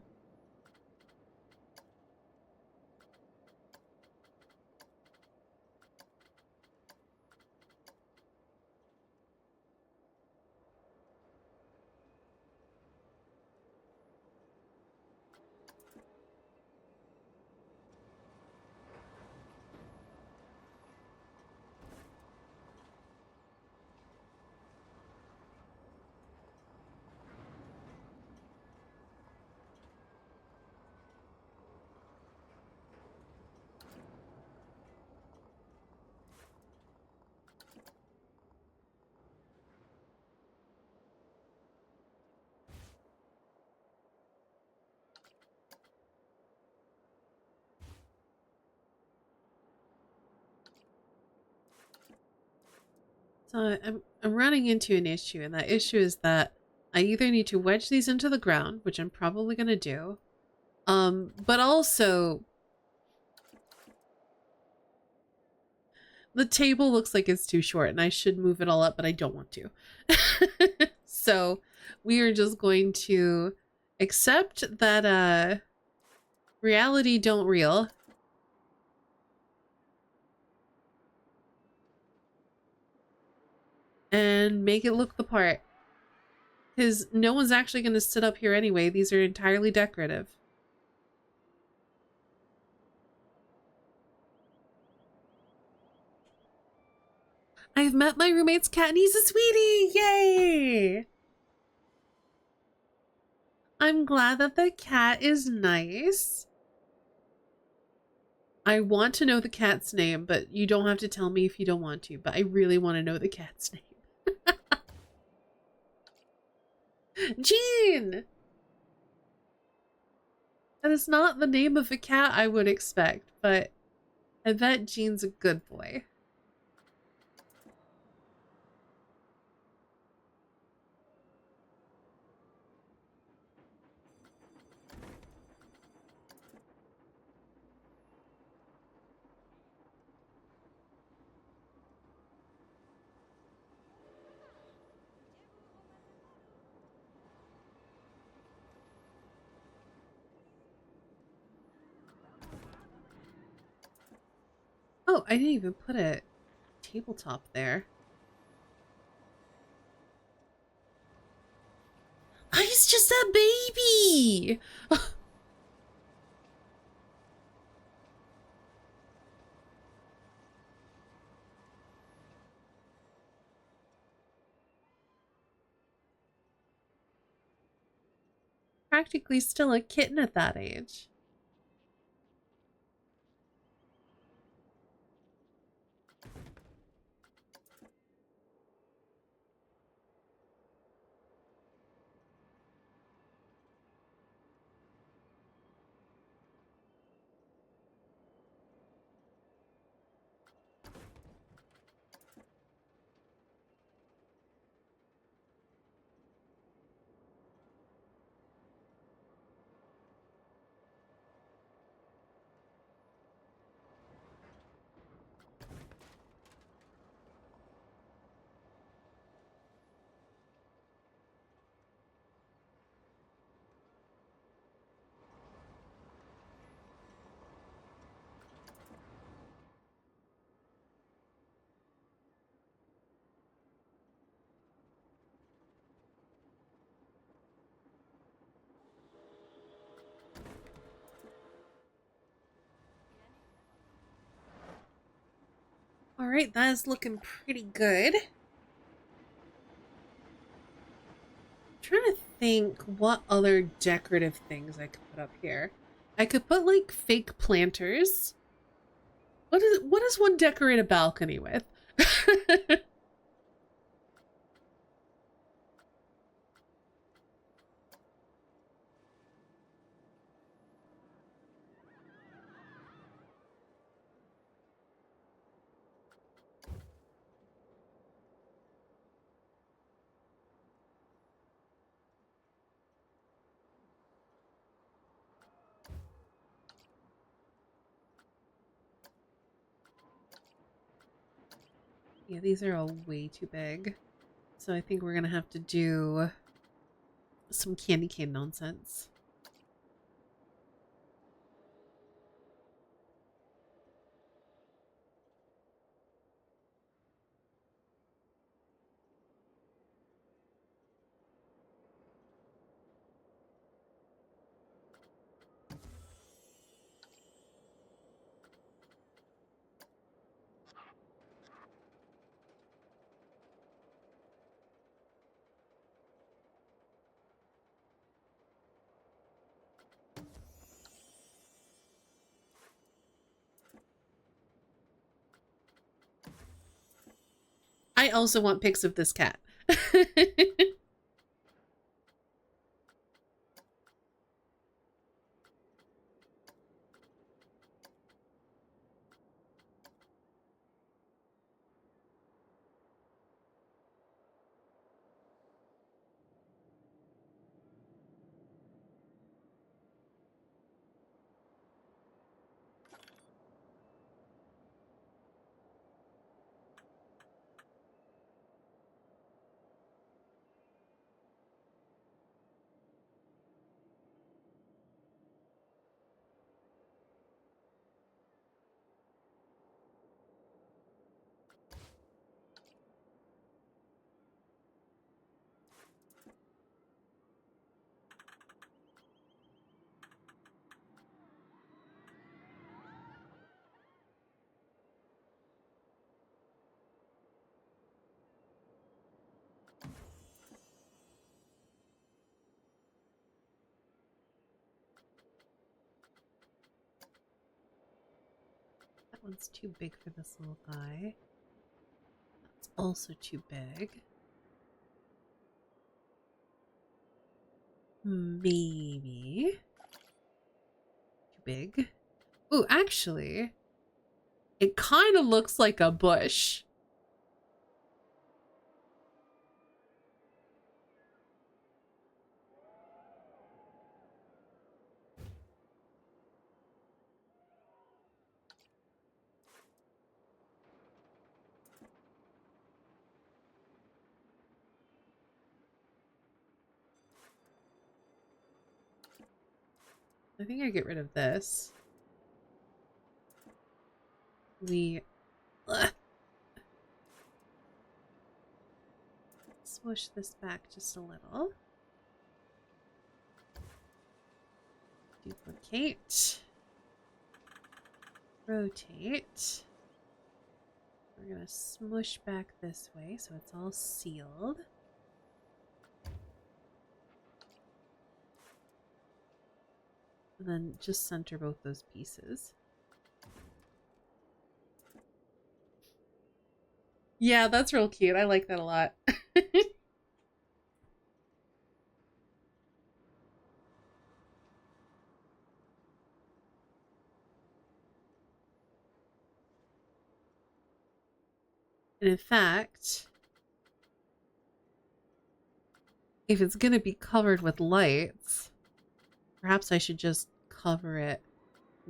So I'm running into an issue, and that issue is that I either need to wedge these into the ground, which I'm probably gonna do, but also the table looks like it's too short, and I should move it all up, but I don't want to. So we are just going to accept that reality don't reel. And make it look the part. Because no one's actually going to sit up here anyway. These are entirely decorative. I've met my roommate's cat and he's a sweetie! Yay! I'm glad that the cat is nice. I want to know the cat's name, but you don't have to tell me if you don't want to. But I really want to know the cat's name. Jean! That is not the name of a cat I would expect, but I bet Jean's a good boy. Oh, I didn't even put a tabletop there. Oh, he's just a baby! Practically still a kitten at that age. right, that is looking pretty good. I'm trying to think what other decorative things I could put up here. I could put like fake planters. What does one decorate a balcony with? Yeah, these are all way too big. So I think we're gonna have to do some candy cane nonsense. I also want pics of this cat. That one's too big for this little guy. That's also too big. Maybe. Too big. Ooh, actually, it kind of looks like a bush. I think I get rid of this. We swoosh this back just a little. Duplicate. Rotate. We're gonna smush back this way so it's all sealed. And then just center both those pieces. Yeah, that's real cute. I like that a lot. And in fact, if it's going to be covered with lights, perhaps I should just cover it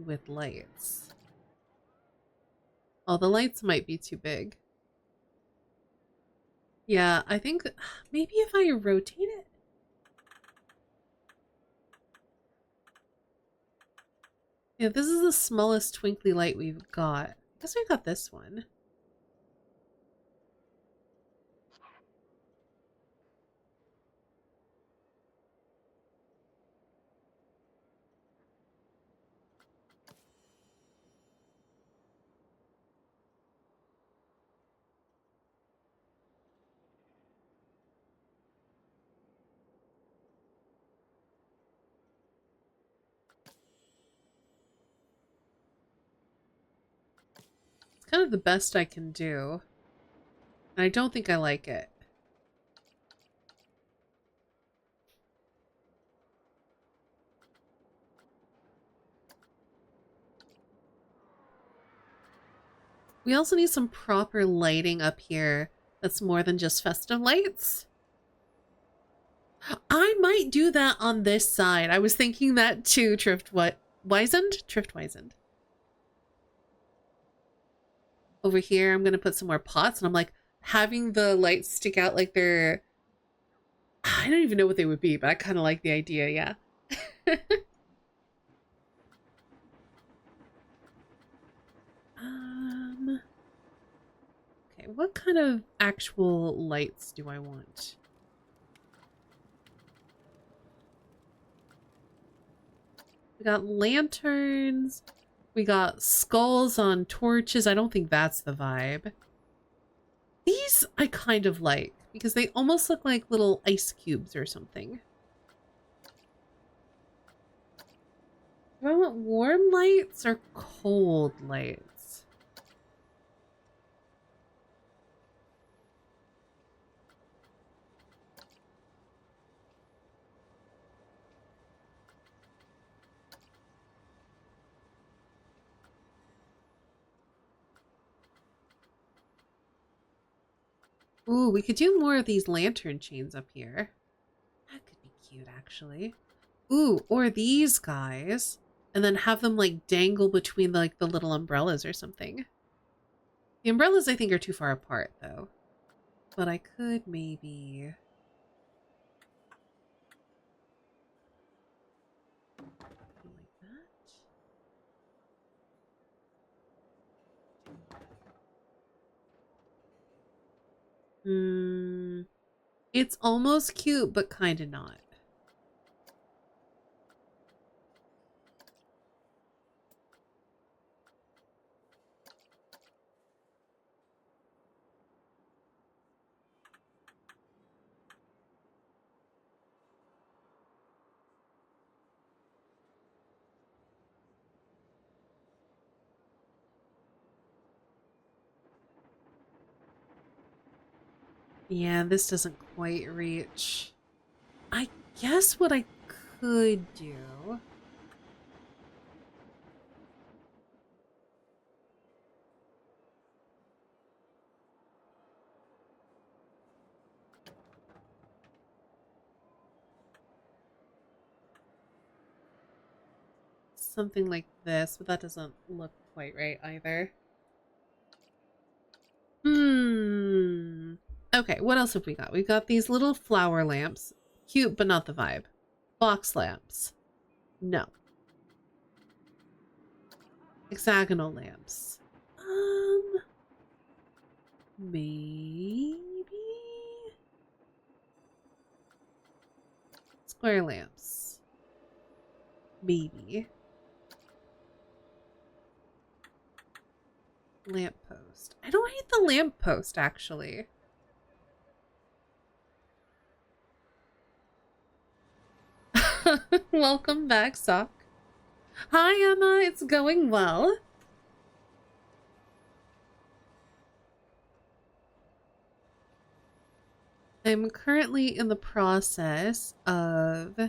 with lights. Oh, the lights might be too big. Yeah, I think maybe if I rotate it. Yeah, this is the smallest twinkly light we've got. I guess we got this one. kind of the best I can do. And I don't think I like it. We also need some proper lighting up here that's more than just festive lights. I might do that on this side. I was thinking that too, Triftwizened. Over here, I'm going to put some more pots, and I'm like, having the lights stick out like they're... I don't even know what they would be, but I kind of like the idea, yeah. Okay, what kind of actual lights do I want? We got lanterns. We got skulls on torches. I don't think that's the vibe. These I kind of like because they almost look like little ice cubes or something. Do I want warm lights or cold lights? Ooh, we could do more of these lantern chains up here. That could be cute, actually. Ooh, or these guys. And then have them, like, dangle between, like, the little umbrellas or something. The umbrellas, I think, are too far apart, though. But I could maybe... like that. It's almost cute, but kind of not. Yeah, this doesn't quite reach. I guess what I could do... something like this, but that doesn't look quite right either. Okay, what else have we got? We've got these little flower lamps. Cute, but not the vibe. Box lamps. No. Hexagonal lamps. Maybe? Square lamps. Maybe. Lamppost. I don't hate the lamppost, actually. Welcome back, Sock. Hi, Emma. It's going well. I'm currently in the process of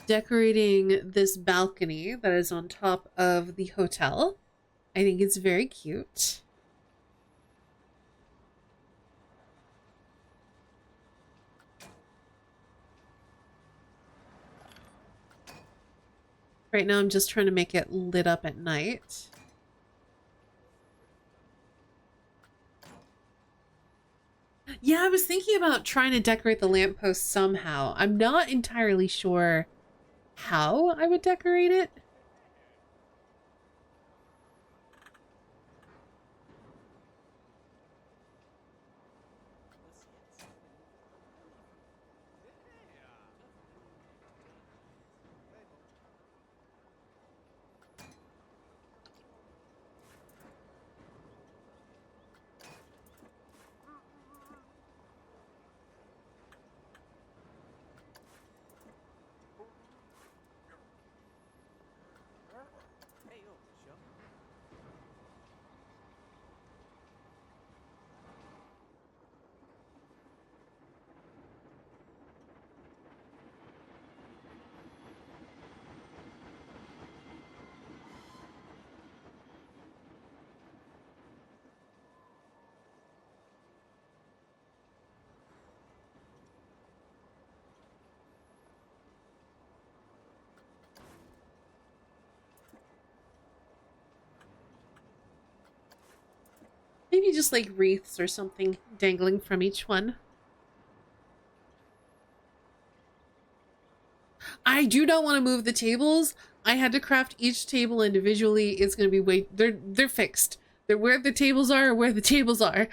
decorating this balcony that is on top of the hotel. I think it's very cute. Right now I'm just trying to make it lit up at night. Yeah, I was thinking about trying to decorate the lamppost somehow. I'm not entirely sure how I would decorate it. maybe just like wreaths or something dangling from each one. I do not want to move the tables. I had to craft each table individually. It's going to be they're fixed. They're where the tables are, where the tables are.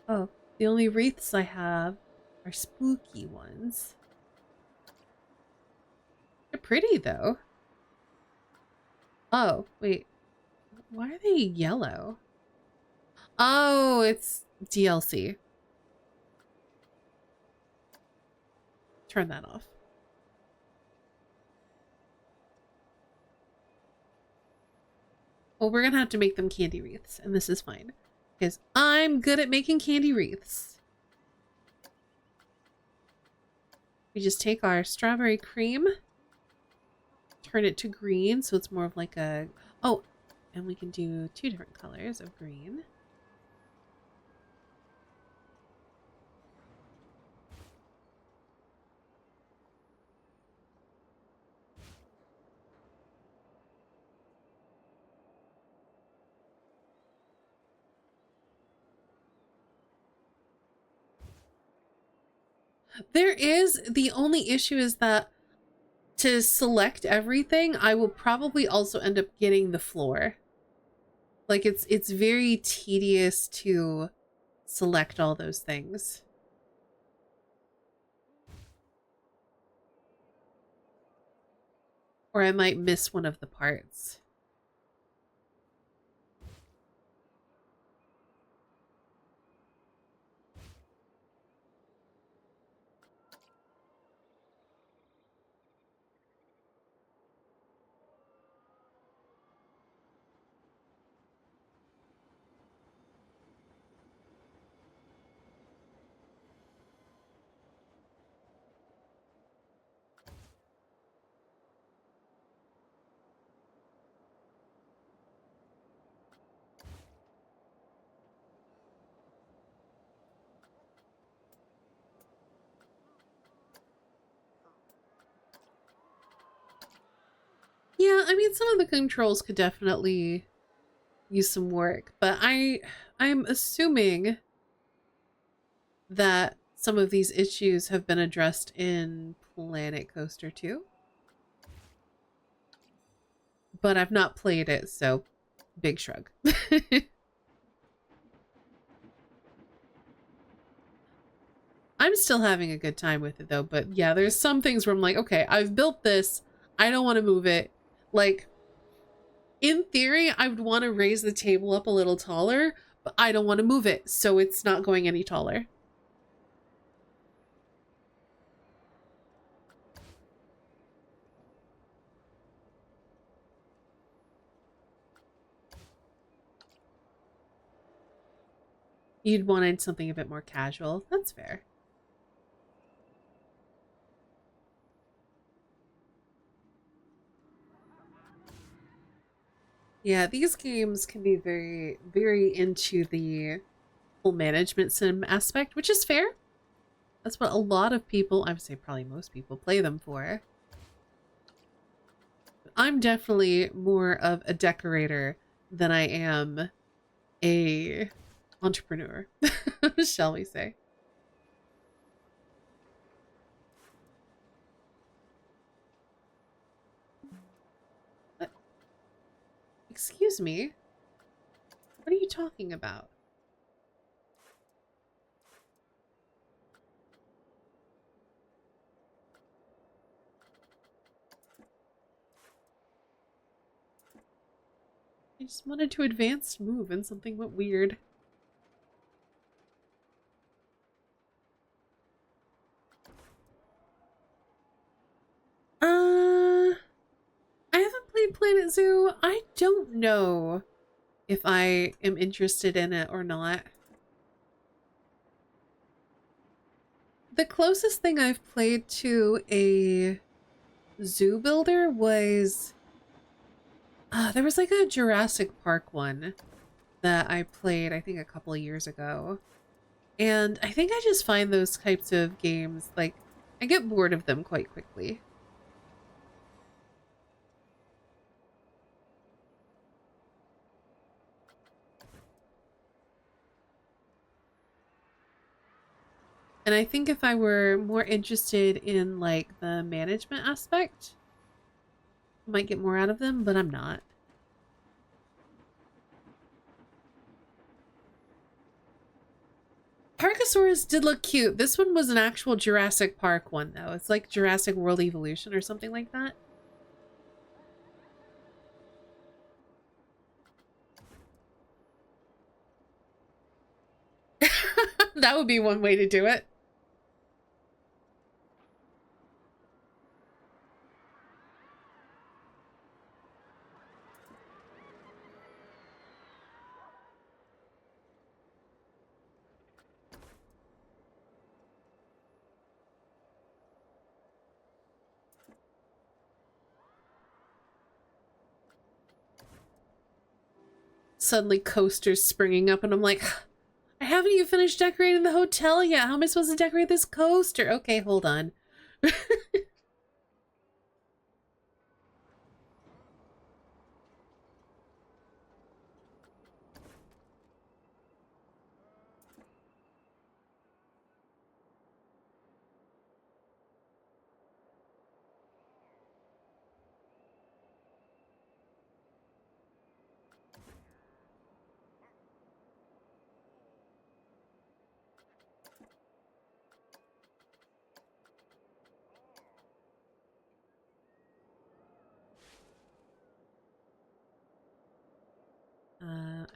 Oh, the only wreaths I have are spooky ones. They're pretty though. Oh, wait. Why are they yellow? Oh, it's DLC. Turn that off. Well, we're gonna have to make them candy wreaths, and this is fine. Because I'm good at making candy wreaths. We just take our strawberry cream, turn it to green, so it's more of like a... Oh, and we can do 2 different colors of green. The only issue is that to select everything, I will probably also end up getting the floor. Like it's very tedious to select all those things. Or I might miss one of the parts. Yeah, I mean, some of the controls could definitely use some work, but I'm assuming that some of these issues have been addressed in Planet Coaster 2. But I've not played it, so big shrug. I'm still having a good time with it though, but yeah, there's some things where I'm like, okay, I've built this. I don't want to move it. Like, in theory, I would want to raise the table up a little taller, but I don't want to move it, so it's not going any taller. You'd wanted something a bit more casual. That's fair. Yeah, these games can be very, very into the whole management sim aspect, which is fair. That's what a lot of people, I would say probably most people, play them for. I'm definitely more of a decorator than I am a entrepreneur, shall we say. But, excuse me, what are you talking about? I just wanted to advance move and something went weird. I haven't played Planet Zoo. I don't know if I am interested in it or not. The closest thing I've played to a zoo builder was There was like a Jurassic Park one that I played, I think a couple of years ago. And I think I just find those types of games, like, I get bored of them quite quickly. And I think if I were more interested in, like, the management aspect, I might get more out of them, but I'm not. Parkosaurus did look cute. This one was an actual Jurassic Park one, though. It's like Jurassic World Evolution or something like that. That would be one way to do it. Suddenly coasters springing up and I'm like, I haven't even finished decorating the hotel yet. How am I supposed to decorate this coaster? Okay, hold on.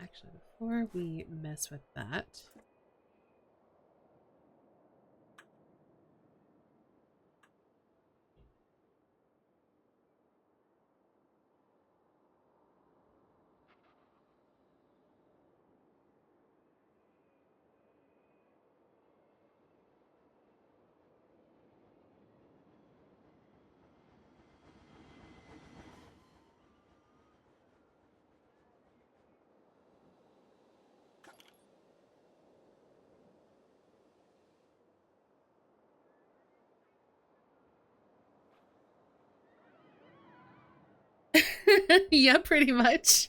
Actually, before we mess with that, yeah, pretty much.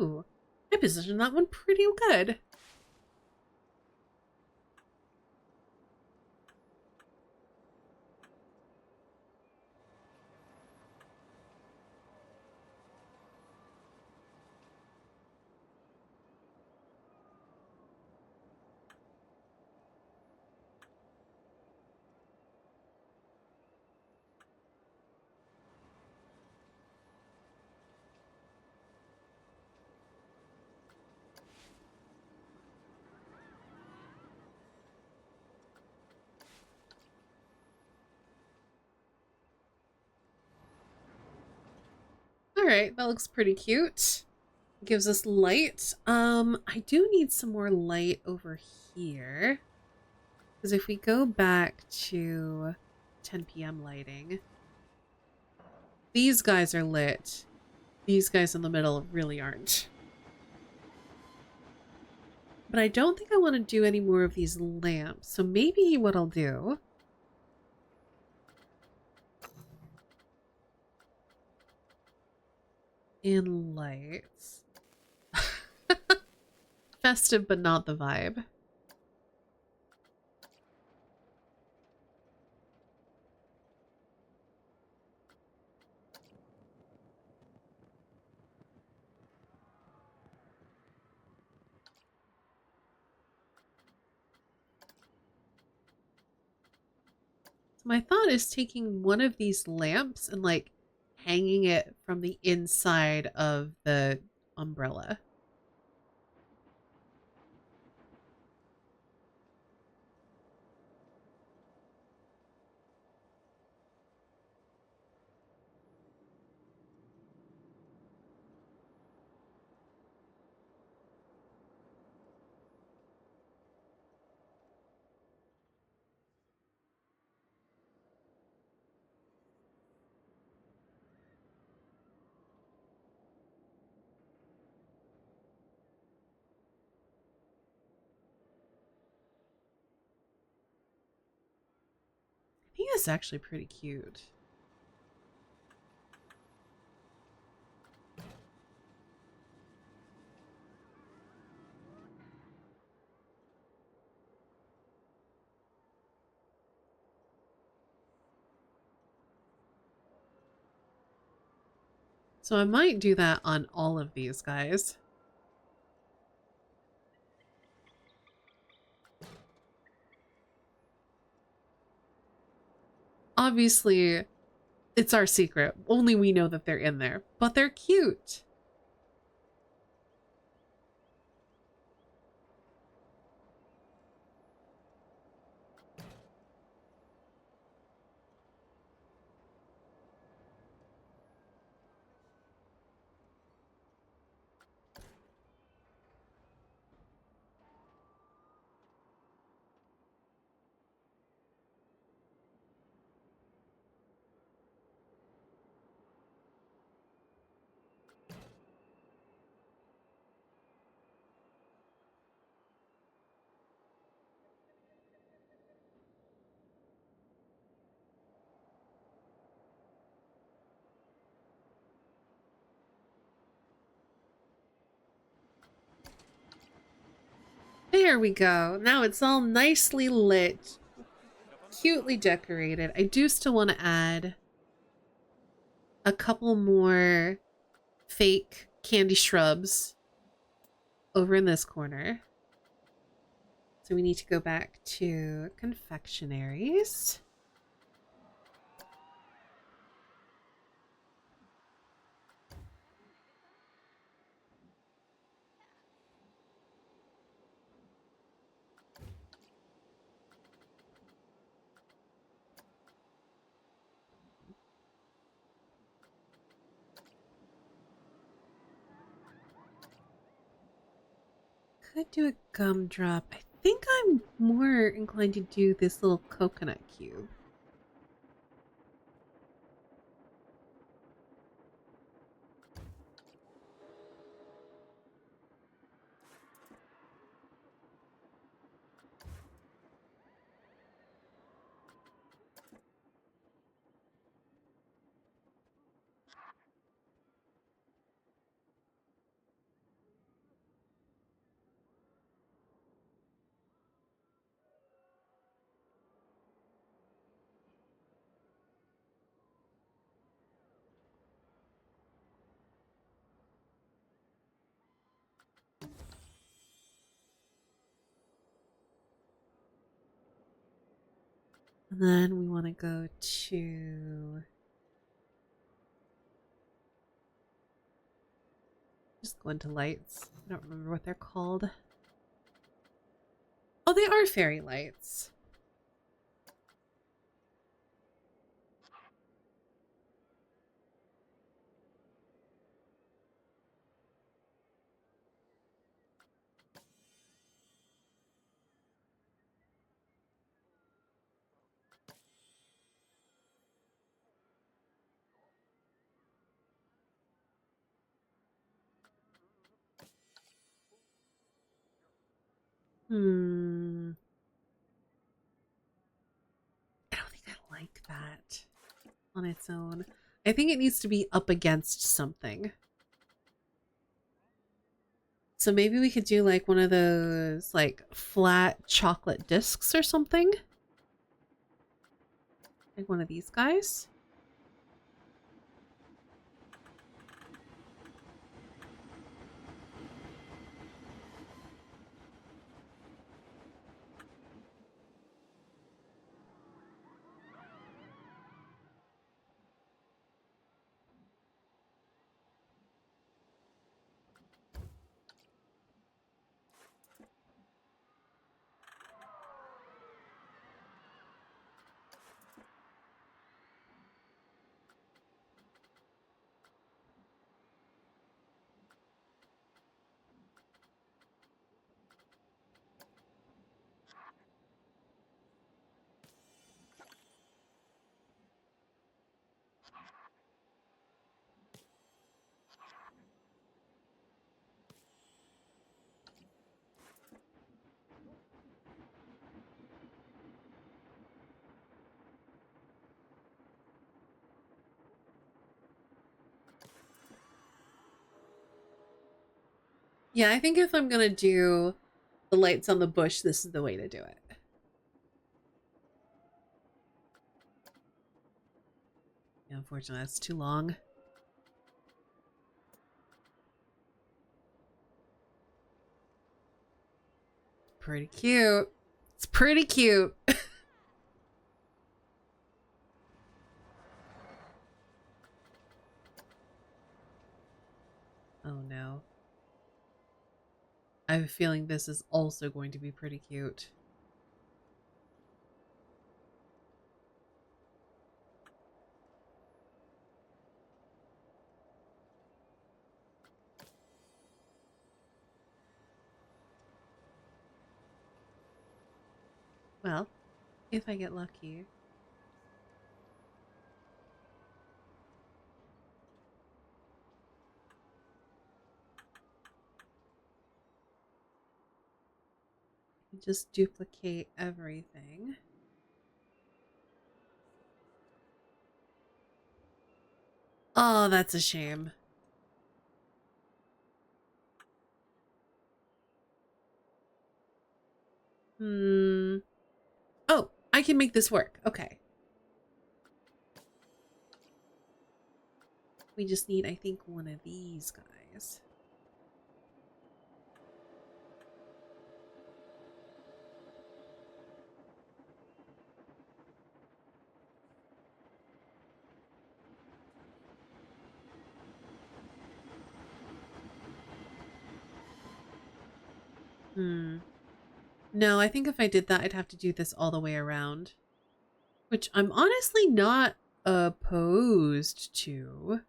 Ooh, I positioned that one pretty good. All right, that looks pretty cute. Gives us light. I do need some more light over here. Because if we go back to 10 p.m. lighting, these guys are lit. These guys in the middle really aren't. But I don't think I want to do any more of these lamps. So maybe what I'll do in lights. Festive, but not the vibe. So my thought is taking one of these lamps and like hanging it from the inside of the umbrella. I think that's actually pretty cute. So I might do that on all of these guys. Obviously, it's our secret. Only we know that they're in there, but they're cute. There we go. Now it's all nicely lit, cutely decorated. I do still want to add a couple more fake candy shrubs over in this corner. So we need to go back to confectionaries. Could do a gumdrop. I think I'm more inclined to do this little coconut cube. And then we want to go to... just go into lights. I don't remember what they're called. Oh, they are fairy lights. Hmm. I don't think I like that on its own. I think it needs to be up against something. So maybe we could do like one of those like flat chocolate discs or something. Like one of these guys. Yeah, I think if I'm gonna do the lights on the bush, this is the way to do it. Yeah, unfortunately, that's too long. Pretty cute. It's pretty cute. Oh no. I have a feeling this is also going to be pretty cute. Well, if I get lucky. Just duplicate everything. Oh, that's a shame. Hmm. Oh, I can make this work. Okay. We just need, I think, one of these guys. Hmm. No, I think if I did that, I'd have to do this all the way around. Which I'm honestly not opposed to.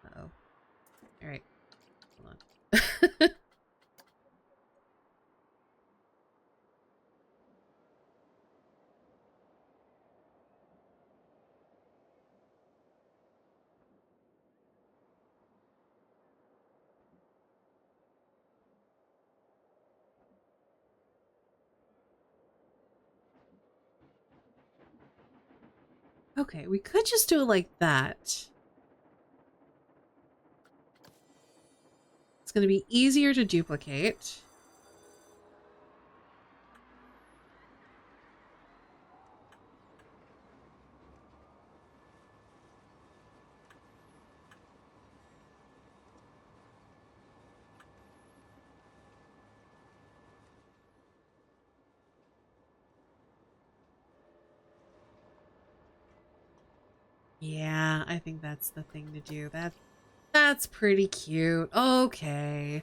Uh-oh. Alright. Hold on. Okay, we could just do it like that. It's going to be easier to duplicate. Yeah, I think that's the thing to do. That's pretty cute. Okay.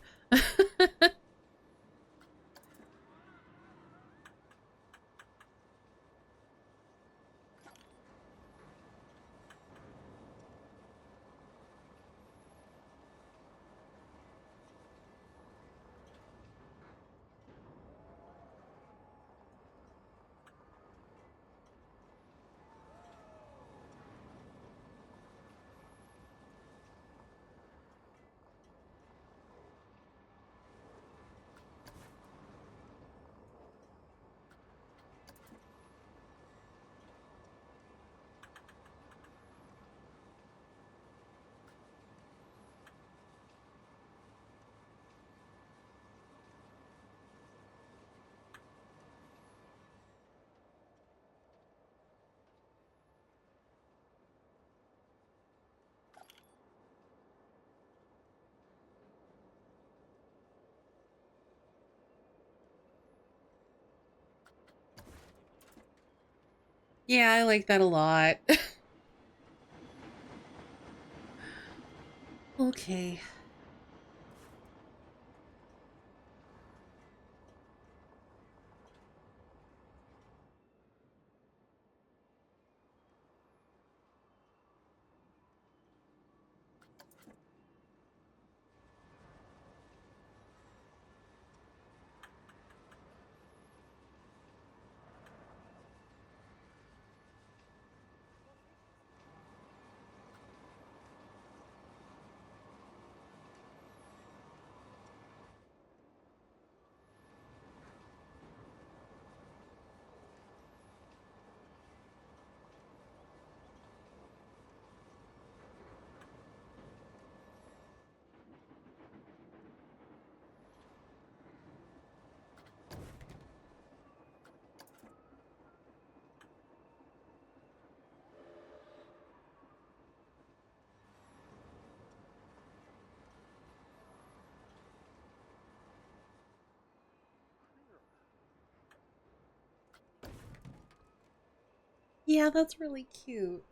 Yeah, I like that a lot. Okay. Yeah, that's really cute.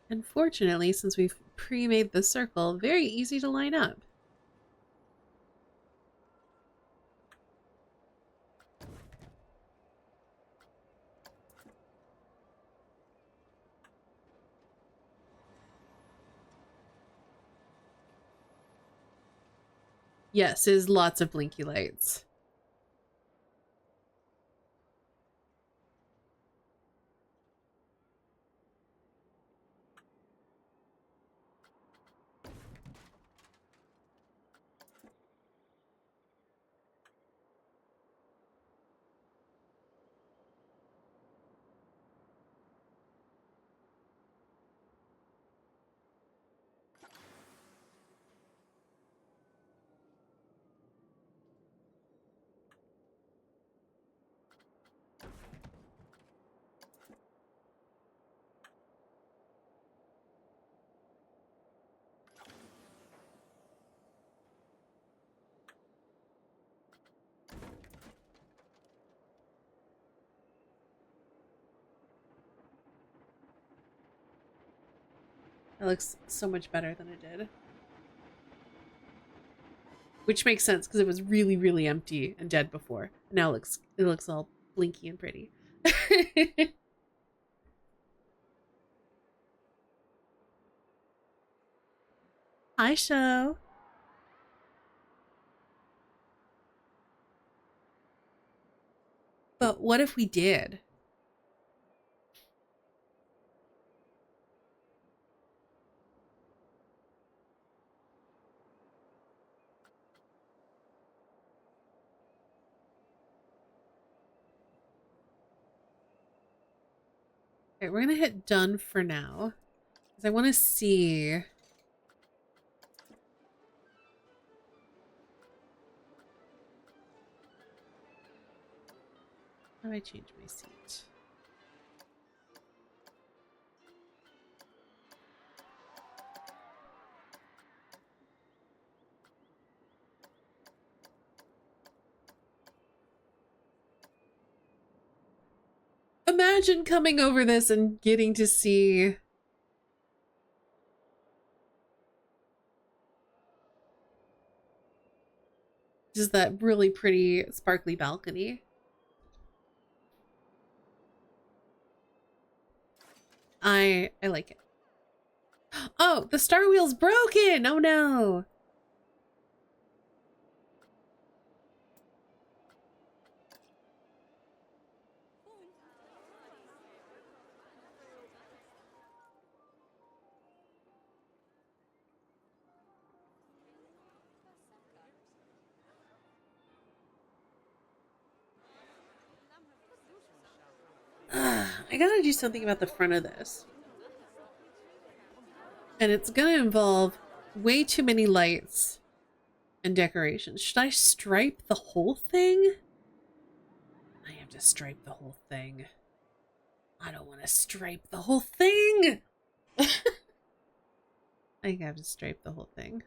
Unfortunately, since we've pre-made the circle, very easy to line up. Yes, is lots of blinky lights. It looks so much better than it did. Which makes sense because it was really, really empty and dead before. Now it looks all blinky and pretty. Hi, show. But what if we did? Okay, we're gonna hit done for now. Because I want to see. How do I change my seat? Imagine coming over this and getting to see just that really pretty sparkly balcony. I like it. Oh, the star wheel's broken. Oh no. I gotta do something about the front of this. And it's gonna involve way too many lights and decorations. Should I stripe the whole thing? I have to stripe the whole thing. I don't want to stripe the whole thing. I have to stripe the whole thing.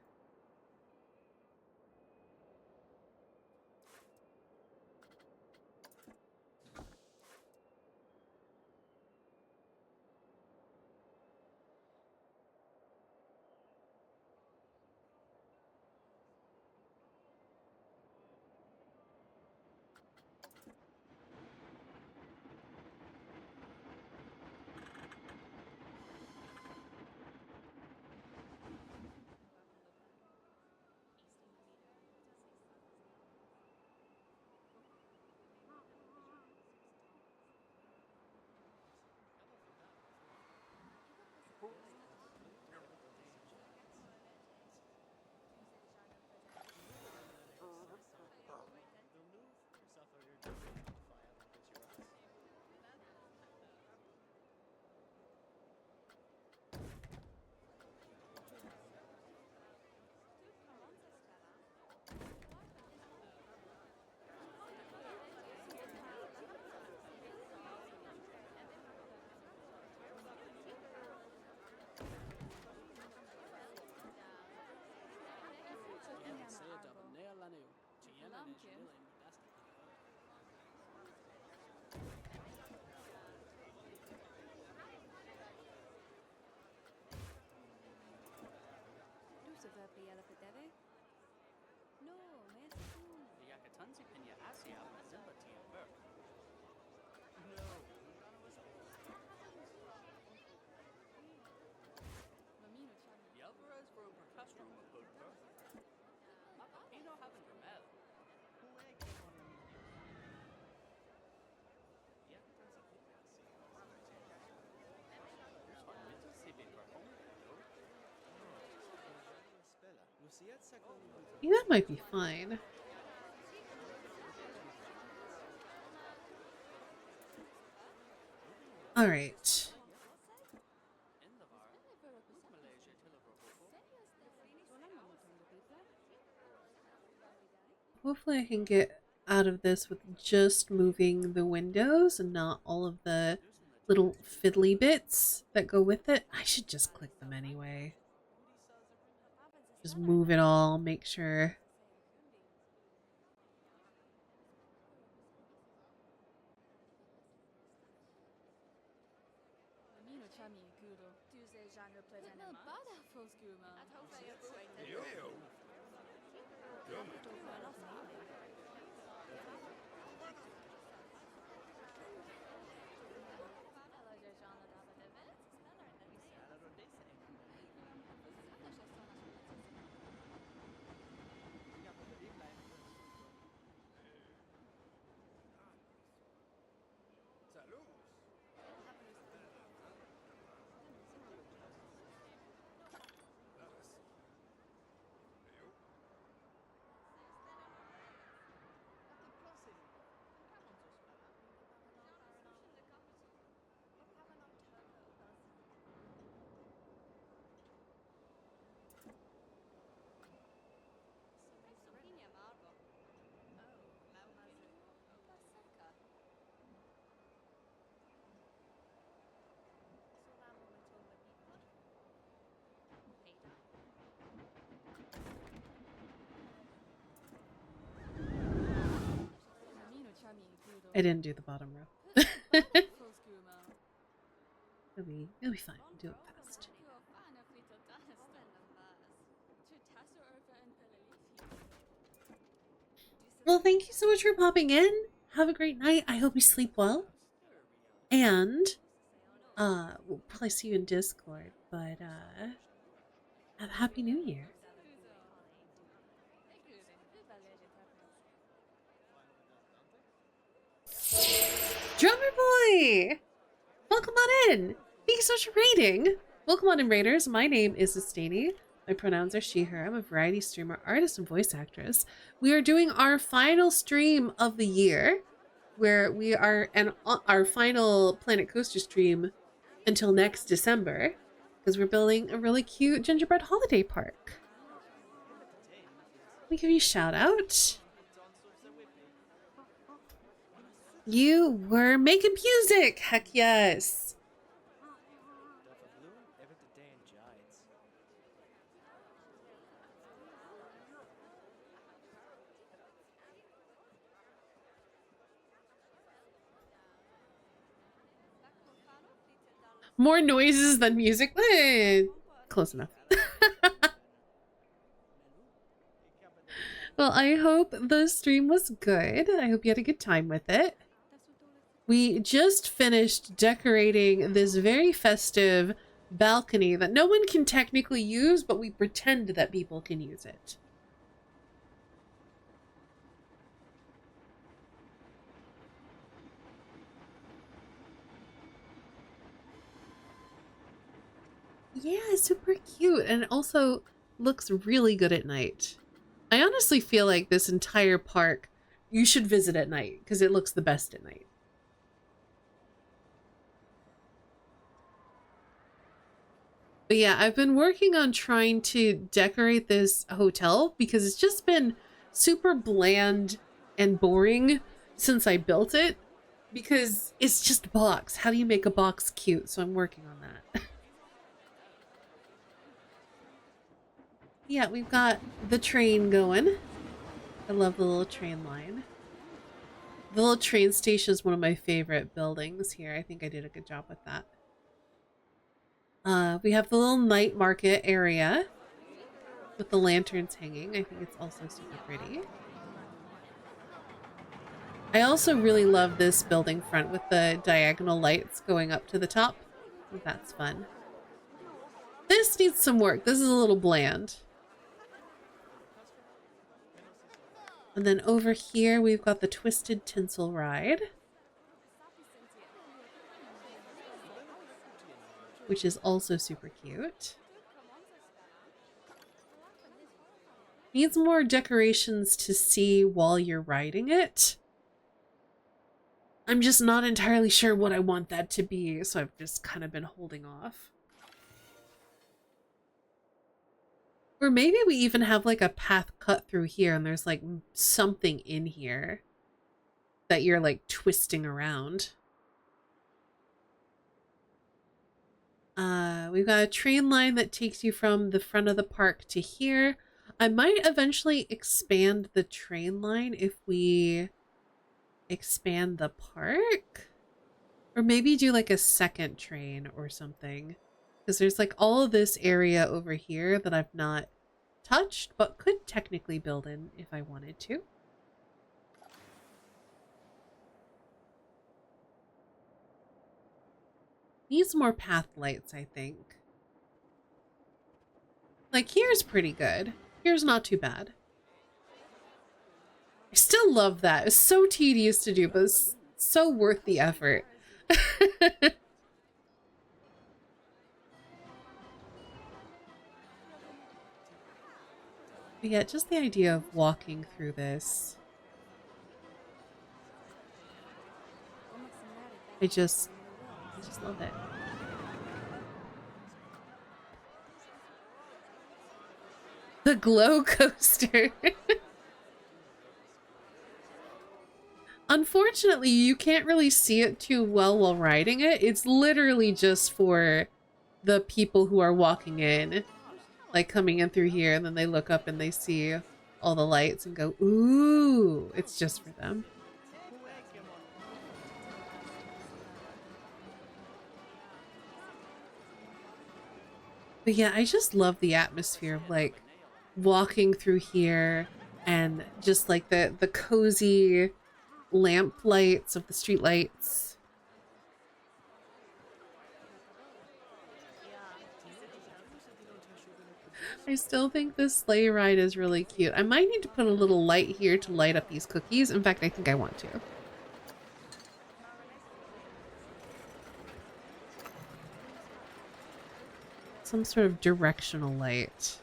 Yeah, that might be fine. All right. Hopefully I can get out of this with just moving the windows and not all of the little fiddly bits that go with it. I should just click them anyway. Just move it all, make sure. I didn't do the bottom row. it'll be fine. We'll do it fast. Well, thank you so much for popping in. Have a great night. I hope you sleep well. And we'll probably see you in Discord, but have a happy new year. Drummer boy! Welcome on in! Thank you so much for raiding! Welcome on in, raiders. My name is Sustainy. My pronouns are she, her. I'm a variety streamer, artist, and voice actress. We are doing our final stream of the year, where we are our final Planet Coaster stream until next December, because we're building a really cute gingerbread holiday park. Let me give you a shout out. You were making music! Heck yes! More noises than music. Close enough. Well, I hope the stream was good. I hope you had a good time with it. We just finished decorating this very festive balcony that no one can technically use, but we pretend that people can use it. Yeah, super cute, and also looks really good at night. I honestly feel like this entire park you should visit at night because it looks the best at night. But yeah, I've been working on trying to decorate this hotel because it's just been super bland and boring since I built it because it's just a box. How do you make a box cute? So I'm working on that. Yeah, we've got the train going. I love the little train line. The little train station is one of my favorite buildings here. I think I did a good job with that. We have the little night market area with the lanterns hanging. I think it's also super pretty. I also really love this building front with the diagonal lights going up to the top. I think that's fun. This needs some work. This is a little bland. And then over here, we've got the Twisted Tinsel Ride, which is also super cute. Needs more decorations to see while you're riding it. I'm just not entirely sure what I want that to be, so I've just kind of been holding off. Or maybe we even have like a path cut through here and there's like something in here that you're like twisting around. We've got a train line that takes you from the front of the park to here. I might eventually expand the train line if we expand the park. Or maybe do like a second train or something. Because there's like all of this area over here that I've not touched, but could technically build in if I wanted to. Needs more path lights, I think. Like here's pretty good. Here's not too bad. I still love that. It's so tedious to do, but it's so worth the effort. But yeah, just the idea of walking through this. I just love it. The glow coaster. Unfortunately, you can't really see it too well while riding it. It's literally just for the people who are walking in, like coming in through here, and then they look up and they see all the lights and go, ooh, it's just for them. But yeah, I just love the atmosphere of like walking through here and just like the cozy lamp lights of the street lights. I still think this sleigh ride is really cute. I might need to put a little light here to light up these cookies. In fact, I think I want to. Some sort of directional light.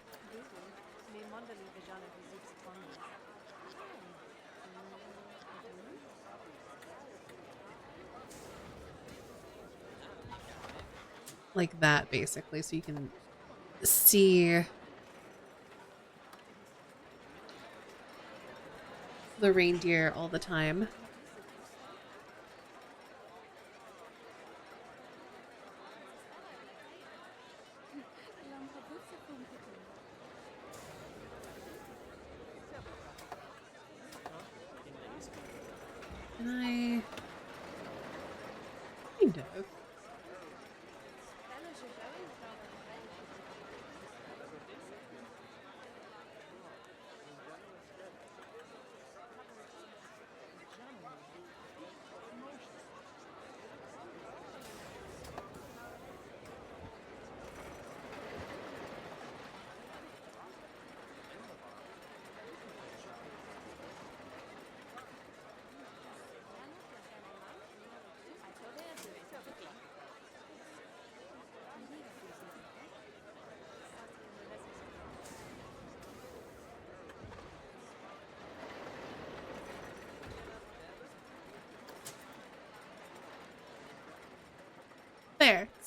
Like that, basically, so you can see the reindeer all the time. Can I? Kind of.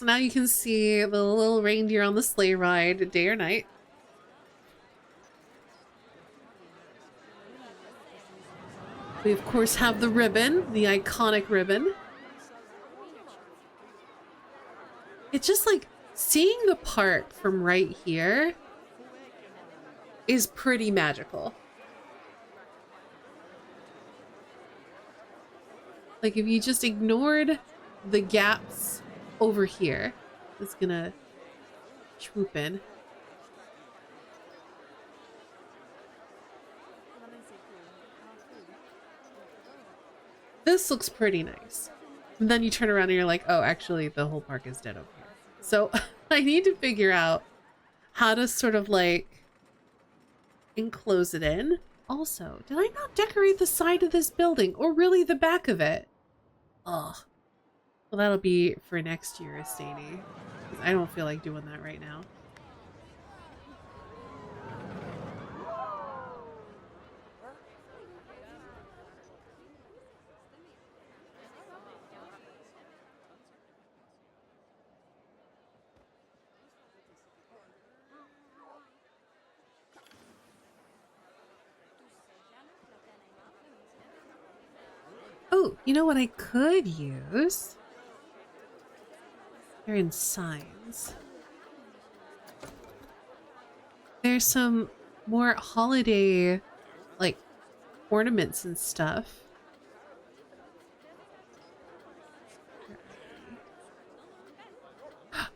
So now you can see the little reindeer on the sleigh ride, day or night. We, of course, have the ribbon, the iconic ribbon. It's just like seeing the park from right here is pretty magical. Like if you just ignored the gaps over here, it's gonna swoop in. This looks pretty nice. And then you turn around and you're like, oh, actually the whole park is dead over here. So I need to figure out how to sort of like enclose it in. Also, did I not decorate the side of this building or really the back of it? Ugh. Well, that'll be for next year, Estatey. I don't feel like doing that right now. Oh, you know what I could use? They're in signs. There's some more holiday, like, ornaments and stuff.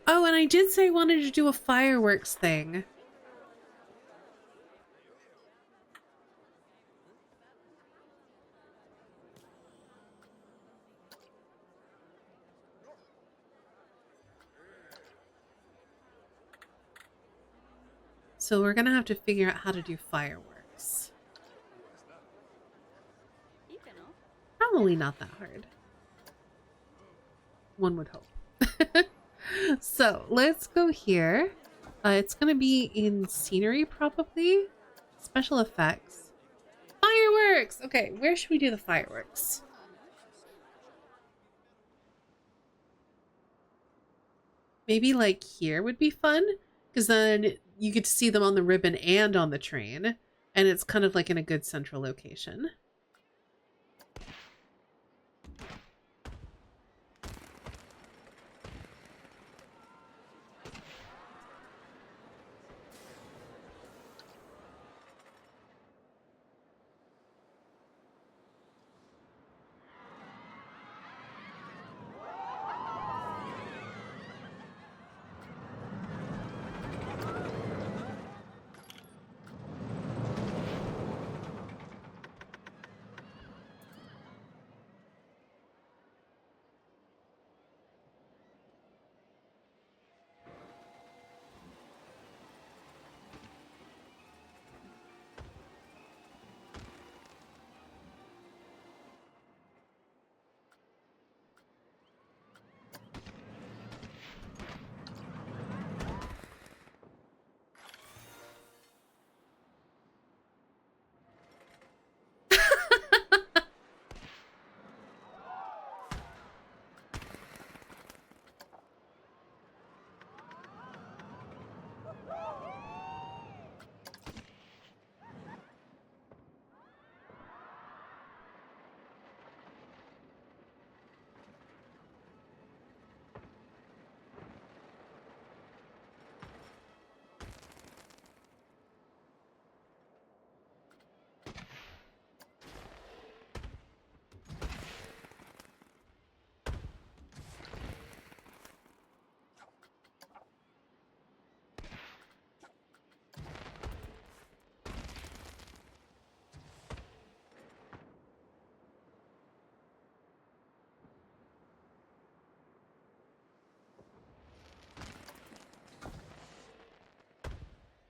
Oh, and I did say I wanted to do a fireworks thing. So we're gonna have to figure out how to do fireworks. Probably not that hard. One would hope. So let's go here. It's gonna be in scenery, probably. Special effects. Fireworks! Okay, where should we do the fireworks? Maybe like here would be fun, because then you get to see them on the ribbon and on the train, and it's kind of like in a good central location.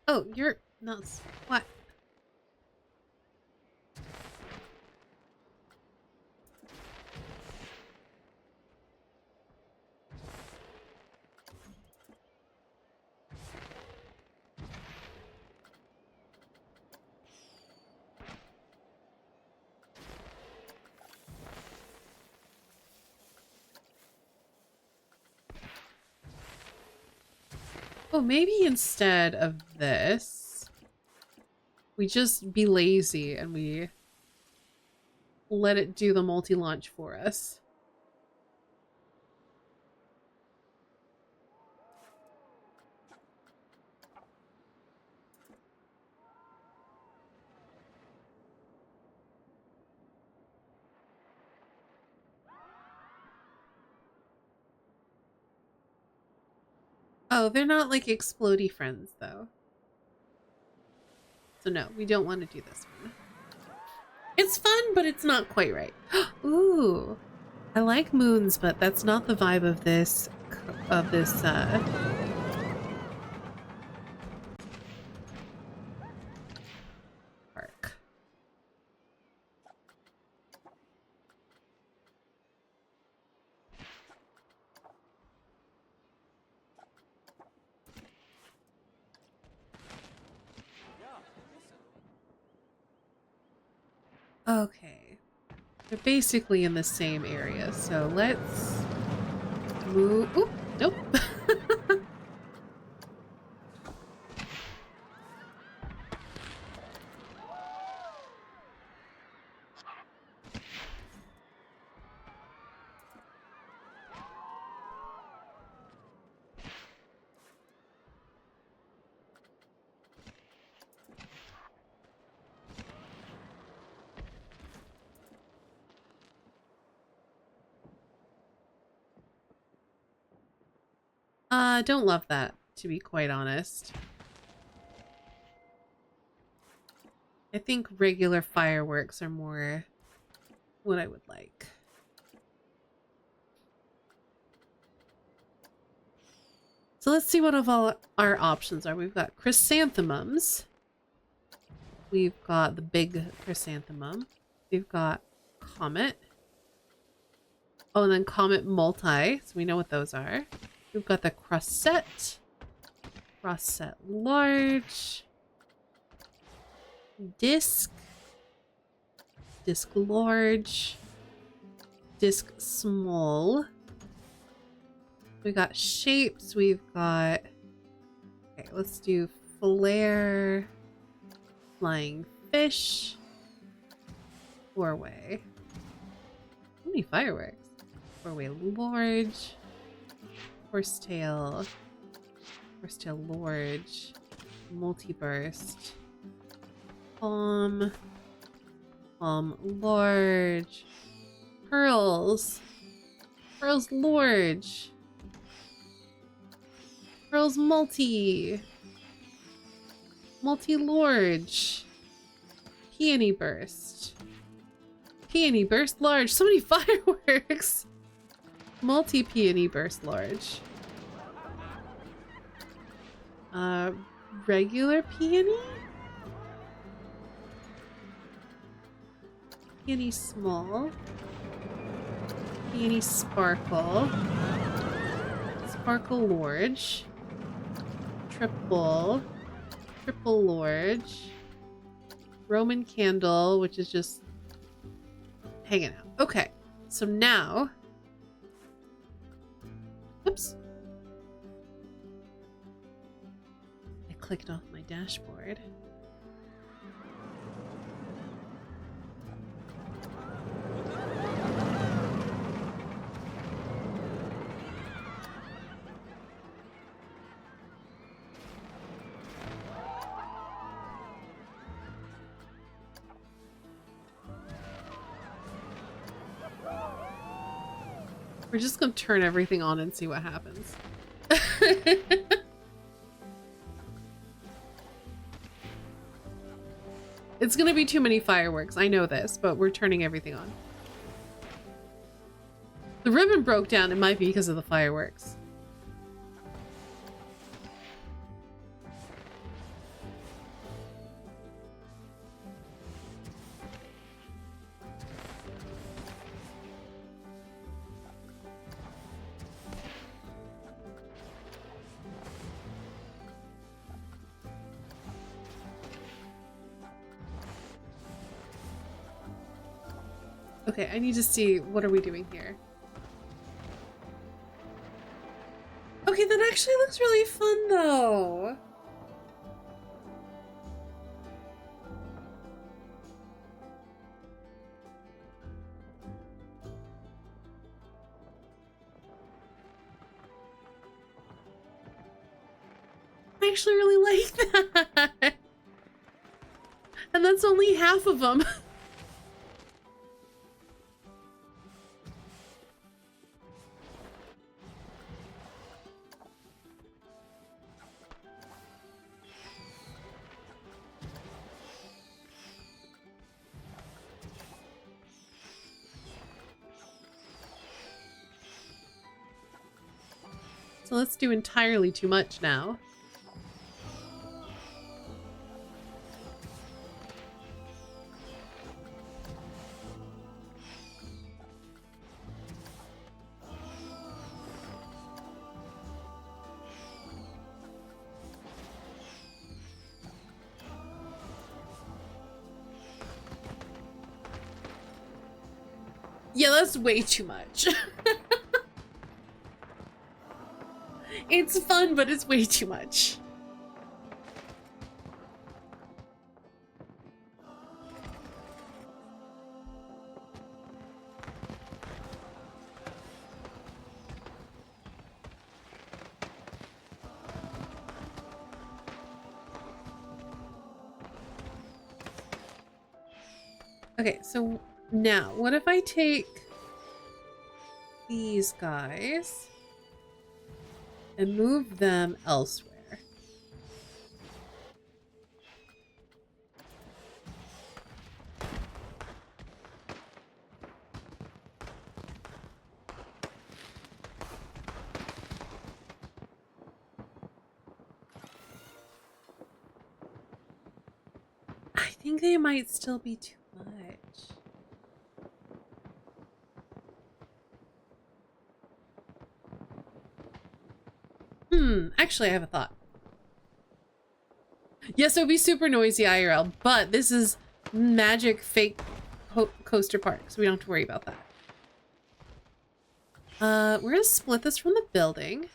Oh, you're nuts. What? Oh, maybe instead of this, we just be lazy and we let it do the multi-launch for us. Oh, they're not like explodey friends though. So no, we don't want to do this one. It's fun, but it's not quite right. Ooh, I like moons, but that's not the vibe of this park. Okay, they're basically in the same area, so let's move. Oop, nope. Don't love that, to be quite honest. I think regular fireworks are more what I would like. So let's see what of all our options are. We've got chrysanthemums. We've got the big chrysanthemum. We've got comet. Oh, and then comet multi. So we know what those are. We've got the crossette. Crossette large. Disc. Disc large. Disc small. We got shapes. We've got... Okay, let's do flare. Flying fish. Four-way. How many fireworks? Four-way large. Horsetail. Horsetail large. Multi-burst. Palm. Palm large. Pearls. Pearls large. Pearls multi. Multi large. Peony burst. Peony burst large. So many fireworks. Multi peony burst large. Regular peony? Peony small. Peony sparkle. Sparkle large. Triple. Triple large. Roman candle, which is just hanging out. Okay, so now... Oops. I clicked off my dashboard. We're just gonna turn everything on and see what happens. It's gonna be too many fireworks. I know this, but we're turning everything on. The ribbon broke down. It might be because of the fireworks. Okay, I need to see, what are we doing here? Okay, that actually looks really fun though. I actually really like that. And that's only half of them. So let's do entirely too much now. Yeah, that's way too much. It's fun, but it's way too much. Okay, so now, what if I take these guys and move them elsewhere? I think they might still be too much. Actually, I have a thought. Yes, it would be super noisy IRL, but this is magic fake coaster park, so we don't have to worry about that. We're gonna split this from the building.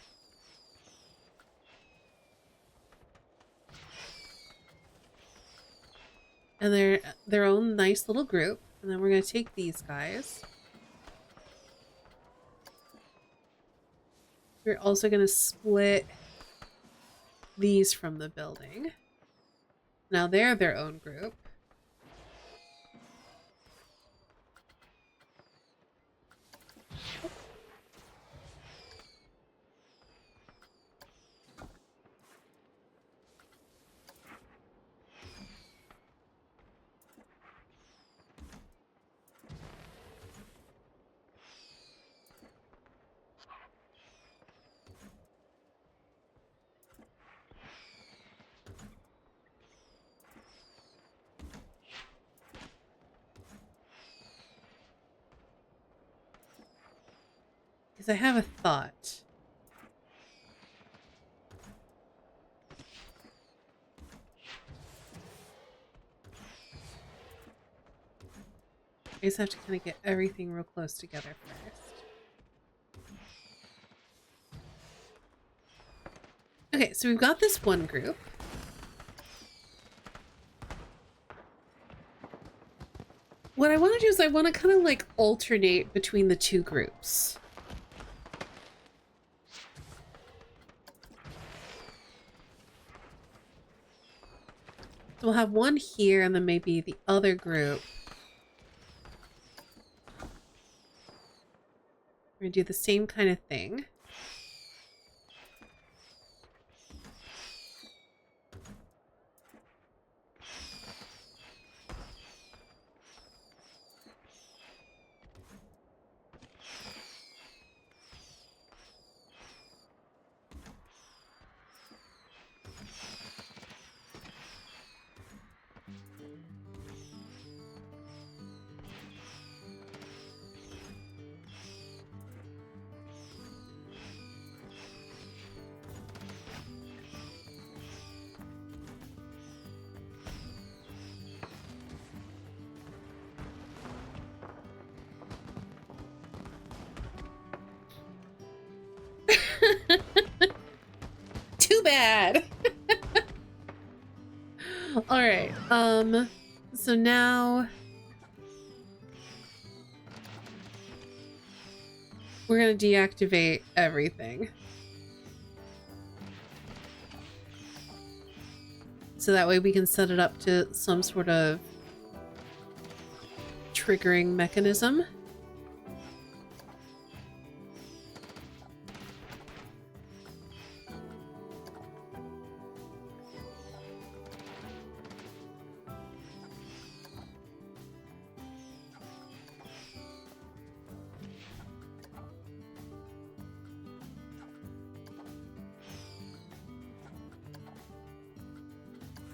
And they're their own nice little group. And then we're gonna take these guys. We're also gonna split these from the building. Now they're their own group. Because I have a thought. I just have to kind of get everything real close together first. Okay, so we've got this one group. What I want to do is I want to kind of like alternate between the two groups. So we'll have one here and then maybe the other group. We're gonna do the same kind of thing. bad. All right. So now we're gonna deactivate everything. So that way we can set it up to some sort of triggering mechanism.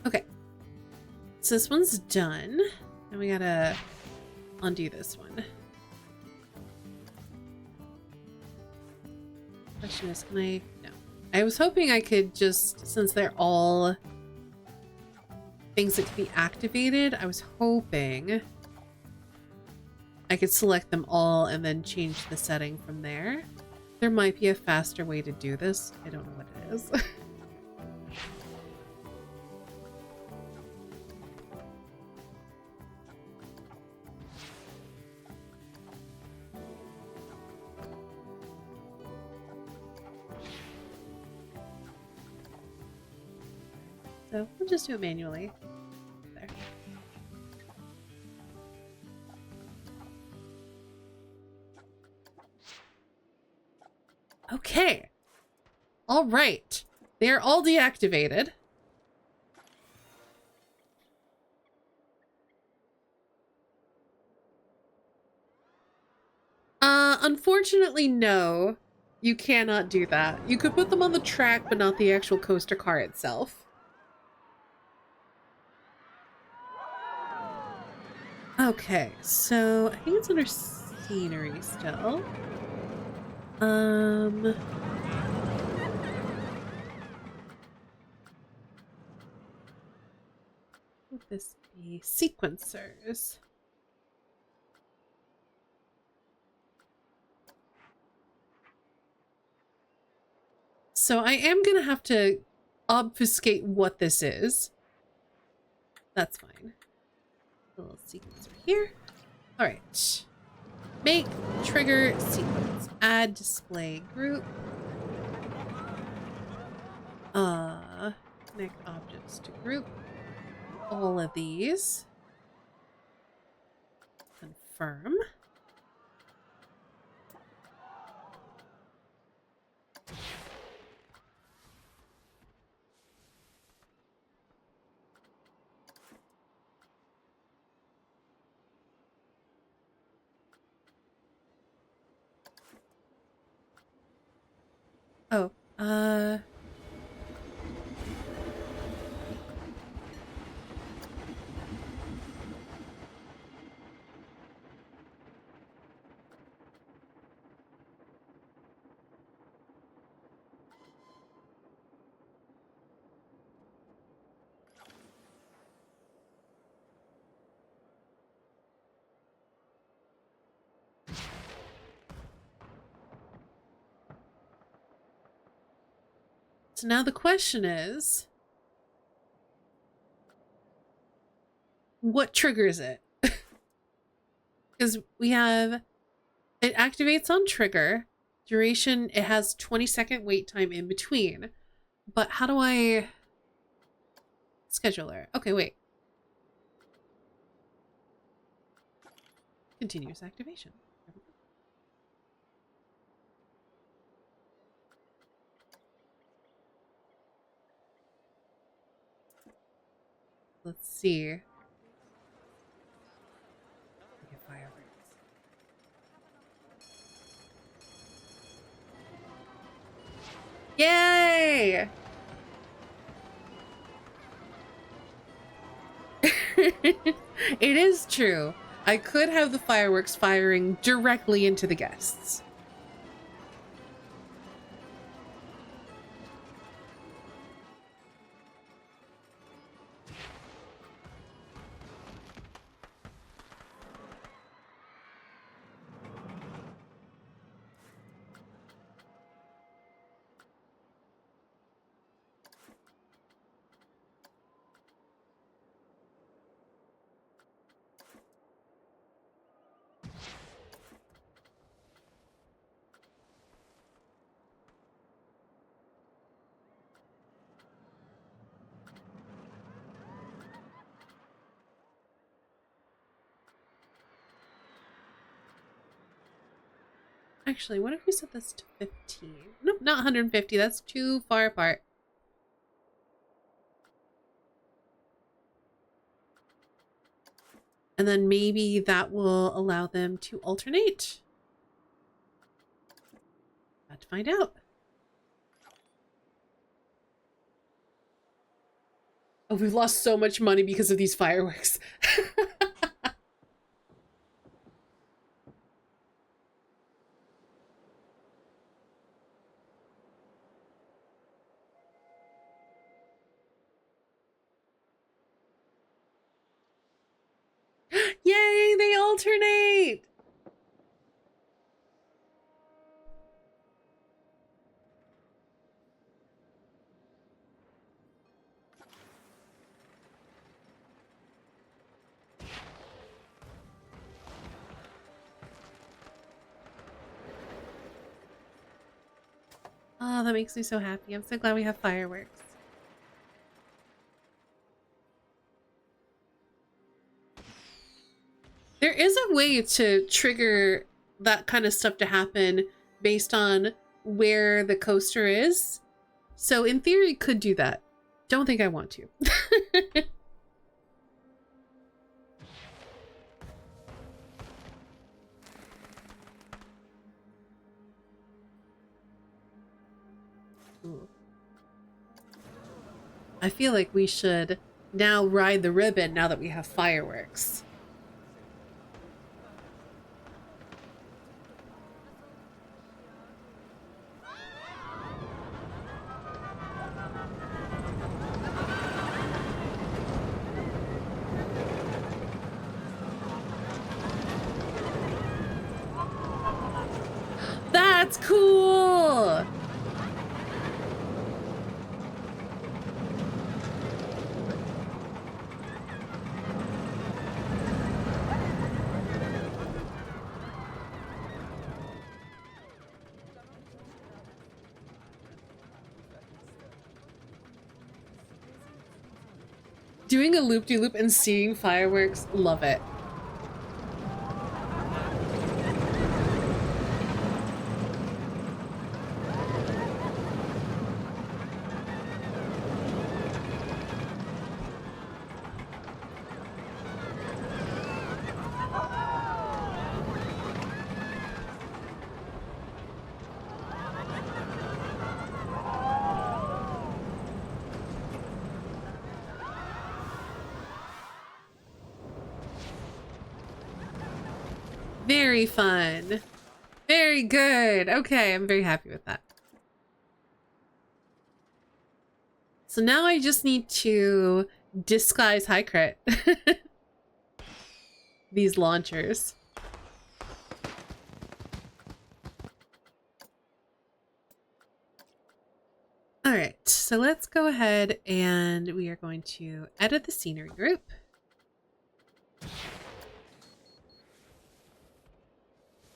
Okay. So this one's done. And we gotta undo this one. Question is, can I? No. I was hoping I could just, since they're all things that can be activated, I was hoping I could select them all and then change the setting from there. There might be a faster way to do this. I don't know what it is. So we'll just do it manually. There. Okay. All right. They are all deactivated. Unfortunately, no. You cannot do that. You could put them on the track, but not the actual coaster car itself. Okay, so I think it's under scenery still. Would this be sequencers? So I am gonna have to obfuscate what this is. That's fine. A little sequencer here. All right. Make trigger sequence. Add display group. Connect objects to group. All of these. Confirm. Oh, so now the question is, what triggers it? Because we have, it activates on trigger. Duration, it has 20-second wait time in between. But how do I... Scheduler. Okay, wait. Continuous activation. Let's see. Okay, fireworks. Yay! It is true. I could have the fireworks firing directly into the guests. Actually, what if we set this to 15? Nope, not 150. That's too far apart. And then maybe that will allow them to alternate. Got to find out. Oh, we've lost so much money because of these fireworks. Yay, they alternate! Oh, that makes me so happy. I'm so glad we have fireworks. There is a way to trigger that kind of stuff to happen based on where the coaster is. So in theory, could do that. Don't think I want to. Ooh. I feel like we should now ride the ribbon now that we have fireworks. That's cool! Doing a loop-de-loop and seeing fireworks, love it. Very fun. Very good. Okay, I'm very happy with that. So now I just need to disguise high crit these launchers. All right, so let's go ahead and we are going to edit the scenery group.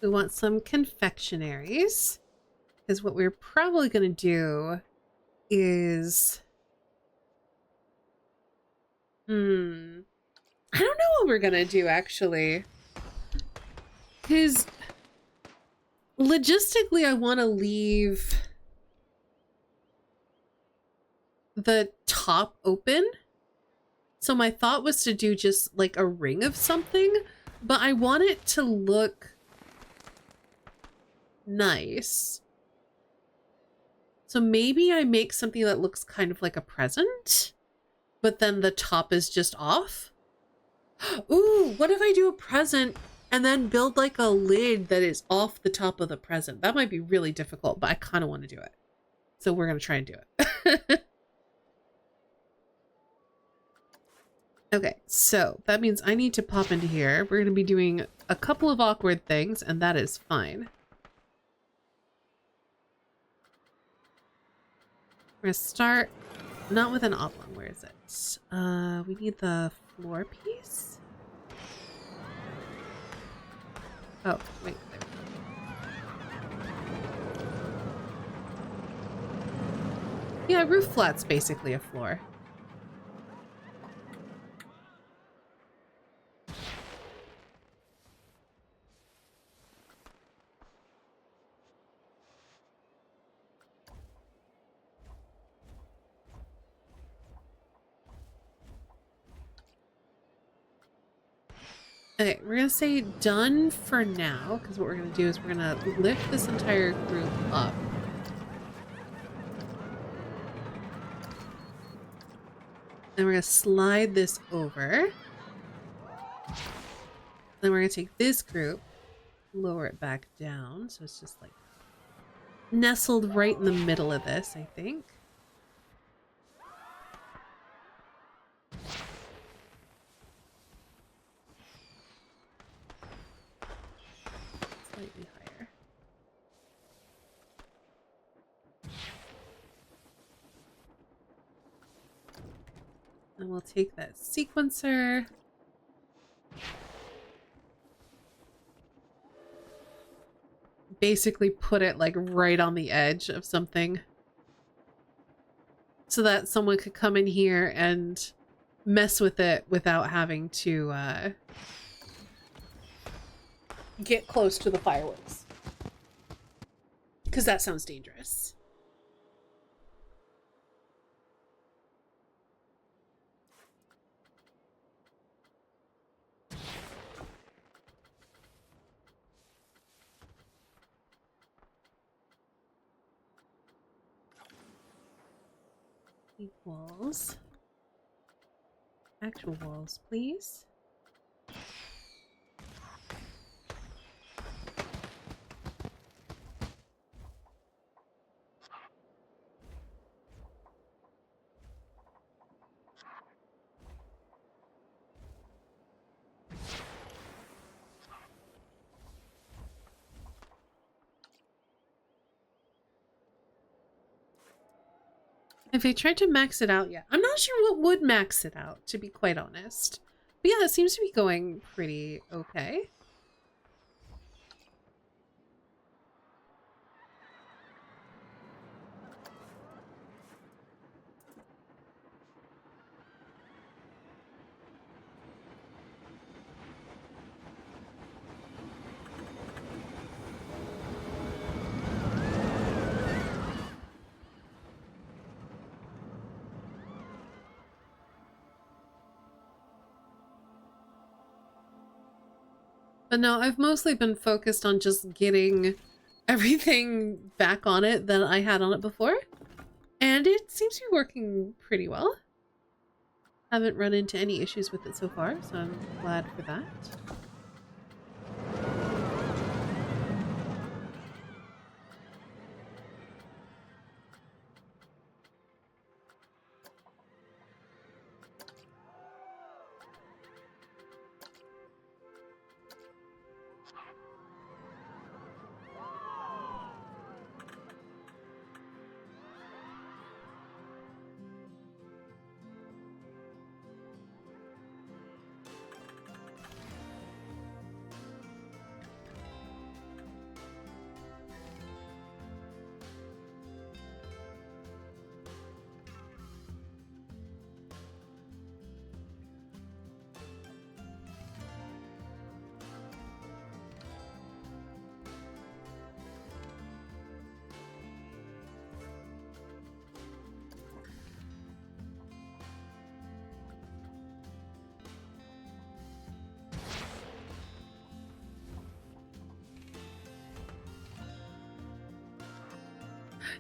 We want some confectionaries because what we're probably going to do is I don't know what we're going to do actually, because logistically I want to leave the top open. So my thought was to do just like a ring of something, but I want it to look nice. So maybe I make something that looks kind of like a present, but then the top is just off. Ooh, what if I do a present and then build like a lid that is off the top of the present? That might be really difficult, but I kind of want to do it. So we're going to try and do it. Okay, so that means I need to pop into here. We're going to be doing a couple of awkward things, and that is fine. We're going to start not with an oblong. Where is it? We need the floor piece. Oh, wait. Yeah, roof flat's basically a floor. Okay, we're gonna say done for now, because what we're gonna do is we're gonna lift this entire group up. Then we're gonna slide this over. Then we're gonna take this group, lower it back down, so it's just like nestled right in the middle of this, I think. Slightly higher. And we'll take that sequencer. Basically put it like right on the edge of something. So that someone could come in here and mess with it without having to get close to the fireworks. Because that sounds dangerous. Walls. Actual walls, please. If I tried to max it out yet, I'm not sure what would max it out, to be quite honest. But yeah, it seems to be going pretty okay. But no, I've mostly been focused on just getting everything back on it that I had on it before. And it seems to be working pretty well. Haven't run into any issues with it so far, so I'm glad for that.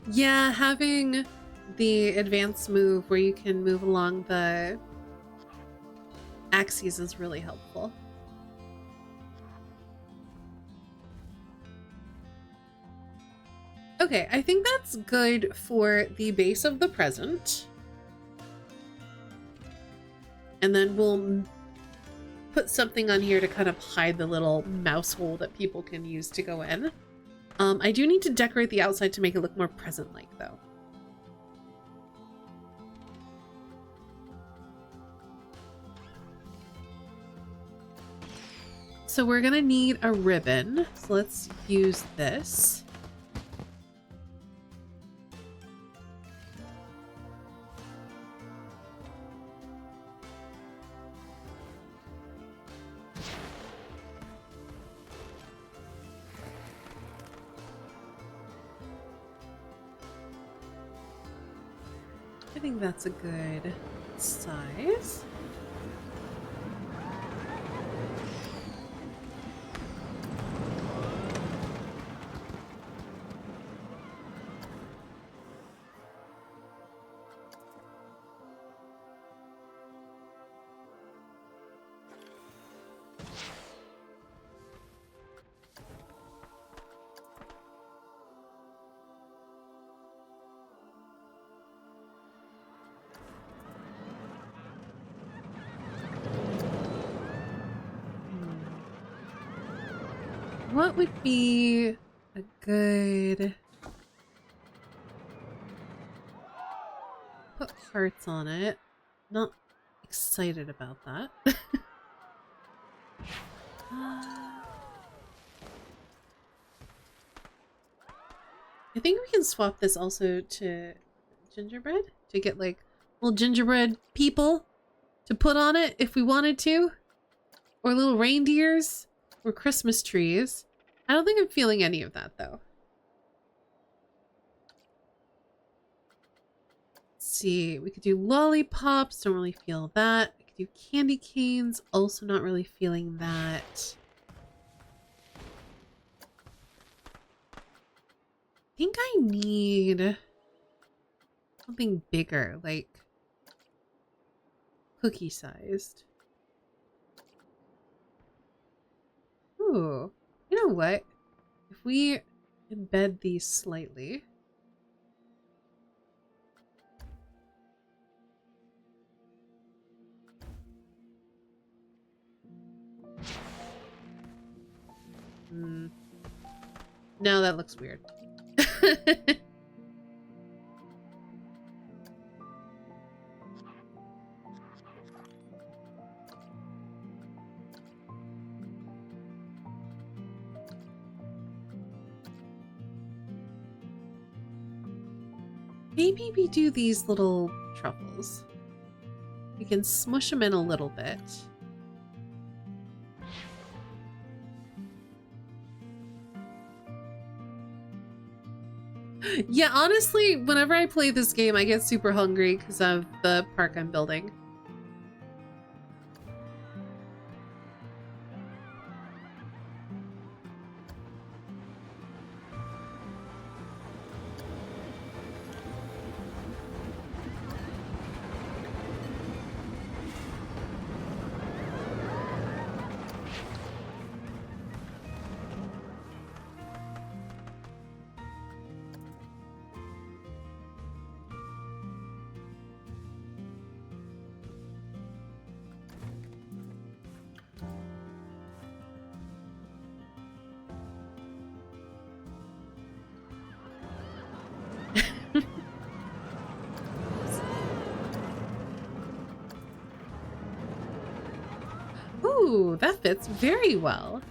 Yeah, having the advanced move where you can move along the axes is really helpful. Okay, I think that's good for the base of the present. And then we'll put something on here to kind of hide the little mouse hole that people can use to go in. I do need to decorate the outside to make it look more present-like, though. So we're gonna need a ribbon. So let's use this. I think that's a good size. what would be a good... Put hearts on it. Not excited about that. I think we can swap this also to gingerbread to get like little gingerbread people to put on it if we wanted to. Or little reindeers or Christmas trees. I don't think I'm feeling any of that though. Let's see, we could do lollipops, don't really feel that. We could do candy canes, also not really feeling that. I think I need something bigger, like cookie sized. Ooh, you know what? If we embed these slightly. No, that looks weird. Maybe we do these little truffles. We can smush them in a little bit. Yeah, honestly, whenever I play this game, I get super hungry because of the park I'm building. Ooh, that fits very well.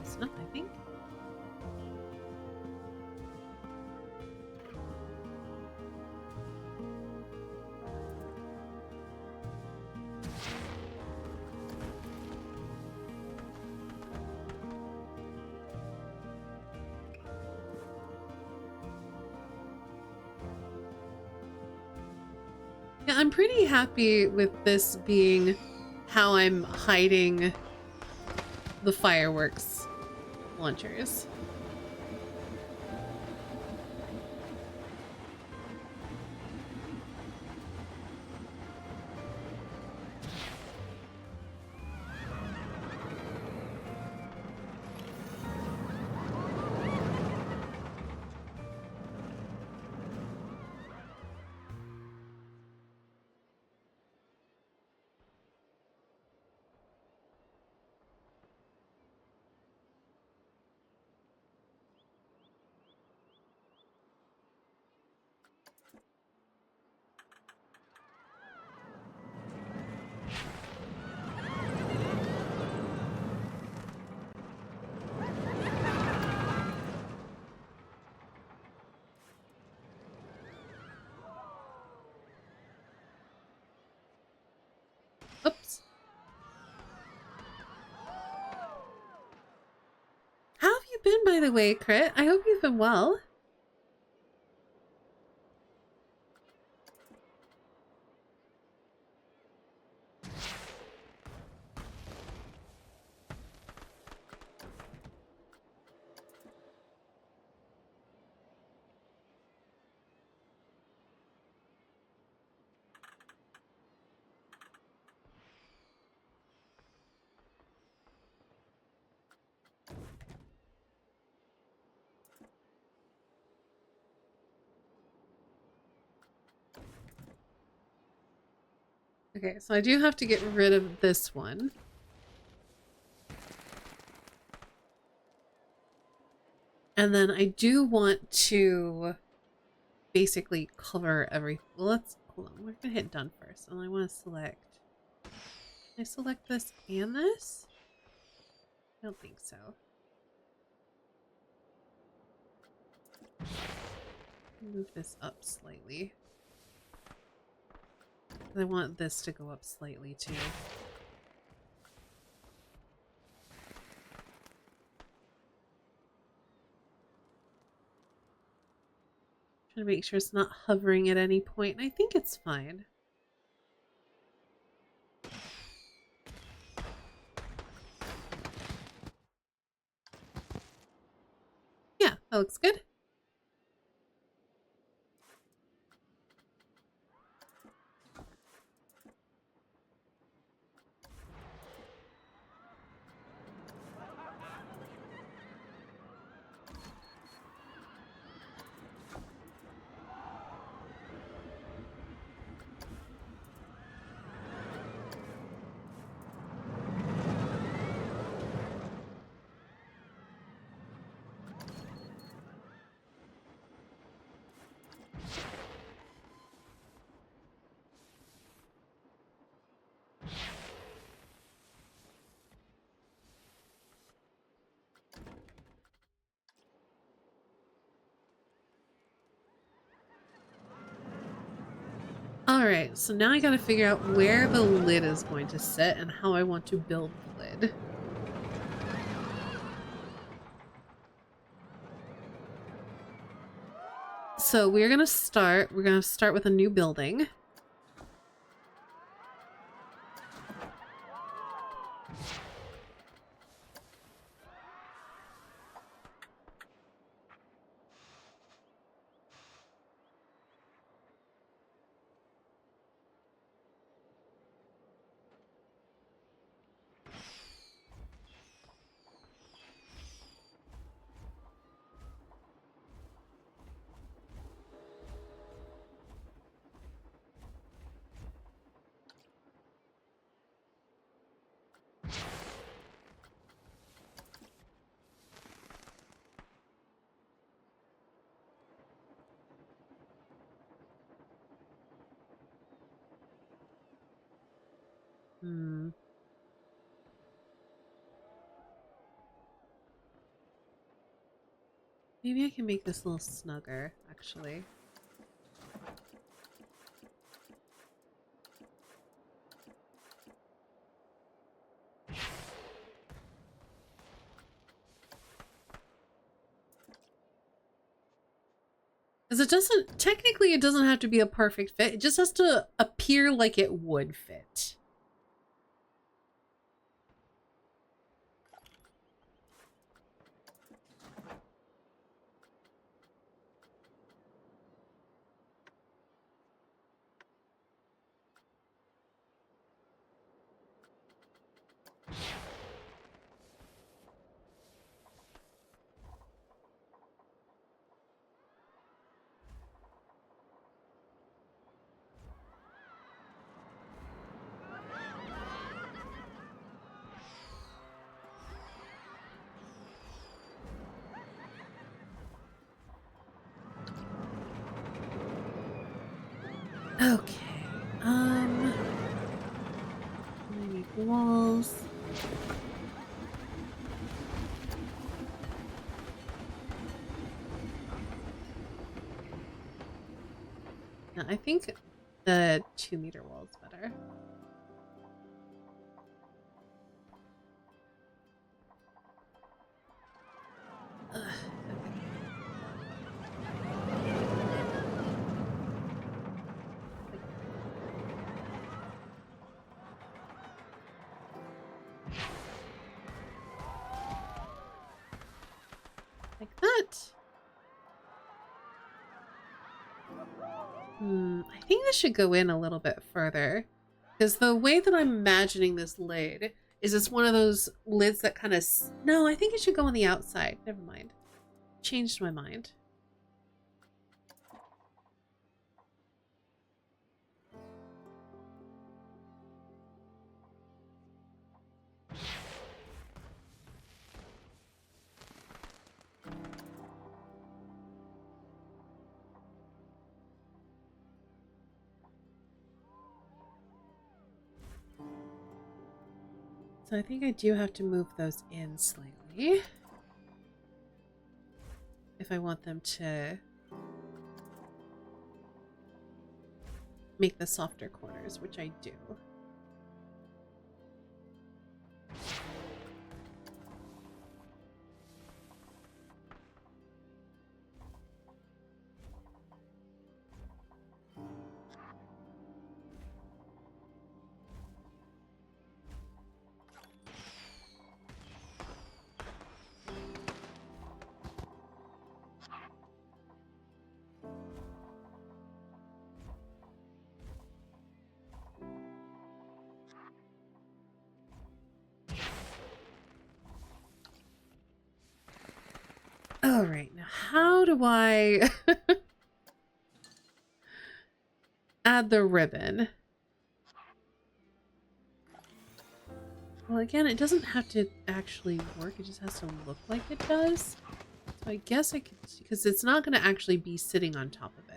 It's not, I think. Yeah, I'm pretty happy with this being how I'm hiding the fireworks launchers. Oops. How have you been, by the way, Crit? I hope you've been well. Okay, so I do have to get rid of this one. And then I do want to basically cover everything. Well, let's hold on. We're gonna hit done first, and I want to select. Can I select this and this? I don't think so. Move this up slightly. I want this to go up slightly too. Trying to make sure it's not hovering at any point, and I think it's fine. Yeah, that looks good. Alright, so now I gotta figure out where the lid is going to sit and how I want to build the lid. So we're gonna start with a new building. Maybe I can make this a little snugger, actually. Because technically it doesn't have to be a perfect fit. It just has to appear like it would fit. Okay. I need walls. No, I think the 2-meter wall is better. that. I think this should go in a little bit further. Because the way that I'm imagining this lid is it's one of those lids that kind of... No, I think it should go on the outside. Never mind. Changed my mind. So I think I do have to move those in slightly if I want them to make the softer corners, which I do. All right, now how do I add the ribbon? Well, again, it doesn't have to actually work. It just has to look like it does. So I guess I could, because it's not going to actually be sitting on top of it.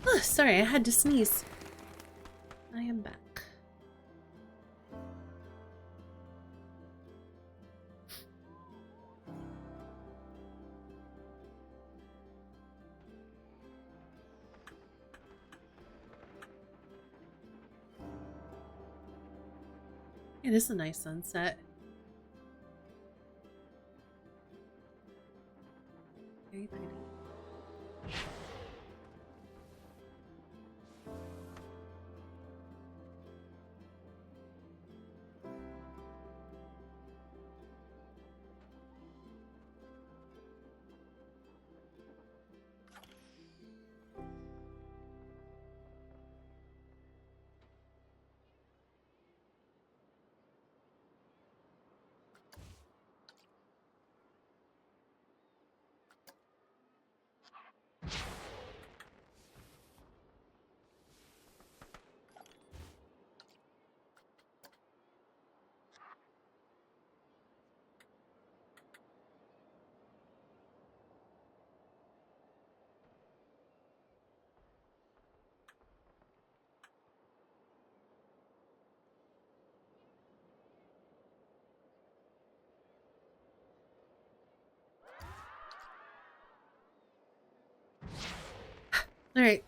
Oh, sorry, I had to sneeze. I am back. It is a nice sunset. Very pretty. All right.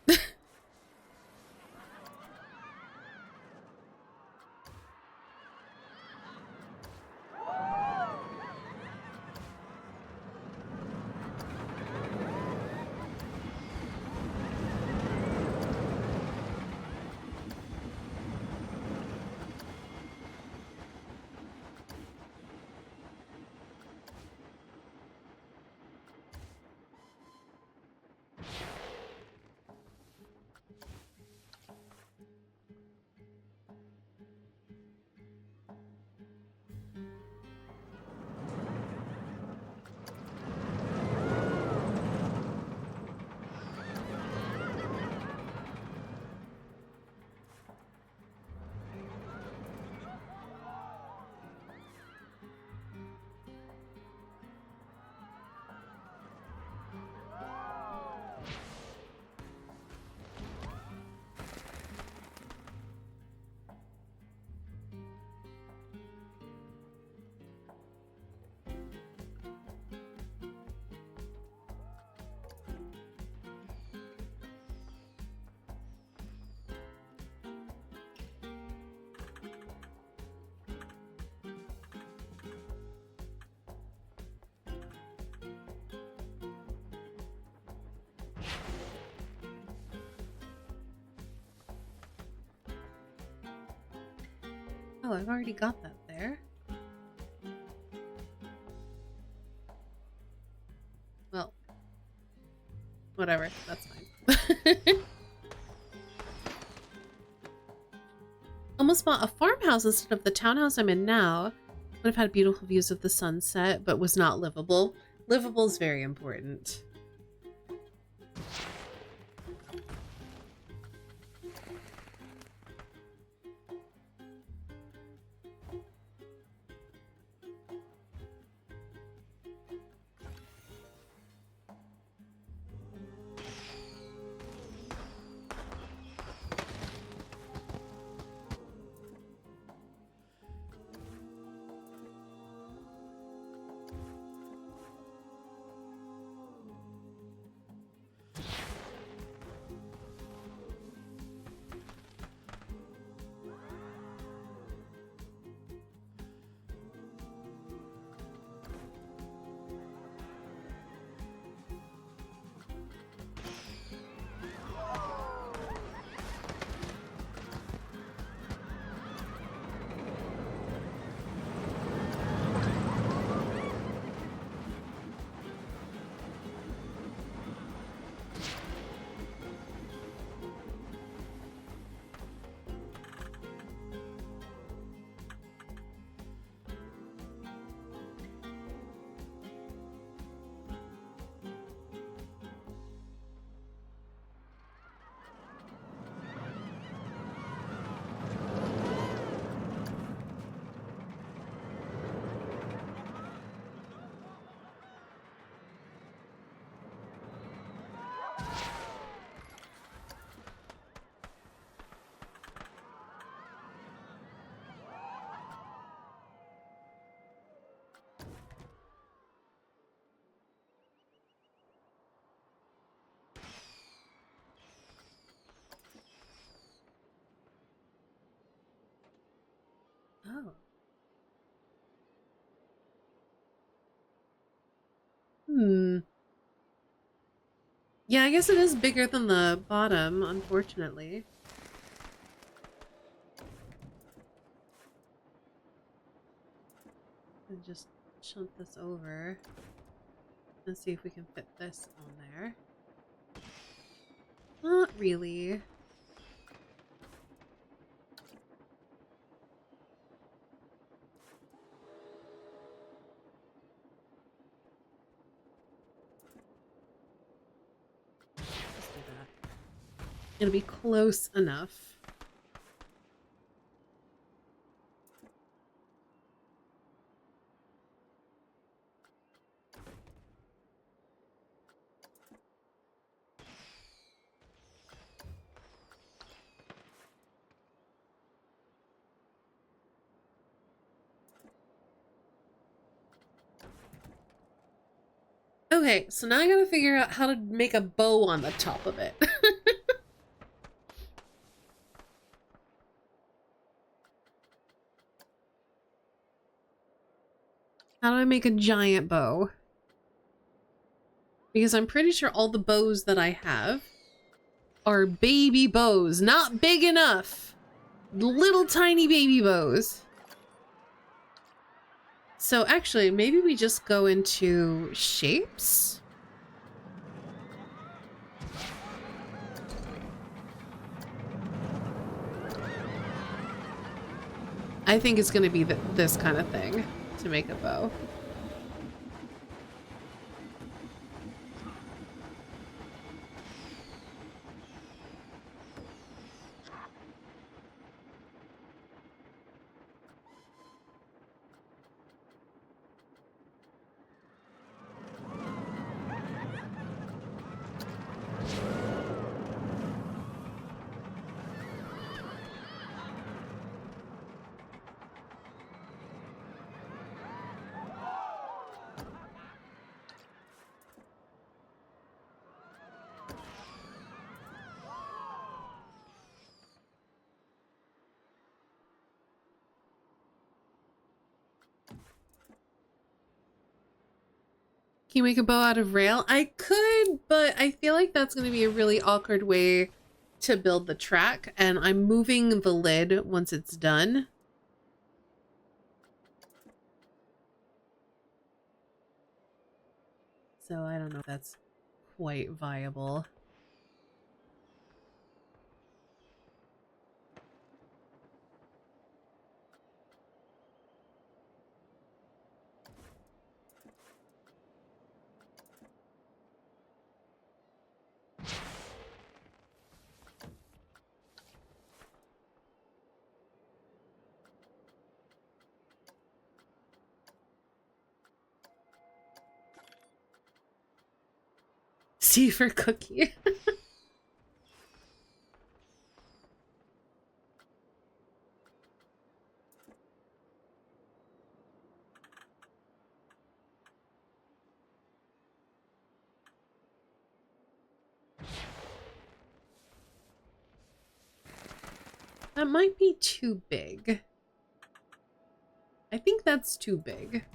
Oh, I've already got that there. Well, whatever. That's fine. Almost bought a farmhouse instead of the townhouse I'm in now. Would have had beautiful views of the sunset, but was not livable. Livable is very important. Oh. Hmm. Yeah, I guess it is bigger than the bottom, unfortunately. And just shunt this over and see if we can fit this on there. Not really. Let's do that. It'll be close enough. Okay, so now I gotta figure out how to make a bow on the top of it. How do I make a giant bow? Because I'm pretty sure all the bows that I have are baby bows, not big enough. Little tiny baby bows. So actually, maybe we just go into shapes? I think it's gonna be this kind of thing to make a bow. Can you make a bow out of rail? I could, but I feel like that's going to be a really awkward way to build the track, and I'm moving the lid once it's done. So I don't know if that's quite viable. C for cookie. That might be too big. I think that's too big.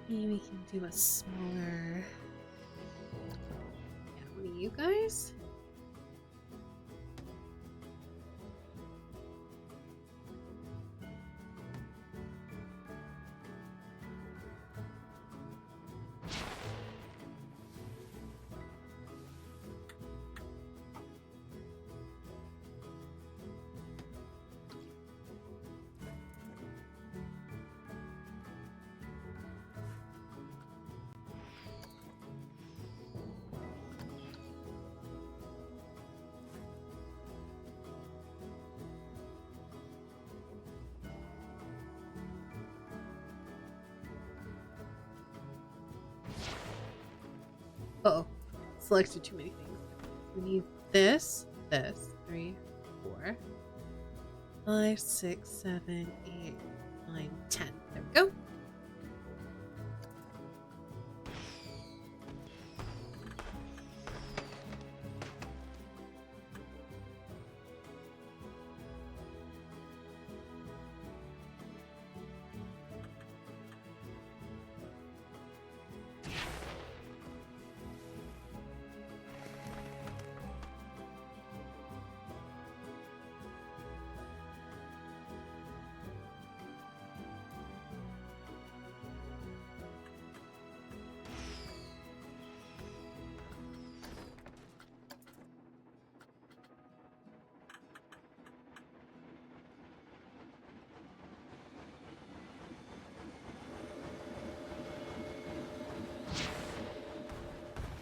Maybe we can do a smaller... Yeah, what are you guys? Uh-oh. Selected too many things. We need this, 3, 4, 5, 6, 7, 8, 9, 10. There we go.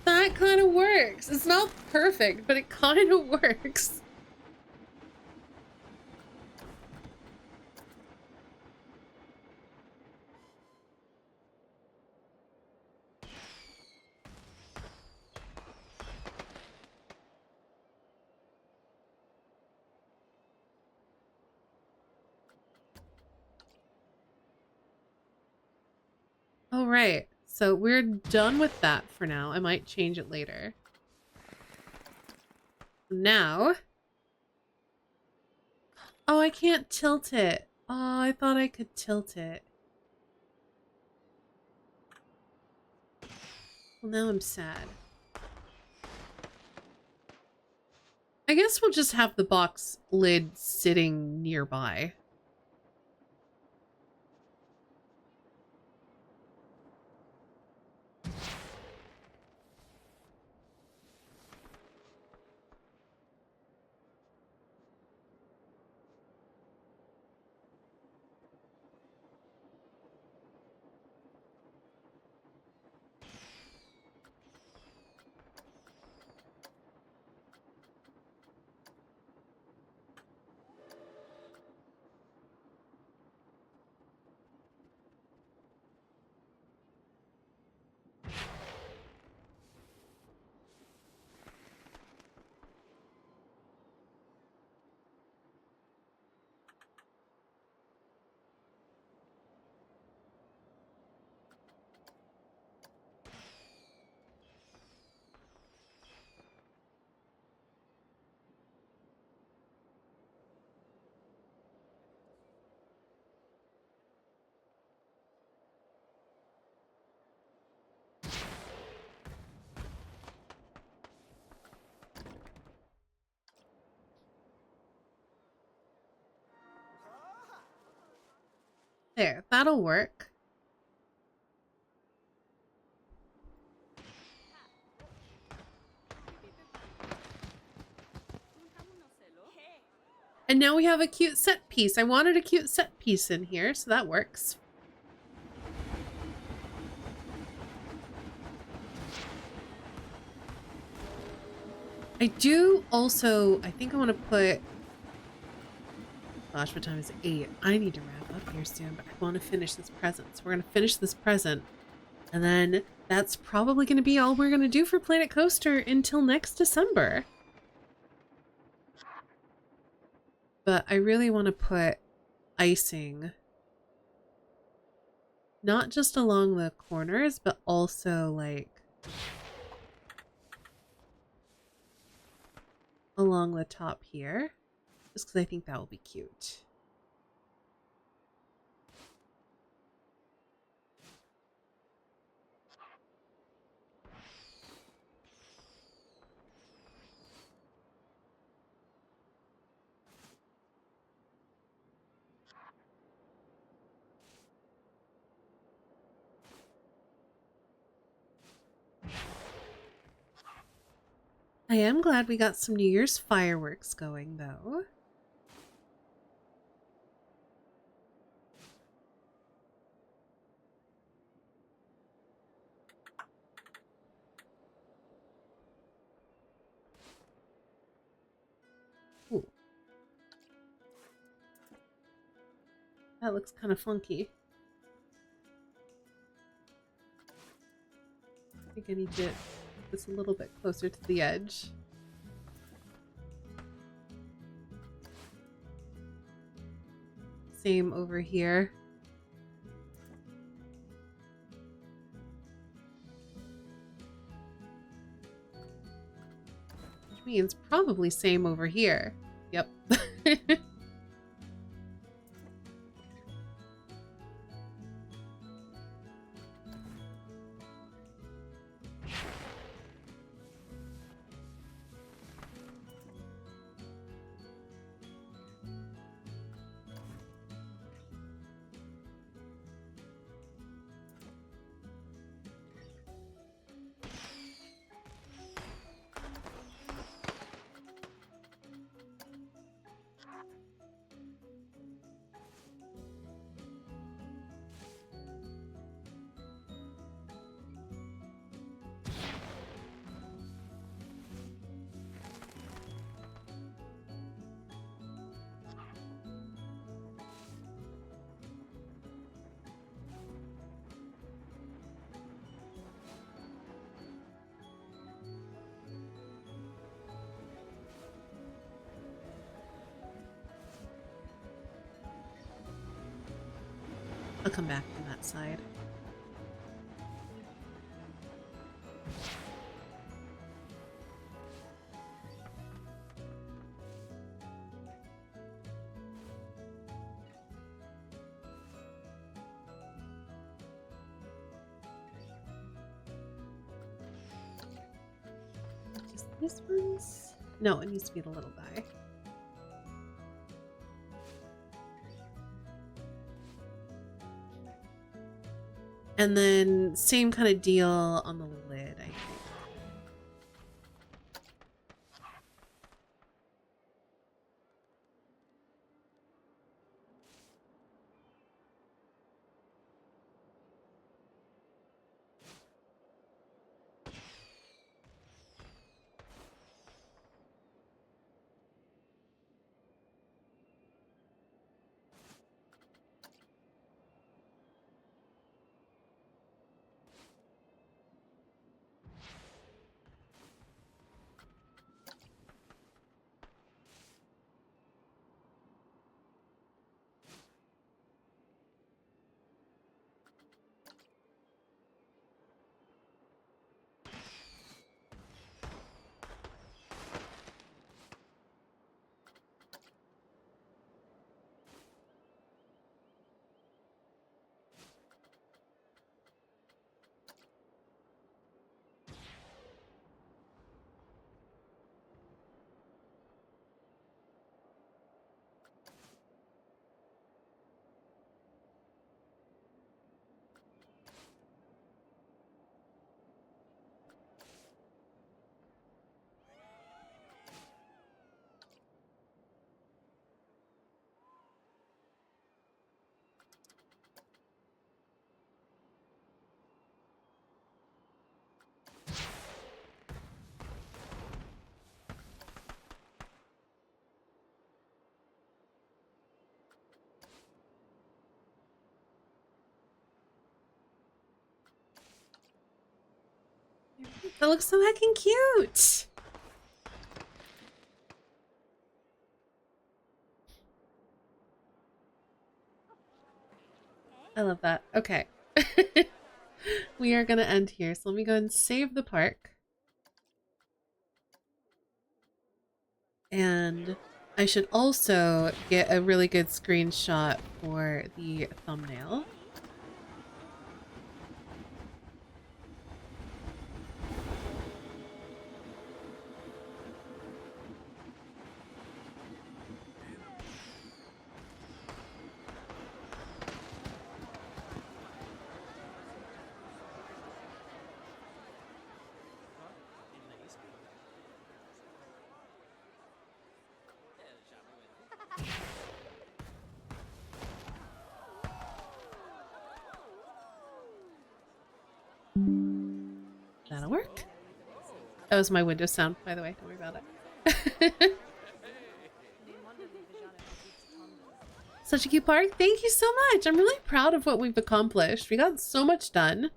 That kind of works. It's not perfect, but it kind of works. All right. So we're done with that for now. I might change it later. Now. Oh, I can't tilt it. Oh, I thought I could tilt it. Well, now I'm sad. I guess we'll just have the box lid sitting nearby. There, that'll work. And now we have a cute set piece. I wanted a cute set piece in here, so that works. I do also, I think I want to put, gosh, what time is it? 8. I need to wrap up here soon, but I want to finish this present. So we're going to finish this present, and then that's probably going to be all we're going to do for Planet Coaster until next December. But I really want to put icing, not just along the corners, but also like along the top here, just because I think that will be cute. I am glad we got some New Year's fireworks going, though. Ooh. That looks kind of funky. I think I need to get this a little bit closer to the edge. Same over here. Which means probably same over here. Yep. I'll come back from that side. This one's... No, it needs to be the little guy. And then same kind of deal on the lid, I think. That looks so heckin' cute! I love that. Okay. We are gonna end here, so let me go and save the park. And I should also get a really good screenshot for the thumbnail. That'll work. That was my Windows sound, by the way. Don't worry about it. Such a cute park. Thank you so much. I'm really proud of what we've accomplished. We got so much done.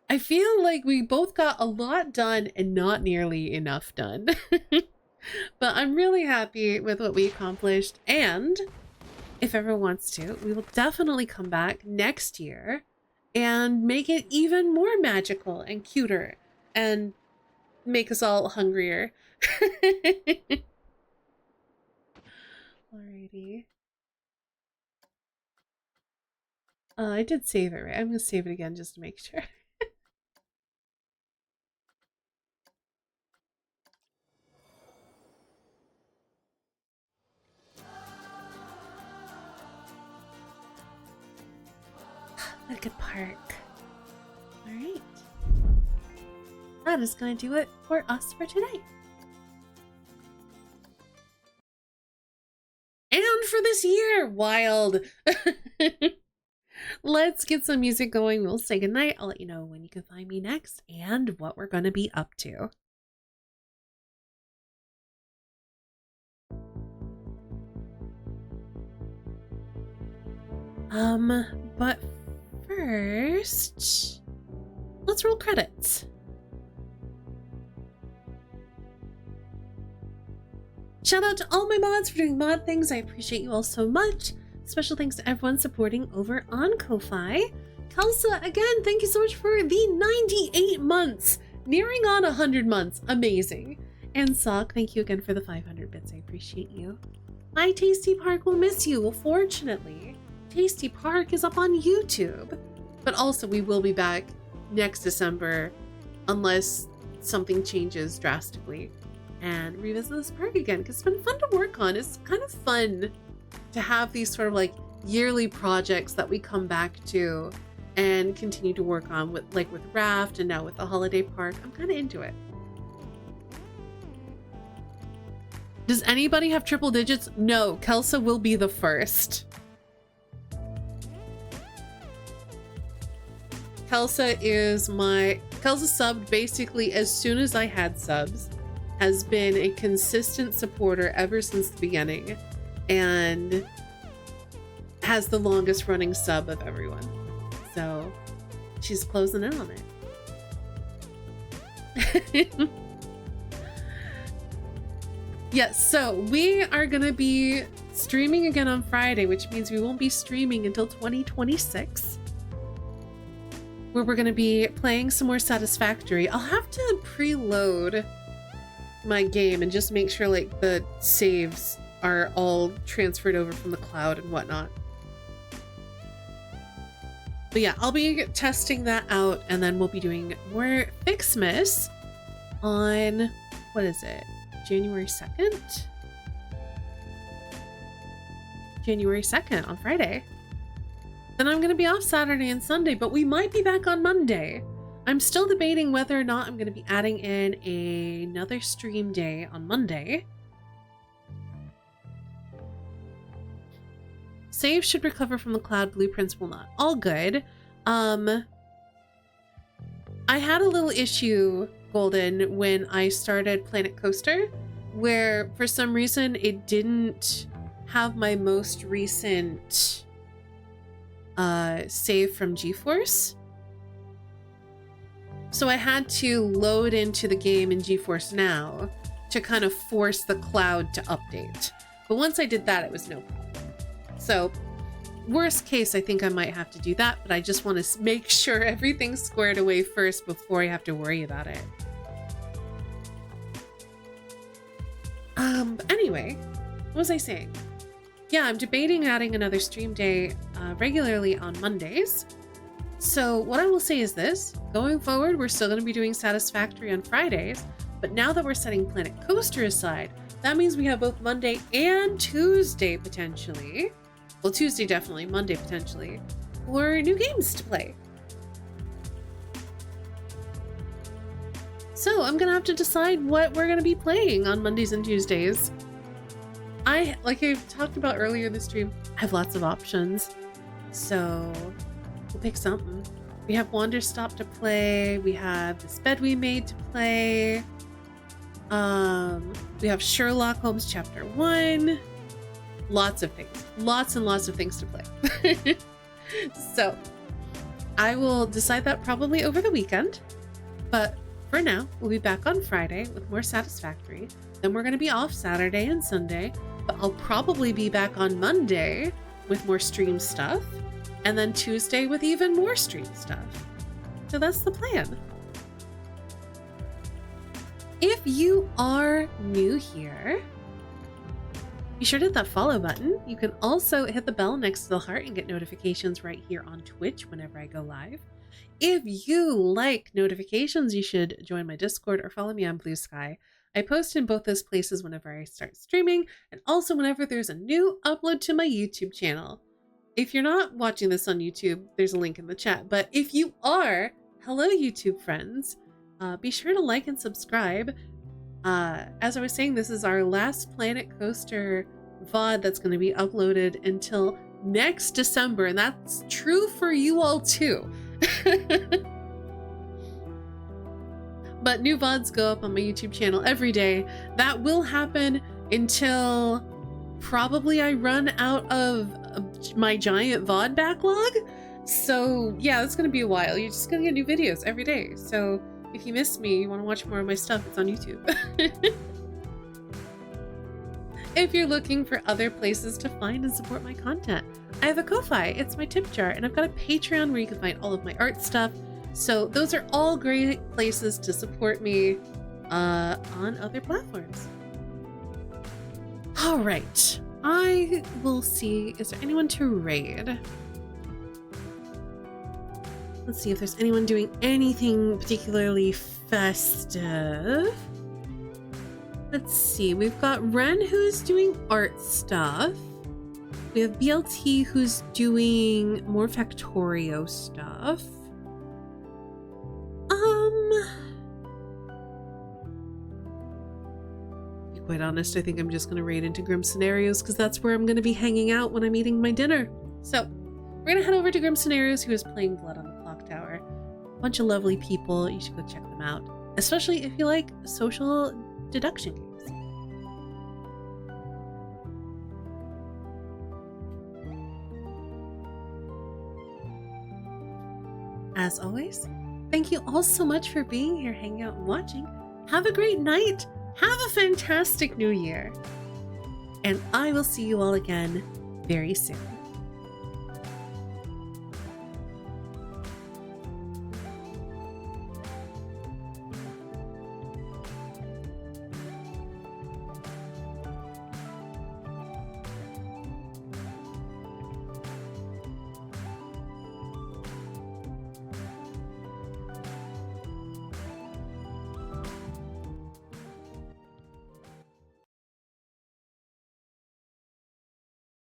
I feel like we both got a lot done and not nearly enough done. But I'm really happy with what we accomplished. And if everyone wants to, we will definitely come back next year and make it even more magical and cuter and make us all hungrier. Alrighty. I did save it, right? I'm gonna save it again just to make sure. What a good park. Alright. That is gonna do it for us for today. And for this year! Wild! Let's get some music going. We'll say goodnight. I'll let you know when you can find me next and what we're gonna be up to. But first, let's roll credits. Shout out to all my mods for doing mod things. I appreciate you all so much. Special thanks to everyone supporting over on Ko-Fi. Kelsa, again, thank you so much for the 98 months. Nearing on 100 months. Amazing. And Sock, thank you again for the 500 bits. I appreciate you. My Tasty Park will miss you. Well, fortunately, Tasty Park is up on YouTube. But also, we will be back next December, unless something changes drastically and revisit this park again, because it's been fun to work on. It's kind of fun to have these sort of like yearly projects that we come back to and continue to work on, with Raft and now with the holiday park. I'm kind of into it. Does anybody have triple digits? No, Kelsa will be the first. Kelsa subbed basically as soon as I had subs, has been a consistent supporter ever since the beginning, and has the longest running sub of everyone. So she's closing in on it. Yes, so we are gonna be streaming again on Friday, which means we won't be streaming until 2026, where we're gonna be playing some more Satisfactory. I'll have to preload my game and just make sure like the saves are all transferred over from the cloud and whatnot. But yeah, I'll be testing that out, and then we'll be doing more Fixmas on, what is it? January 2nd? January 2nd on Friday. Then I'm going to be off Saturday and Sunday, but we might be back on Monday. I'm still debating whether or not I'm going to be adding in another stream day on Monday. Save should recover from the cloud, blueprints will not. All good. I had a little issue, Golden, when I started Planet Coaster, where for some reason it didn't have my most recent save from GeForce. So I had to load into the game in GeForce Now to kind of force the cloud to update. But once I did that, it was no problem. So worst case, I think I might have to do that, but I just want to make sure everything's squared away first before I have to worry about it. But anyway, what was I saying? Yeah, I'm debating adding another stream day regularly on Mondays. So what I will say is this: going forward, we're still going to be doing Satisfactory on Fridays, but now that we're setting Planet Coaster aside, that means we have both Monday and Tuesday potentially. Well, Tuesday definitely, Monday potentially, for new games to play. So I'm gonna have to decide what we're gonna be playing on Mondays and Tuesdays. Like I talked about earlier in the stream, I have lots of options. So we'll pick something. We have Wander Stop to play. We have This Bed We Made to play. We have Sherlock Holmes Chapter 1. Lots of things. Lots and lots of things to play. So I will decide that probably over the weekend. But for now, we'll be back on Friday with more Satisfactory. Then we're going to be off Saturday and Sunday. But I'll probably be back on Monday with more stream stuff. And then Tuesday with even more stream stuff. So that's the plan. If you are new here, be sure to hit that follow button. You can also hit the bell next to the heart and get notifications right here on Twitch whenever I go live. If you like notifications, you should join my Discord or follow me on Blue Sky. I post in both those places whenever I start streaming, and also whenever there's a new upload to my YouTube channel. If you're not watching this on YouTube, there's a link in the chat. But if you are, hello YouTube friends, be sure to like and subscribe. As I was saying, this is our last Planet Coaster VoD that's going to be uploaded until next December, and that's true for you all too. But new VoDs go up on my YouTube channel every day. That will happen until probably I run out of my giant VoD backlog. So yeah, it's going to be a while. You're just going to get new videos every day. So if you missed me, you want to watch more of my stuff, it's on YouTube. If you're looking for other places to find and support my content, I have a Ko-Fi, it's my tip jar, and I've got a Patreon where you can find all of my art stuff. So those are all great places to support me on other platforms. All right, I will see, is there anyone to raid? Let's see if there's anyone doing anything particularly festive. Let's see, we've got Ren who's doing art stuff. We have BLT who's doing more Factorio stuff. To be quite honest, I think I'm just gonna raid into Grim Scenarios because that's where I'm gonna be hanging out when I'm eating my dinner. So we're gonna head over to Grim Scenarios, who is playing Blood on the Clock Tower. A bunch of lovely people. You should go check them out, especially if you like social deduction games. As always, thank you all so much for being here, hanging out and watching. Have a great night. Have a fantastic new year. And I will see you all again very soon.